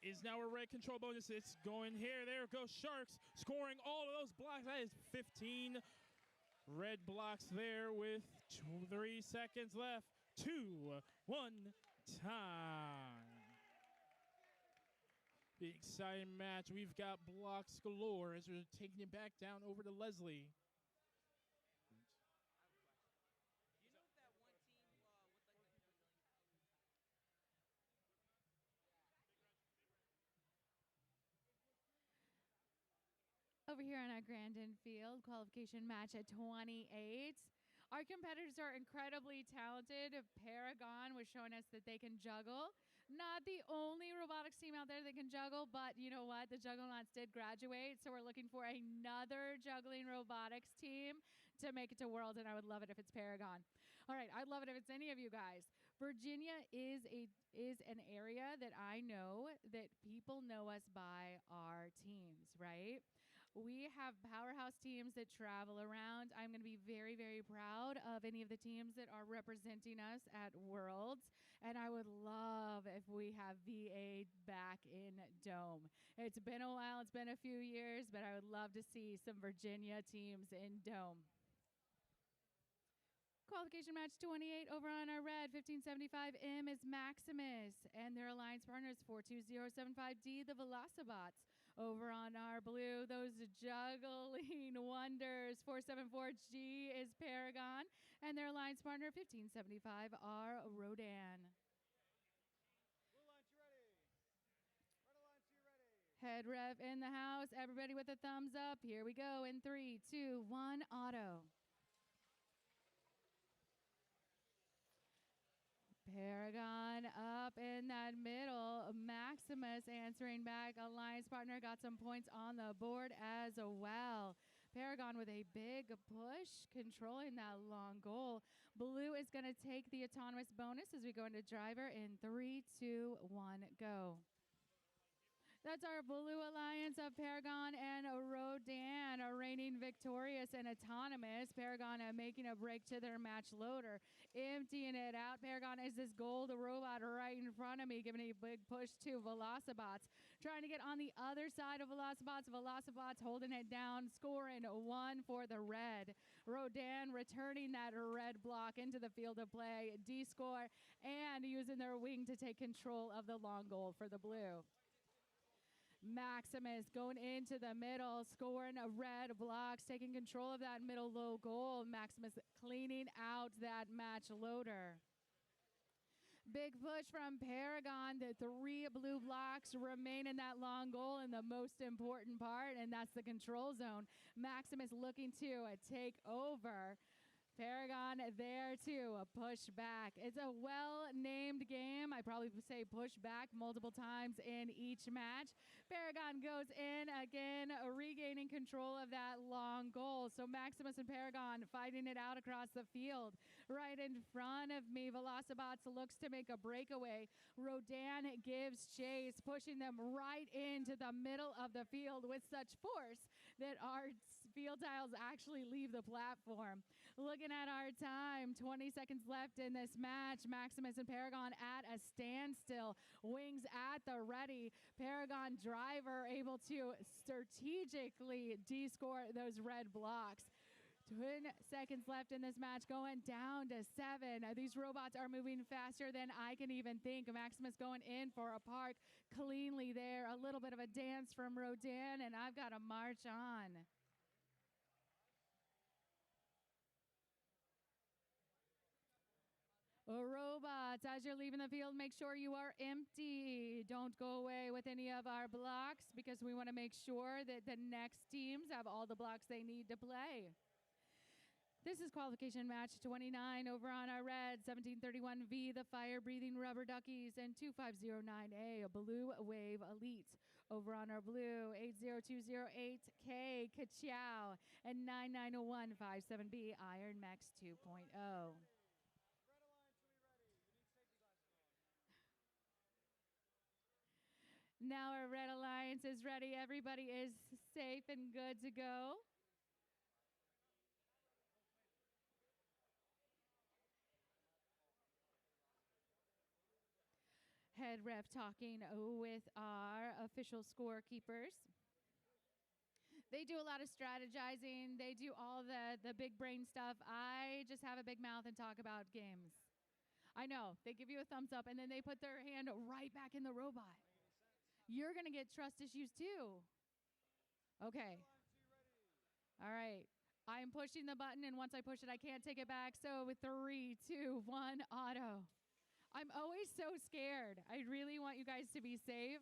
Is now a red control bonus. It's going here. There goes Sharks scoring all of those blocks. That is 15 red blocks there with 3 seconds left. 2, 1, time. The exciting match. We've got blocks galore as we're taking it back down over to Leslie. Do you know if that one team with like the Over here on our Grandin Field, qualification match at 28. Our competitors are incredibly talented. Paragon was showing us that they can juggle. Not the only robotics team out there that can juggle, but you know what? The Jugglernauts did graduate, so we're looking for another juggling robotics team to make it to Worlds, and I would love it if it's Paragon. All right, I'd love it if it's any of you guys. Virginia is an area that I know that people know us by our teams, right? We have powerhouse teams that travel around. I'm going to be very, very proud of any of the teams that are representing us at Worlds. And I would love if we have VA back in Dome. It's been a while. It's been a few years, but I would love to see some Virginia teams in Dome. Qualification match 28 over on our red. 1575M is Maximus, and their alliance partners 42075D, the Velocibots. Over on our blue, those juggling wonders. 474G is Paragon, and their alliance partner 1575R Rodan. Blue Alliance, you ready? Red Alliance, you ready? Head rev in the house. Everybody with a thumbs up. Here we go in 3, 2, 1, auto. Paragon up in that middle. Maximus answering back. Alliance partner got some points on the board as well. Paragon with a big push, controlling that long goal. Blue is going to take the autonomous bonus as we go into driver in 3, 2, 1, go. That's our Blue Alliance of Paragon and Rodan reigning victorious and autonomous. Paragon making a break to their match loader, emptying it out. Paragon is this gold robot right in front of me, giving a big push to Velocibots. Trying to get on the other side of Velocibots. Velocibots holding it down, scoring 1 for the red. Rodan returning that red block into the field of play, D-score, and using their wing to take control of the long goal for the blue. Maximus going into the middle, scoring a red blocks, taking control of that middle low goal. Maximus cleaning out that match loader. Big push from Paragon. The 3 blue blocks remain in that long goal in the most important part, and that's the control zone. Maximus looking to take over. Paragon there too, a push back. It's a well-named game. I probably would say push back multiple times in each match. Paragon goes in again, regaining control of that long goal. So Maximus and Paragon fighting it out across the field. Right in front of me, Velocibots looks to make a breakaway. Rodan gives chase, pushing them right into the middle of the field with such force that our field tiles actually leave the platform. Looking at our time, 20 seconds left in this match. Maximus and Paragon at a standstill. Wings at the ready. Paragon driver able to strategically de-score those red blocks. 10 seconds left in this match, going down to 7. These robots are moving faster than I can even think. Maximus going in for a park cleanly there. A little bit of a dance from Rodan, and I've got to march on. Robots, as you're leaving the field, make sure you are empty. Don't go away with any of our blocks because we want to make sure that the next teams have all the blocks they need to play. This is qualification match 29 over on our red, 1731V, the fire-breathing rubber duckies, and 2509A, Blue Wave Elite. Over on our blue, 80208K, Kachow, and 990157B, Iron Max 2.0. Now our red alliance Alliance is ready. Everybody is safe and good to go. Head ref talking with our official scorekeepers. They do a lot of strategizing. They do all the big brain stuff. I just have a big mouth and talk about games. I know. They give you a thumbs up, and then they put their hand right back in the robot. You're going to get trust issues, too. Okay. All right. I'm pushing the button, and once I push it, I can't take it back. So with 3, 2, 1, auto. I'm always so scared. I really want you guys to be safe.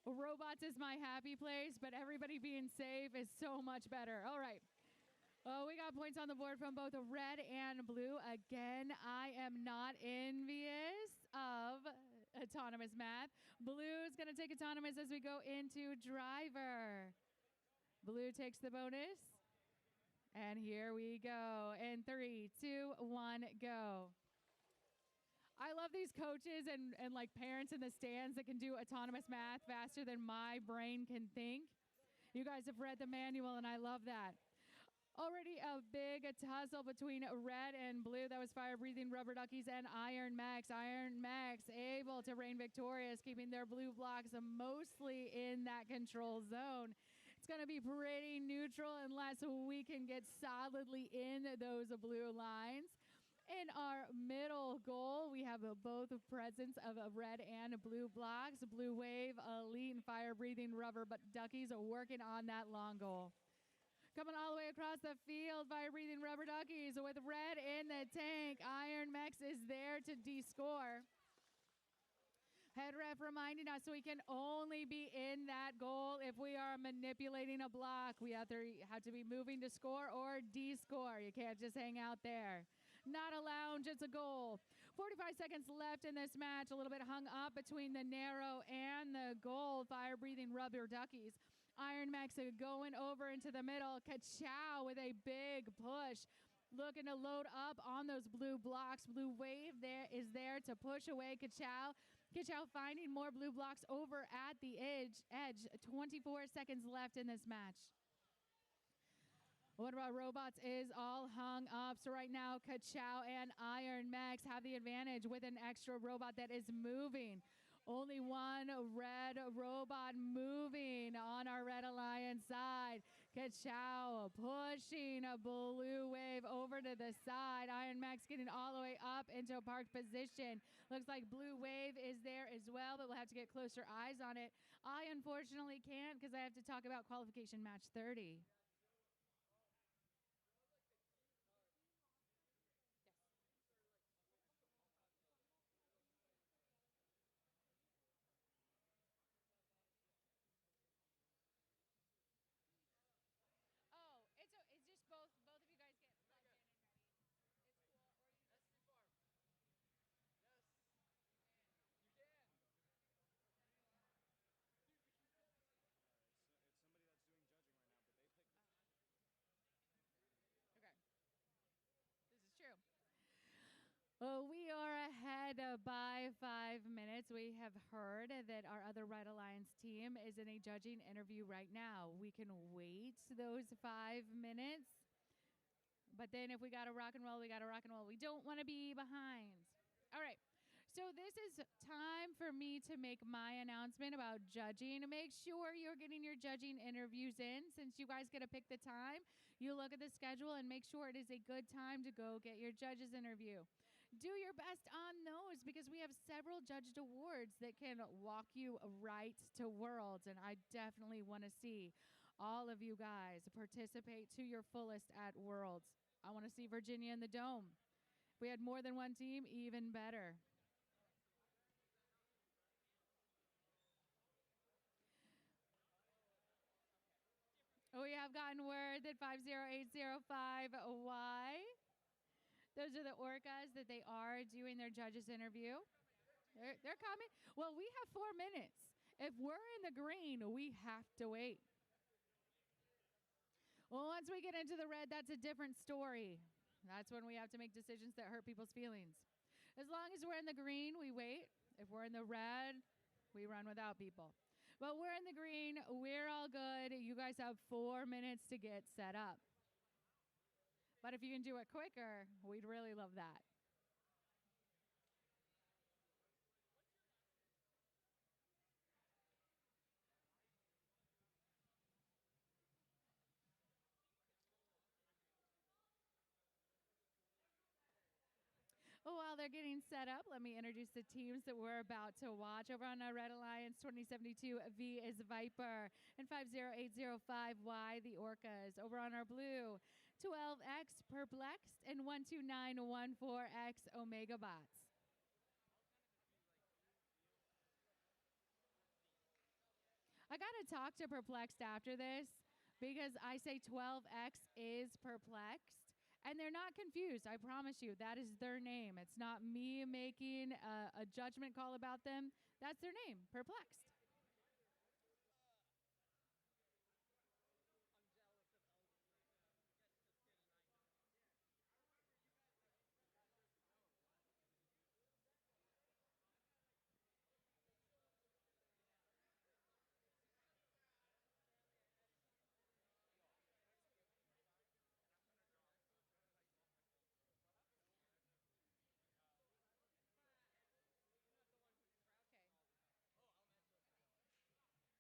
Robots is my happy place, but everybody being safe is so much better. All right. Oh, we got points on the board from both red and blue. Again, I am not envious of autonomous math. Blue is going to take autonomous as we go into driver. Blue takes the bonus. And here we go. In 3, 2, 1, go. I love these coaches and like parents in the stands that can do autonomous math faster than my brain can think. You guys have read the manual, and I love that. Already a big tussle between red and blue. That was Fire Breathing Rubber Duckies and Iron Max. Iron Max able to reign victorious, keeping their blue blocks mostly in that control zone. It's going to be pretty neutral unless we can get solidly in those blue lines. In our middle goal, we have both presence of red and blue blocks. Blue Wave, Elite, and Fire Breathing Rubber Duckies are working on that long goal. Coming all the way across the field, Fire Breathing Rubber Duckies with red in the tank. Iron Max is there to de-score. Head ref reminding us we can only be in that goal if we are manipulating a block. We have to be moving to score or de-score. You can't just hang out there. Not a lounge, it's a goal. 45 seconds left in this match. A little bit hung up between the narrow and the goal. Fire Breathing Rubber Duckies. Iron Max going over into the middle. Ka-chow with a big push. Looking to load up on those blue blocks. Blue Wave is there to push away Ka-chow. Ka-chow finding more blue blocks over at the edge. 24 seconds left in this match. What about Robots is all hung up. So right now, Ka-chow and Iron Max have the advantage with an extra robot that is moving. Only one red robot moving on our Red Alliance side. Ka-chow pushing a Blue Wave over to the side. Iron Max getting all the way up into a parked position. Looks like Blue Wave is there as well, but we'll have to get closer eyes on it. I unfortunately can't because I have to talk about qualification match 30. It's just both of you guys get plugged in and ready. It's cool. Or you just That's too far. Yes. You can. It's somebody that's doing judging right now, but they picked. Okay. This is true. Well, we are ahead by 5 minutes. We have heard that our other Red Alliance team is in a judging interview right now. We can wait those 5 minutes. But then if we got to rock and roll, we got to rock and roll. We don't want to be behind. All right. So this is time for me to make my announcement about judging. Make sure you're getting your judging interviews in. Since you guys get to pick the time, you look at the schedule and make sure it is a good time to go get your judges interview. Do your best on those because we have several judged awards that can walk you right to Worlds. And I definitely want to see all of you guys participate to your fullest at Worlds. I want to see Virginia in the Dome. If we had more than one team, even better. We have gotten word that 50805Y. Those are the orcas that they are doing their judges interview. They're coming. Well, we have 4 minutes. If we're in the green, we have to wait. Well, once we get into the red, that's a different story. That's when we have to make decisions that hurt people's feelings. As long as we're in the green, we wait. If we're in the red, We run without people. But we're in the green. We're all good. You guys have 4 minutes to get set up. But if you can do it quicker, we'd really love that. While they're getting set up, let me introduce the teams that we're about to watch. Over on our Red Alliance, 2072 V is Viper, and 50805Y the Orcas. Over on our blue, 12X Perplexed, and 12914X Omega Bots. I got to talk to Perplexed after this because I say 12X is Perplexed. And they're not confused. I promise you, that is their name. It's not me making a judgment call about them. That's their name, Perplexed.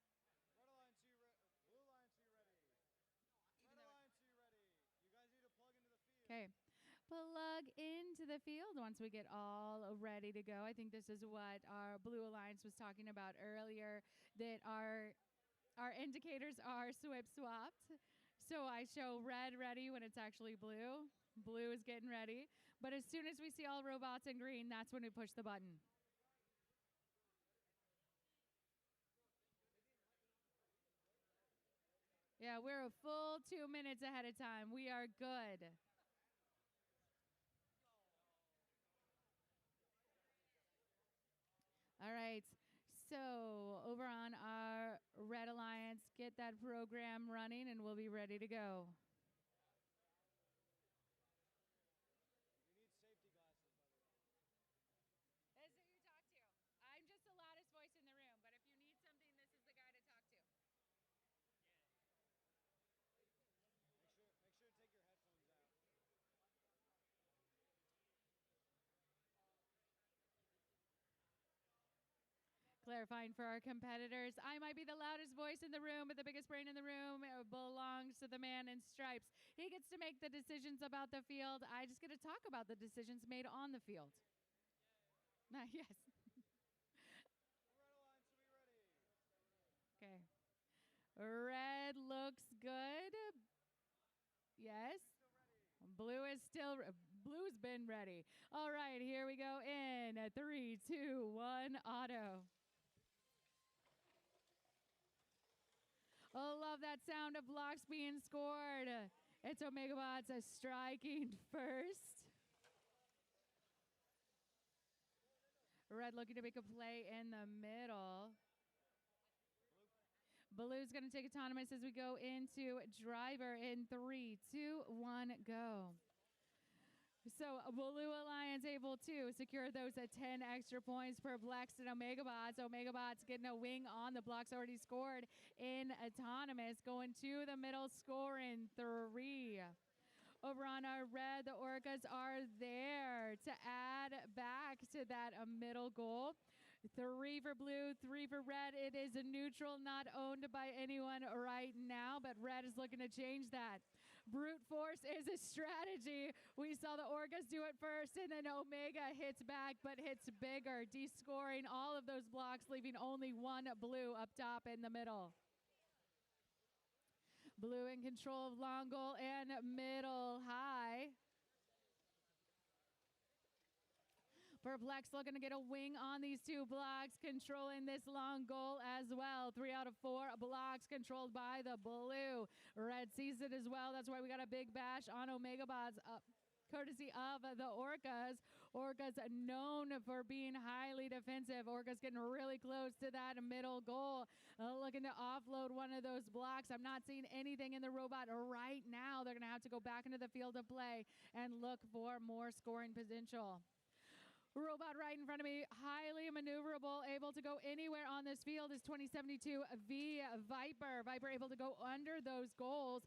I'm jealous of Elgin right now. You guys are just kidding right now. Okay. Red Alliance, Blue Alliance, you ready? Red Alliance, you ready? You guys need to plug into the field. Okay. Plug into the field once we get all ready to go. I think this is what our Blue Alliance was talking about earlier, that our indicators are swapped. So I show red ready when it's actually blue. Blue is getting ready. But as soon as we see all robots in green, that's when we push the button. Yeah, we're a full 2 minutes ahead of time. We are good. All right. So over on our Red Alliance, get that program running and we'll be ready to go. You need safety glasses, by the way. This is who you talk to. I'm just the loudest voice in the room, but if you need something, this is the guy to talk to. Make sure to take your headphones out. Clarifying for our competitors, I might be the loudest voice in the room, but the biggest brain in the room belongs to the man in stripes. He gets to make the decisions about the field. I just get to talk about the decisions made on the field. Yes. Red Alliance, be ready. Okay. Red looks good. Yes. Blue's been ready. All right, here we go in 3, 2, 1, auto. Oh, love that sound of blocks being scored. It's Omega Bots striking first. Red looking to make a play in the middle. Blue's going to take autonomous as we go into driver in 3, 2, 1, go. So Blue Alliance able to secure those 10 extra points per Perplexed and Omega Bots. Omega Bots getting a wing on the blocks already scored in autonomous. Going to the middle, scoring 3. Over on our red, the Orcas are there to add back to that middle goal. 3 for blue, 3 for red. It is a neutral, not owned by anyone right now, but red is looking to change that. Brute force is a strategy. We saw the Orcas do it first, and then Omega hits back, but hits bigger, descoring all of those blocks, leaving only 1 blue up top in the middle. Blue in control of long goal and middle high. Perplexed looking to get a wing on these 2 blocks, controlling this long goal as well. 3 out of 4 blocks controlled by the blue. Red sees it as well. That's why we got a big bash on Omega Bots courtesy of the Orcas. Orcas known for being highly defensive. Orcas getting really close to that middle goal. Looking to offload one of those blocks. I'm not seeing anything in the robot right now. They're going to have to go back into the field of play and look for more scoring potential. Robot right in front of me, highly maneuverable, able to go anywhere on this field is 2072 V Viper. Viper able to go under those goals.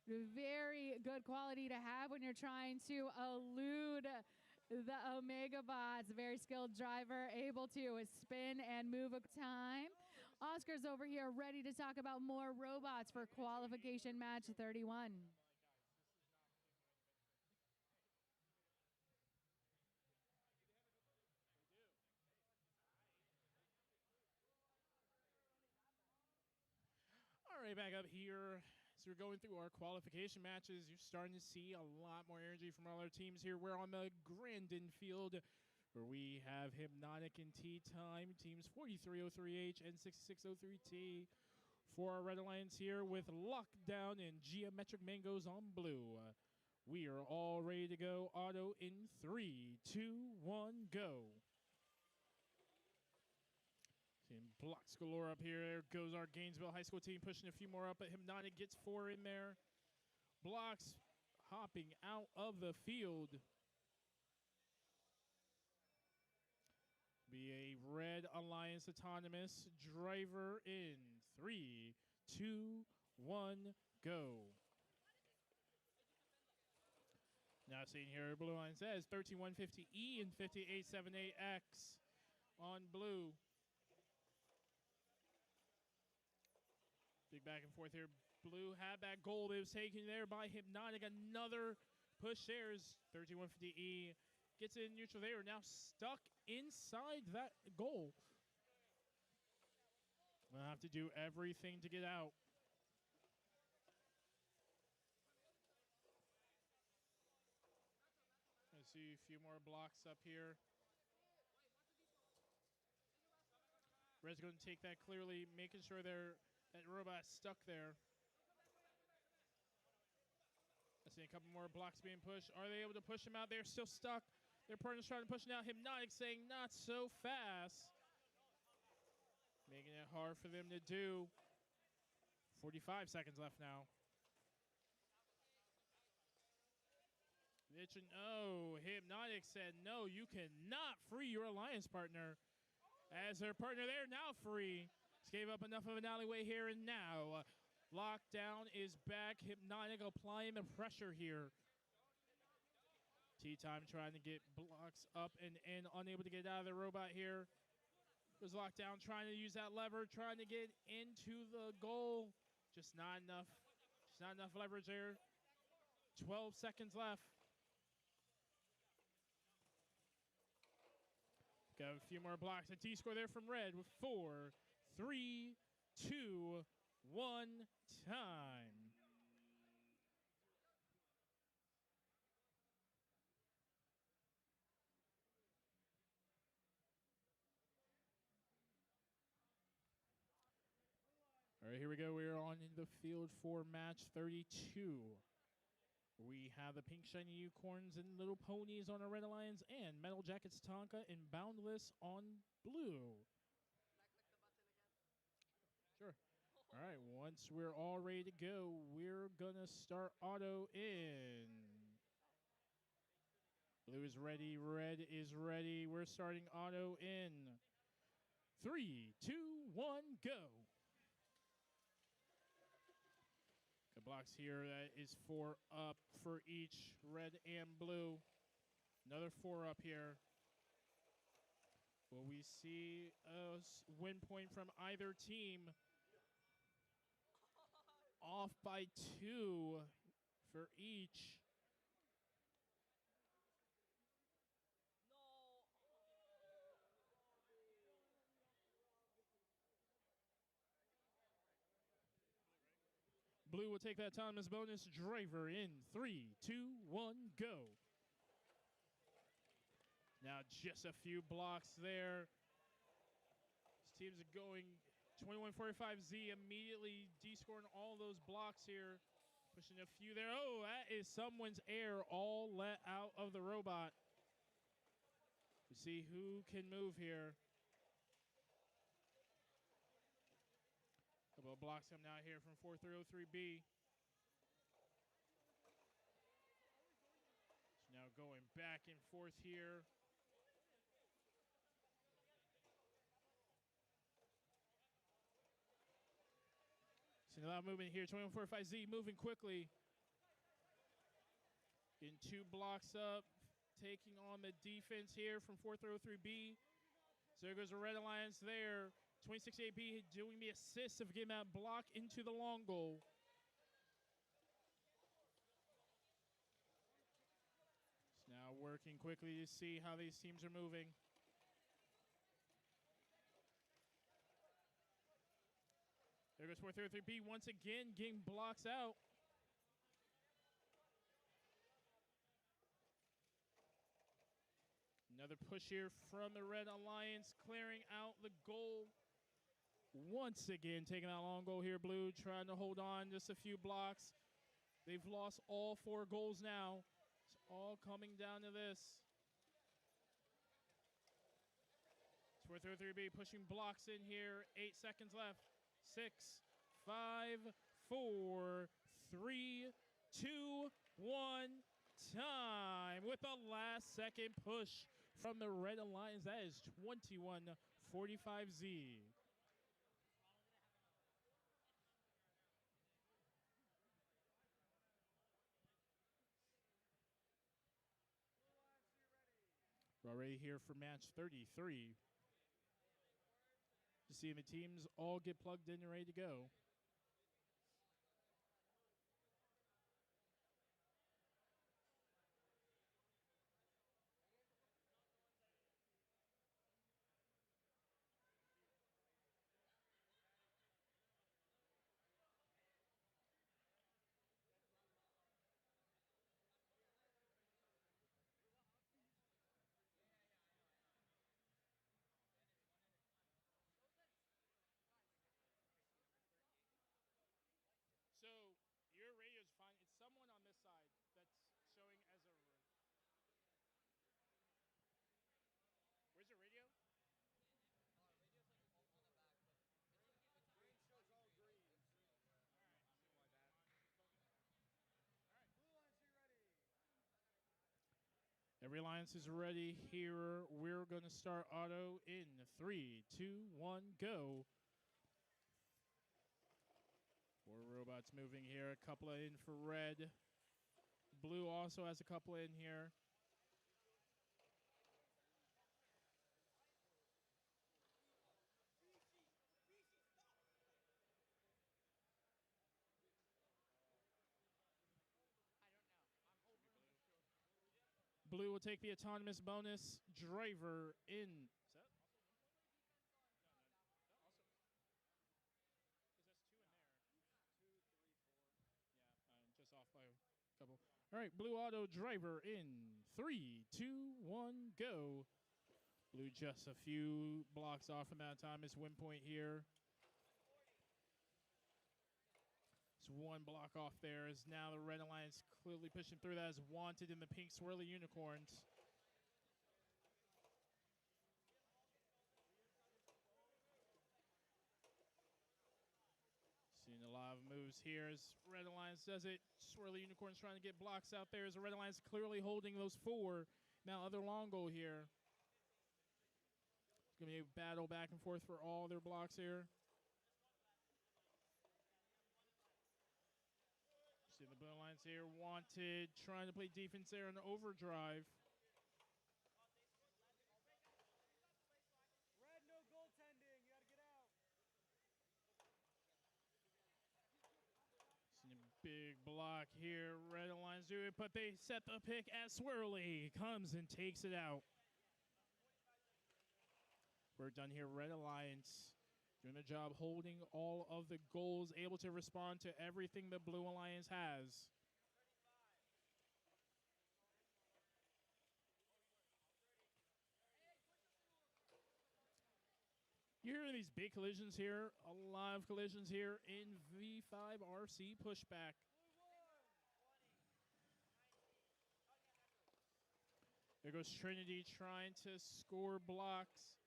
Very good quality to have when you're trying to elude the Omega bots. Very skilled driver, able to spin and move a time. Oscar's over here ready to talk about more robots for qualification match 31. All right, back up here. So we're going through our qualification matches. You're starting to see a lot more energy from all our teams here. We're on the Grandin field where we have Hypnotic and Tea Time, teams 4303H and 6603T. For our Red Alliance here with Lockdown and Geometric Mangoes on blue. We are all ready to go. Auto in 3, 2, 1, go. Seeing blocks galore up here. There goes our Gainesville High School team pushing a few more up, but Hypnotic gets 4 in there. Blocks hopping out of the field. Be a Red Alliance Autonomous driver in 3, 2, 1, go. Now seeing here, Blue Line says 13150E and 5878X on blue. Big back and forth here. Blue had that gold. It was taken there by Hypnotic. Another push there is 13150E. Gets in neutral. They are now stuck inside that goal. We'll have to do everything to get out. I see a few more blocks up here. Red's going to take that clearly, making sure that robot's stuck there. I see a couple more blocks being pushed. Are they able to push him out? They're still stuck. Their partner's trying to push him out. Hypnotic saying not so fast. Making it hard for them to do. 45 seconds left now. Oh, Hypnotic said no, you cannot free your alliance partner. As their partner there now free. Just gave up enough of an alleyway here and now. Lockdown is back. Hypnotic applying the pressure here. Tea Time trying to get blocks up and in, unable to get out of the robot here. Goes Lockdown trying to use that lever, trying to get into the goal. Just not enough. Just not enough leverage there. 12 seconds left. Got a few more blocks. A T-score there from Red with 4, 3, 2, 1, time. All right, here we go. We are on in the field for match 32. We have the Pink Shiny Unicorns and Little Ponies on our Red Alliance and Metal Jackets Tonka and Boundless on blue. Sure. All right, once we're all ready to go, we're going to start auto in. Blue is ready. Red is ready. We're starting auto in. 3, 2, 1, go. Good blocks here. That is 4 up for each red and blue. Another 4 up here. Will we see a win point from either team? Off by 2 for each. Blue will take that time as bonus driver in 3, 2, 1, go. Now just a few blocks there. These teams are going 2145Z immediately descoring all those blocks here. Pushing a few there. Oh, that is someone's air all let out of the robot. We see who can move here. Couple of blocks coming out here from 4303B. So now going back and forth here. Seeing a lot of movement here. 2145Z moving quickly. Getting 2 blocks up. Taking on the defense here from 4303B. So there goes the Red Alliance there. 26AB doing the assist of getting that block into the long goal. So now working quickly to see how these teams are moving. There goes 4303B once again getting blocks out. Another push here from the Red Alliance, clearing out the goal. Once again, taking that long goal here, Blue, trying to hold on just a few blocks. They've lost all 4 goals now. It's all coming down to this. 433B pushing blocks in here. 8 seconds left. 6, 5, 4, 3, 2, 1. Time with the last second push from the Red Alliance. That is 2145Z. We're already here for match 33. Just seeing the teams all get plugged in and ready to go. So your radio is fine. It's someone on this side that's showing as a. Where's your radio? Green shows all green. All right. My bad. Blue Alliance, you ready? Every alliance is ready here. We're going to start auto in 3, 2, 1, go. 4 robots moving here. A couple in for red. Blue also has a couple in here. I don't know. I'm over. Blue will take the autonomous bonus. Driver in. Is that also 1 point? No. That also. Because that's 2 in there. 2, 3, 4. Yeah, just off by a couple. All right, Blue Auto driver in 3, 2, 1, go. Blue just a few blocks off from that autonomous win point here. It's 1 block off there as now the Red Alliance clearly pushing through that as wanted in the pink swirly unicorns. Seeing a lot of moves here as Red Alliance does it. Swirly Unicorns trying to get blocks out there as the Red Alliance clearly holding those 4. Now other long goal here. It's going to be a battle back and forth for all their blocks here. See the Blue Alliance here wanted, trying to play defense there in overdrive. Red, no goaltending. You gotta get out. Seeing a big block here. Red Alliance do it, but they set the pick as Swirly comes and takes it out. We're done here. Red Alliance doing their job holding all of the goals, able to respond to everything the Blue Alliance has. You're hearing these big collisions here, a lot of collisions here in V5 RC pushback. There goes Trinity trying to score blocks.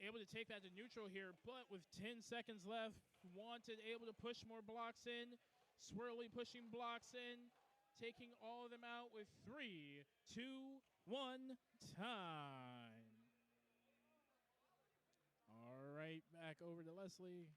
Able to take that to neutral here, but with 10 seconds left, wanted, able to push more blocks in. Swirly pushing blocks in, taking all of them out with 3, 2, 1, time. All right, back over to Leslie.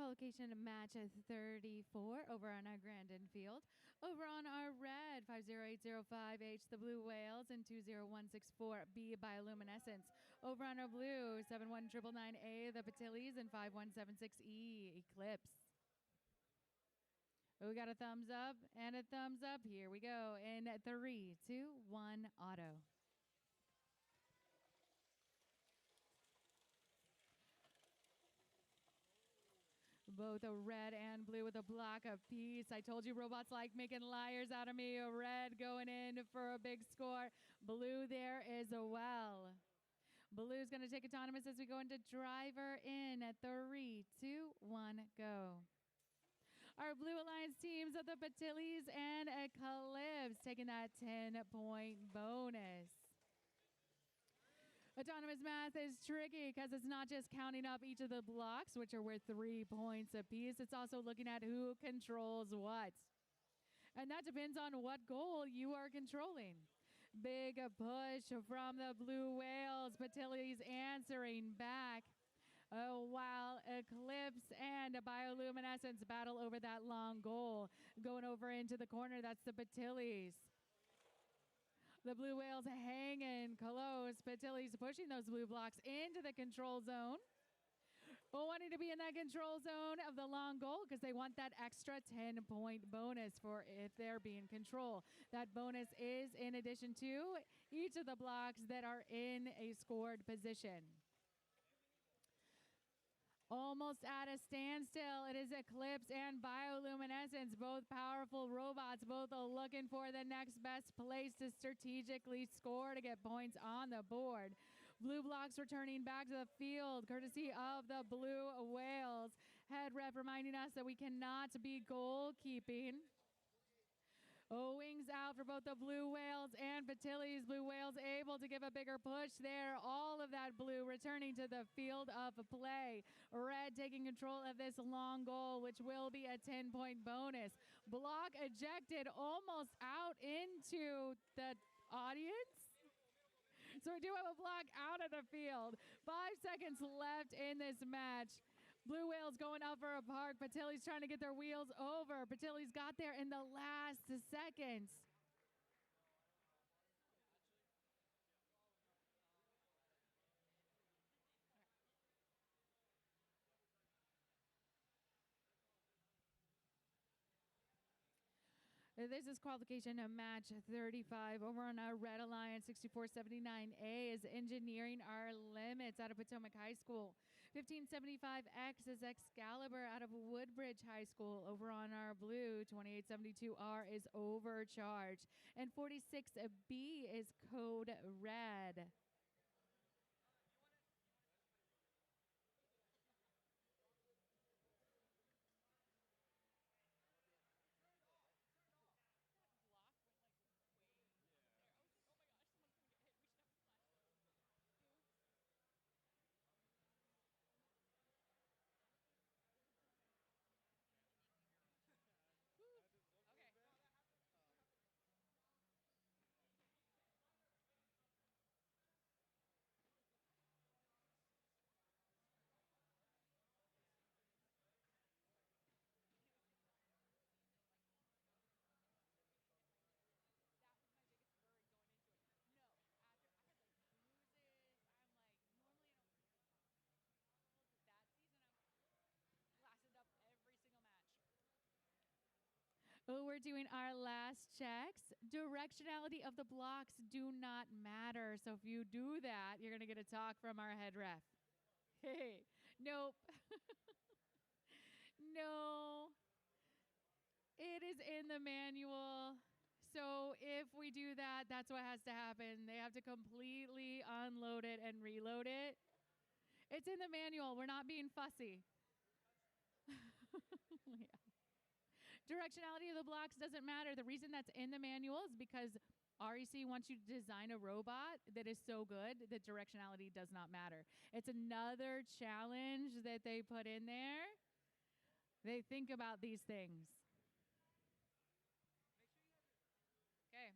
Qualification match at 34 over on our Grandin field. Over on our red, 50805H, the Blue Whales, and 20164B, Bioluminescence. Over on our blue, 71999A, the Patilles, and 5176E, Eclipse. We got a thumbs up and a thumbs up. Here we go in 3, 2, 1, auto. Both a red and blue with a block apiece. I told you robots like making liars out of me. A red going in for a big score. Blue there as well. Blue's going to take autonomous as we go into driver in at 3, 2, 1, go. Our Blue Alliance teams of the Patilles and Eclipse taking that 10-point bonus. Autonomous math is tricky because it's not just counting up each of the blocks, which are worth 3 points apiece. It's also looking at who controls what. And that depends on what goal you are controlling. Big push from the Blue Whales. Patilles answering back. While Eclipse and Bioluminescence battle over that long goal. Going over into the corner, that's the Patilles. The Blue Whales hanging close. Patilles pushing those blue blocks into the control zone. Wanting to be in that control zone of the long goal because they want that extra 10-point bonus for if they're being control. That bonus is in addition to each of the blocks that are in a scored position. Almost at a standstill. It is Eclipse and Bioluminescence, both powerful robots, both looking for the next best place to strategically score to get points on the board. Blue blocks returning back to the field, courtesy of the Blue Whales. Head ref reminding us that we cannot be goalkeeping. Wings out for both the Blue Whales and Patilles. Blue Whales able to give a bigger push there. All of that blue returning to the field of play. Red taking control of this long goal, which will be a 10-point bonus. Block ejected almost out into the audience. So we do have a block out of the field. 5 seconds left in this match. Blue Whales going up for a park. Patilles trying to get their wheels over. Patilles got there in the last seconds. This is qualification match 35. Over on our Red Alliance, 6479A is Engineering Our Limits out of Potomac High School. 1575X is Excalibur out of Woodbridge High School. Over on our blue, 2872R is Overcharge. And 46B is Code Red. We're doing our last checks. Directionality of the blocks do not matter. So if you do that, you're going to get a talk from our head ref. Hey, nope. No. It is in the manual. So if we do that, that's what has to happen. They have to completely unload it and reload it. It's in the manual. We're not being fussy. Yeah. Directionality of the blocks doesn't matter. The reason that's in the manual is because REC wants you to design a robot that is so good that directionality does not matter. It's another challenge that they put in there. They think about these things. Okay.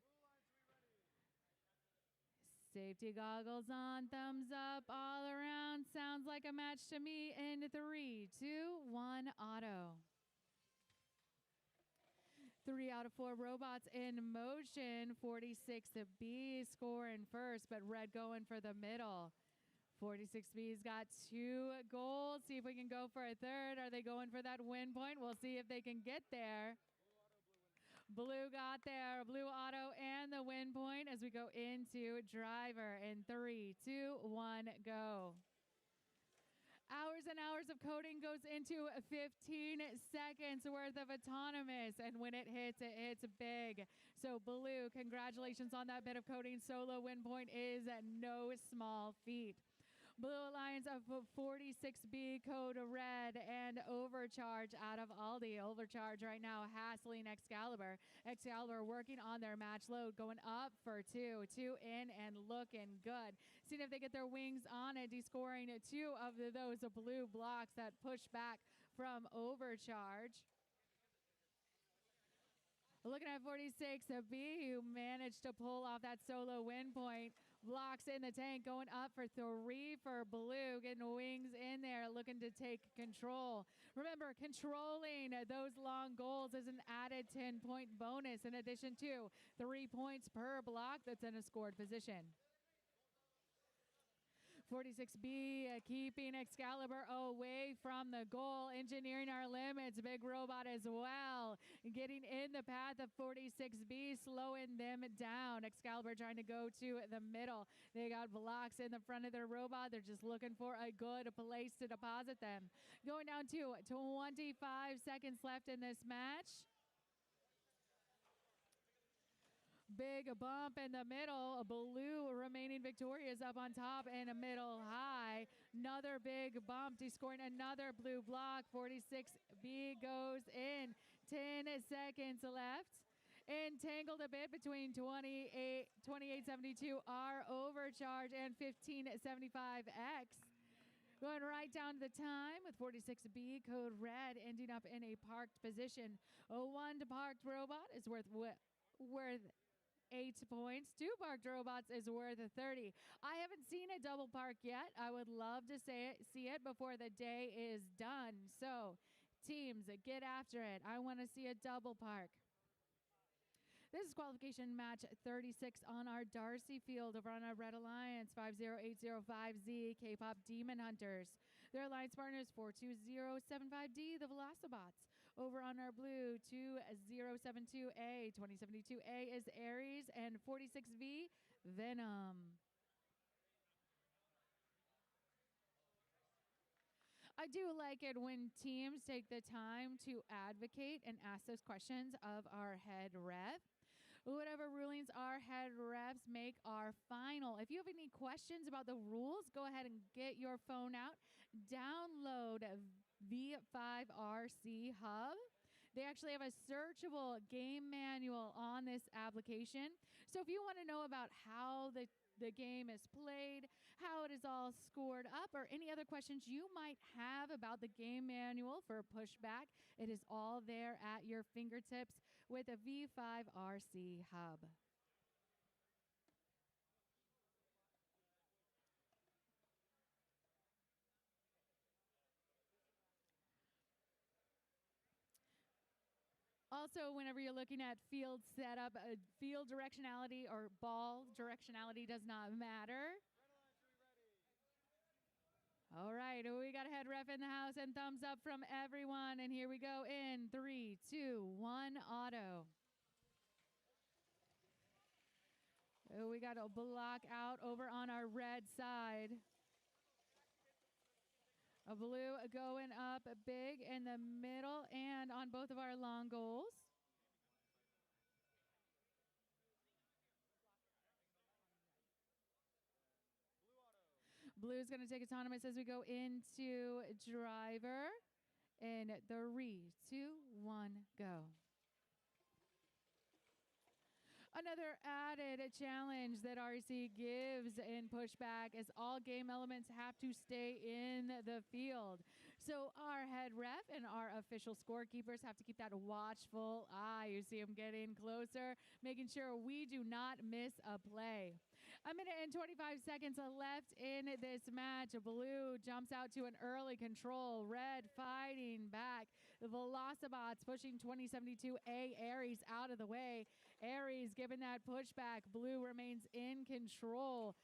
Safety goggles on, thumbs up all around. Sounds like a match to me in 3, 2, 1, auto. 3 out of 4 robots in motion. 46B scoring first, but red going for the middle. 46B's got 2 goals. See if we can go for a third. Are they going for that win point? We'll see if they can get there. Blue got there. Blue auto and the win point as we go into driver in 3, 2, 1, go. Hours and hours of coding goes into 15 seconds worth of autonomous, and when it hits big. So Blue, congratulations on that bit of coding. Solo win point is no small feat. Blue Alliance of 46B code red and Overcharge out of Aldi. Overcharge right now hassling Excalibur. Excalibur working on their match load, going up for 2. 2 in and looking good. Seeing if they get their wings on it, descoring 2 of those blue blocks that push back from Overcharge. Looking at 46B, who managed to pull off that solo win point. Blocks in the tank, going up for 3 for Blue, getting wings in there, looking to take control. Remember, controlling those long goals is an added 10-point bonus in addition to 3 points per block that's in a scored position. 46B keeping Excalibur away from the goal, engineering our limits. Big robot as well, getting in the path of 46B, slowing them down. Excalibur trying to go to the middle. They got blocks in the front of their robot. They're just looking for a good place to deposit them. Going down to 25 seconds left in this match. Big bump in the middle. Blue remaining victorious up on top and a middle high. Another big bump. He's scoring another blue block. 46B goes in. 10 seconds left. Entangled a bit between 2872R Overcharge and 1575X. Going right down to the time with 46B code red ending up in a parked position. 1 parked robot is worth 8 points. 2 parked robots is worth 30. I haven't seen a double park yet. I would love to see it before the day is done. So, teams, get after it. I want to see a double park. This is qualification match 36 on our Darcy field over on our Red Alliance 50805Z K-Pop Demon Hunters. Their alliance partners 42075D, the Velocibots. Over on our blue 2072A. 2072A is Ares and 46V Venom. I do like it when teams take the time to advocate and ask those questions of our head ref. Whatever rulings our head refs make are final. If you have any questions about the rules, go ahead and get your phone out. Download V5RC Hub. They actually have a searchable game manual on this application. So if you want to know about how the game is played, how it is all scored up, or any other questions you might have about the game manual for pushback, it is all there at your fingertips with a V5RC Hub. Also, whenever you're looking at field setup, field directionality or ball directionality does not matter. All right, we got a head ref in the house and thumbs up from everyone. And here we go in 3, 2, 1, auto. We got a block out over on our red side. A blue going up big in the middle and on both of our long goals. Blue's going to take autonomous as we go into driver. In 3, 2, 1, go. Another added challenge that RC gives in pushback is all game elements have to stay in the field. So our head ref and our official scorekeepers have to keep that watchful eye. You see them getting closer, making sure we do not miss a play. A minute and 25 seconds left in this match. Blue jumps out to an early control. Red fighting back. The Velocibots pushing 2072A Aries out of the way. Aries giving that pushback. Blue remains in control.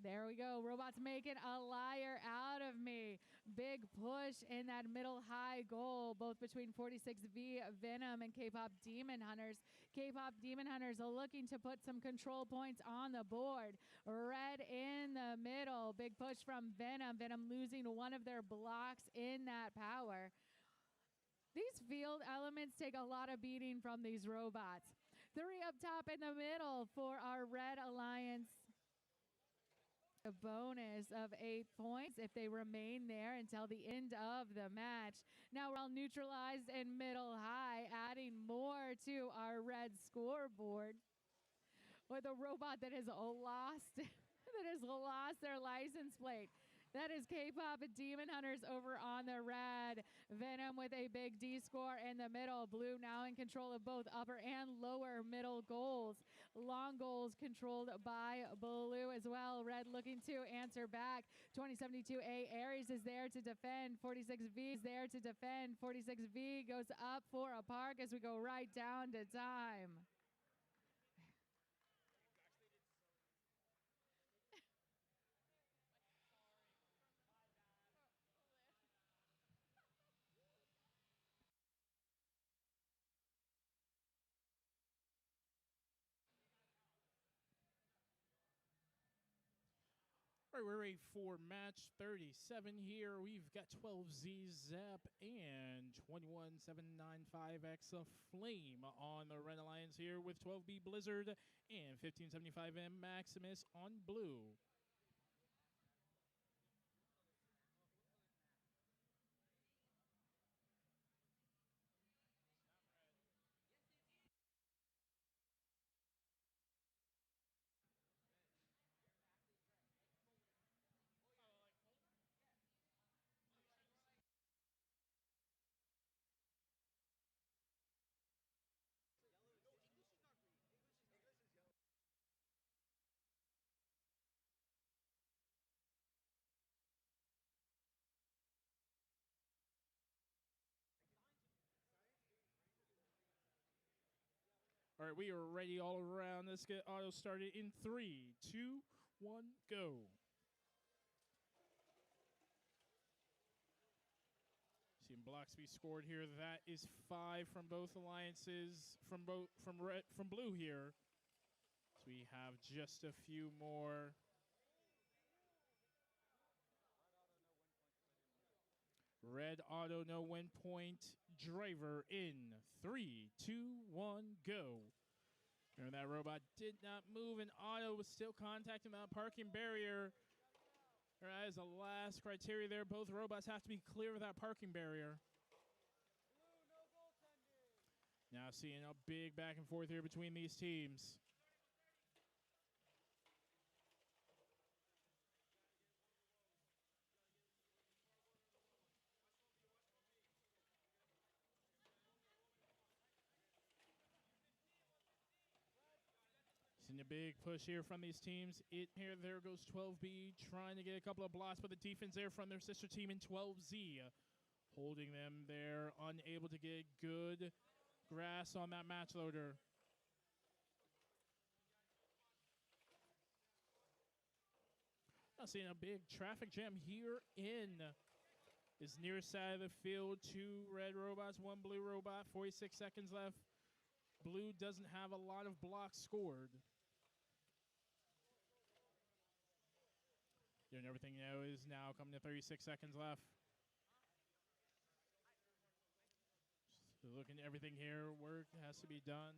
There we go. Robots making a liar out of me. Big push in that middle high goal, both between 46V Venom and K-Pop Demon Hunters. K-Pop Demon Hunters are looking to put some control points on the board. Red in the middle. Big push from Venom. Venom losing one of their blocks in that power. These field elements take a lot of beating from these robots. 3 up top in the middle for our Red Alliance. A bonus of 8 points if they remain there until the end of the match. Now we're all neutralized in middle high, adding more to our red scoreboard with a robot that has lost their license plate. That is K-Pop Demon Hunters over on the red. Venom with a big D score in the middle. Blue now in control of both upper and lower middle goals. Long goals controlled by Blue as well. Red looking to answer back. 2072A Aries is there to defend. 46V is there to defend. 46V goes up for a park as we go right down to time. All right, we're ready for match 37 here. We've got 12Z Zep and 21795X Flame on the Red Alliance here with 12B Blizzard and 1575M Maximus on blue. All right, we are ready all around. Let's get auto started in 3, 2, 1, go. Seeing blocks be scored here. That is 5 from both alliances, from blue here. So we have just a few more. Red auto no win point. Driver in 3, 2, 1, go. And that robot did not move, and auto was still contacting that parking barrier. That is the last criteria there. Both robots have to be clear of that parking barrier. Now seeing a big back and forth here between these teams. Seeing a big push here from these teams. There goes 12B trying to get a couple of blocks, but the defense there from their sister team in 12Z. Holding them there, unable to get good grasp on that match loader. Now seeing a big traffic jam here in this near side of the field. 2 red robots, 1 blue robot, 46 seconds left. Blue doesn't have a lot of blocks scored. Doing everything now is now coming to 36 seconds left. So looking at everything here, work has to be done.